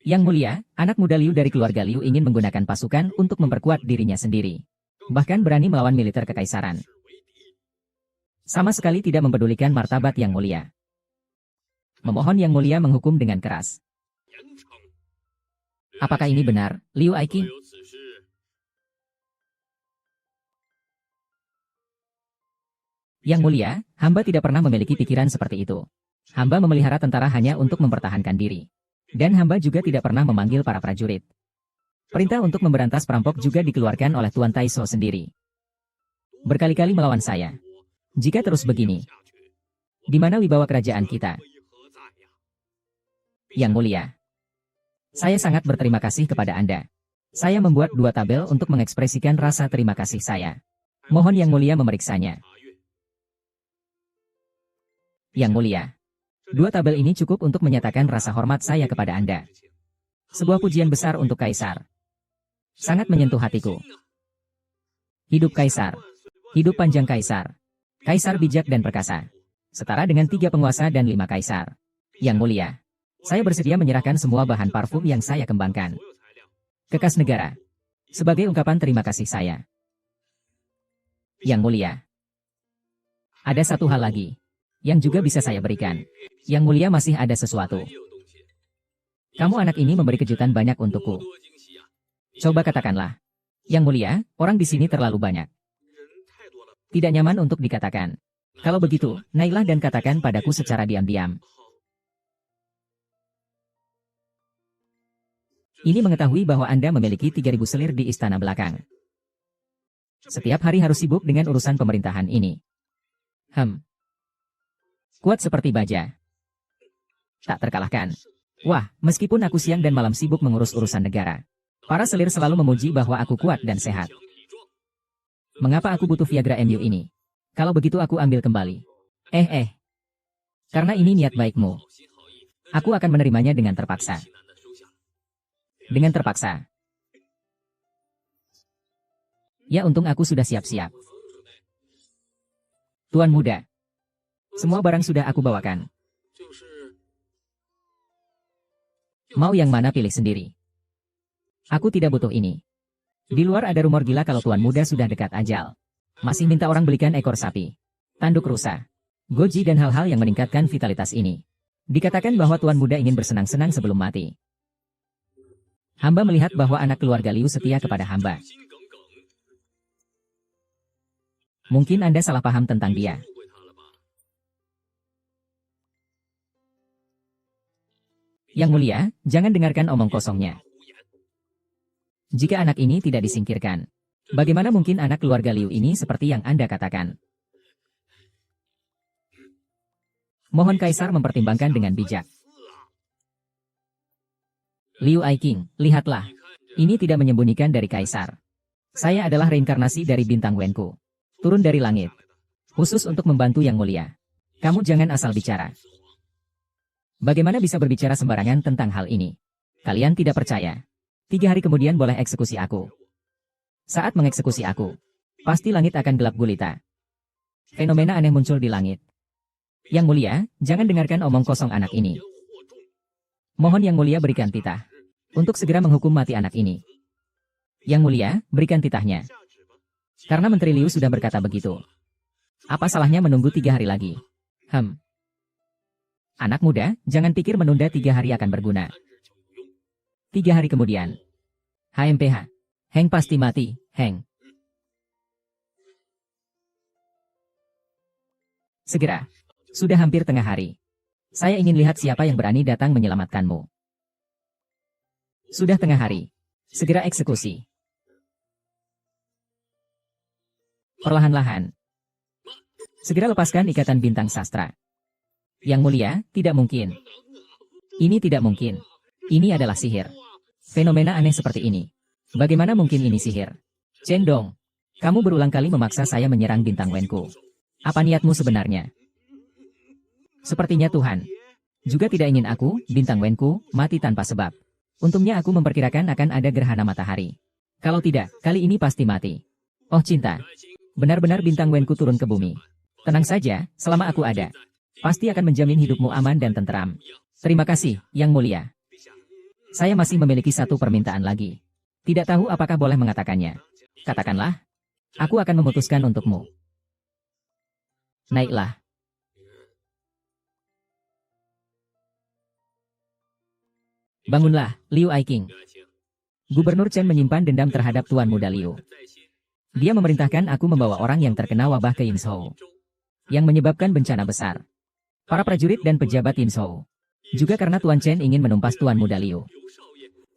Yang Mulia, anak muda Liu dari keluarga Liu ingin menggunakan pasukan untuk memperkuat dirinya sendiri. Bahkan berani melawan militer kekaisaran. Sama sekali tidak mempedulikan martabat Yang Mulia. Memohon Yang Mulia menghukum dengan keras. Apakah ini benar, Liu Aiqi? Yang Mulia, hamba tidak pernah memiliki pikiran seperti itu. Hamba memelihara tentara hanya untuk mempertahankan diri. Dan hamba juga tidak pernah memanggil para prajurit. Perintah untuk memberantas perampok juga dikeluarkan oleh Tuan Taiso sendiri. Berkali-kali melawan saya. Jika terus begini, di mana wibawa kerajaan kita? Yang Mulia, saya sangat berterima kasih kepada Anda. Saya membuat 2 tabel untuk mengekspresikan rasa terima kasih saya. Mohon Yang Mulia memeriksanya. Yang Mulia, 2 tabel ini cukup untuk menyatakan rasa hormat saya kepada Anda. Sebuah pujian besar untuk Kaisar. Sangat menyentuh hatiku. Hidup Kaisar. Hidup panjang Kaisar. Kaisar bijak dan perkasa. Setara dengan 3 penguasa dan 5 kaisar. Yang Mulia, saya bersedia menyerahkan semua bahan parfum yang saya kembangkan ke kas negara. Sebagai ungkapan terima kasih saya. Yang Mulia, ada satu hal lagi yang juga bisa saya berikan. Yang Mulia masih ada sesuatu. Kamu anak ini memberi kejutan banyak untukku. Coba katakanlah. Yang Mulia, orang di sini terlalu banyak. Tidak nyaman untuk dikatakan. Kalau begitu, naiklah dan katakan padaku secara diam-diam. Ini mengetahui bahwa Anda memiliki 3.000 selir di istana belakang. Setiap hari harus sibuk dengan urusan pemerintahan ini. Kuat seperti baja. Tak terkalahkan. Wah, meskipun aku siang dan malam sibuk mengurus urusan negara, para selir selalu memuji bahwa aku kuat dan sehat. Mengapa aku butuh Viagra MU ini? Kalau begitu aku ambil kembali. Karena ini niat baikmu. Aku akan menerimanya dengan terpaksa. Dengan terpaksa. Ya untung aku sudah siap-siap. Tuan muda. Semua barang sudah aku bawakan. Mau yang mana pilih sendiri. Aku tidak butuh ini. Di luar ada rumor gila kalau tuan muda sudah dekat ajal. Masih minta orang belikan ekor sapi, tanduk rusa, goji dan hal-hal yang meningkatkan vitalitas ini. Dikatakan bahwa tuan muda ingin bersenang-senang sebelum mati. Hamba melihat bahwa anak keluarga Liu setia kepada hamba. Mungkin Anda salah paham tentang dia. Yang mulia, jangan dengarkan omong kosongnya. Jika anak ini tidak disingkirkan, bagaimana mungkin anak keluarga Liu ini seperti yang Anda katakan? Mohon Kaisar mempertimbangkan dengan bijak. Liu Aiking, lihatlah. Ini tidak menyembunyikan dari Kaisar. Saya adalah reinkarnasi dari bintang Wenku. Turun dari langit. Khusus untuk membantu yang mulia. Kamu jangan asal bicara. Bagaimana bisa berbicara sembarangan tentang hal ini? Kalian tidak percaya. 3 hari kemudian boleh eksekusi aku. Saat mengeksekusi aku, pasti langit akan gelap gulita. Fenomena aneh muncul di langit. Yang mulia, jangan dengarkan omong kosong anak ini. Mohon yang mulia berikan titah. Untuk segera menghukum mati anak ini. Yang mulia, berikan titahnya. Karena Menteri Liu sudah berkata begitu. Apa salahnya menunggu 3 hari lagi? Anak muda, jangan pikir menunda 3 hari akan berguna. 3 hari kemudian. HMPH. Heng pasti mati, Heng. Segera. Sudah hampir tengah hari. Saya ingin lihat siapa yang berani datang menyelamatkanmu. Sudah tengah hari. Segera eksekusi. Perlahan-lahan. Segera lepaskan ikatan bintang sastra. Yang mulia, tidak mungkin. Ini tidak mungkin. Ini adalah sihir. Fenomena aneh seperti ini. Bagaimana mungkin ini sihir? Cendong, kamu berulang kali memaksa saya menyerang bintang Wenku. Apa niatmu sebenarnya? Sepertinya Tuhan juga tidak ingin aku, bintang Wenku, mati tanpa sebab. Untungnya aku memperkirakan akan ada gerhana matahari. Kalau tidak, kali ini pasti mati. Oh cinta, benar-benar bintang Wenku turun ke bumi. Tenang saja, selama aku ada. Pasti akan menjamin hidupmu aman dan tentram. Terima kasih, Yang Mulia. Saya masih memiliki satu permintaan lagi. Tidak tahu apakah boleh mengatakannya. Katakanlah. Aku akan memutuskan untukmu. Naiklah. Bangunlah, Liu Aiking. Gubernur Chen menyimpan dendam terhadap Tuan Muda Liu. Dia memerintahkan aku membawa orang yang terkena wabah ke Yinzhou, yang menyebabkan bencana besar. Para prajurit dan pejabat Yinzhou. Juga karena Tuan Chen ingin menumpas Tuan Muda Liu.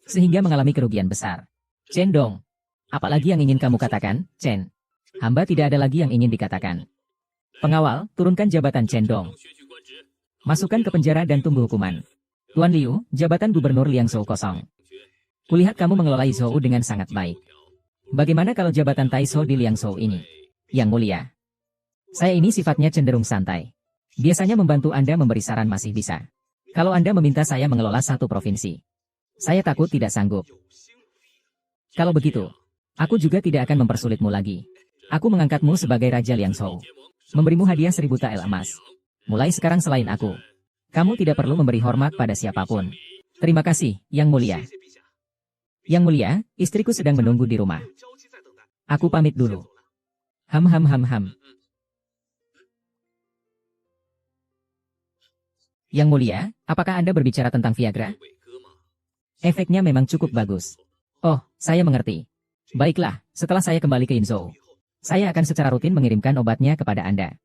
Sehingga mengalami kerugian besar. Chen Dong. Apalagi yang ingin kamu katakan, Chen? Hamba tidak ada lagi yang ingin dikatakan. Pengawal, turunkan jabatan Chen Dong. Masukkan ke penjara dan tunggu hukuman. Tuan Liu, jabatan Gubernur Liangzhou kosong. Kulihat kamu mengelola Yizhou dengan sangat baik. Bagaimana kalau jabatan Taizhou di Liangzhou ini? Yang Mulia. Saya ini sifatnya cenderung santai. Biasanya membantu Anda memberi saran masih bisa. Kalau Anda meminta saya mengelola satu provinsi, saya takut tidak sanggup. Kalau begitu, aku juga tidak akan mempersulitmu lagi. Aku mengangkatmu sebagai Raja Liangzhou. Memberimu hadiah 1000 tael emas. Mulai sekarang selain aku, kamu tidak perlu memberi hormat pada siapapun. Terima kasih, Yang Mulia. Yang Mulia, istriku sedang menunggu di rumah. Aku pamit dulu. Ham. Yang Mulia, apakah Anda berbicara tentang Viagra? Efeknya memang cukup bagus. Oh, saya mengerti. Baiklah, setelah saya kembali ke Yinzhou, saya akan secara rutin mengirimkan obatnya kepada Anda.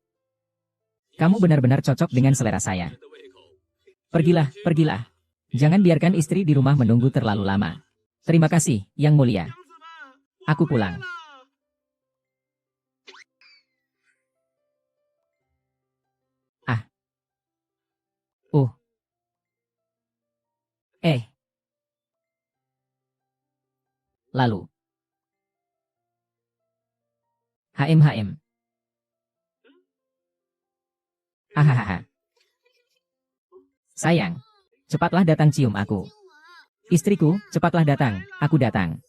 Kamu benar-benar cocok dengan selera saya. Pergilah. Jangan biarkan istri di rumah menunggu terlalu lama. Terima kasih, Yang Mulia. Aku pulang. Eh. Lalu. HM. Hahaha. Sayang. Cepatlah datang cium aku. Istriku, cepatlah datang, aku datang.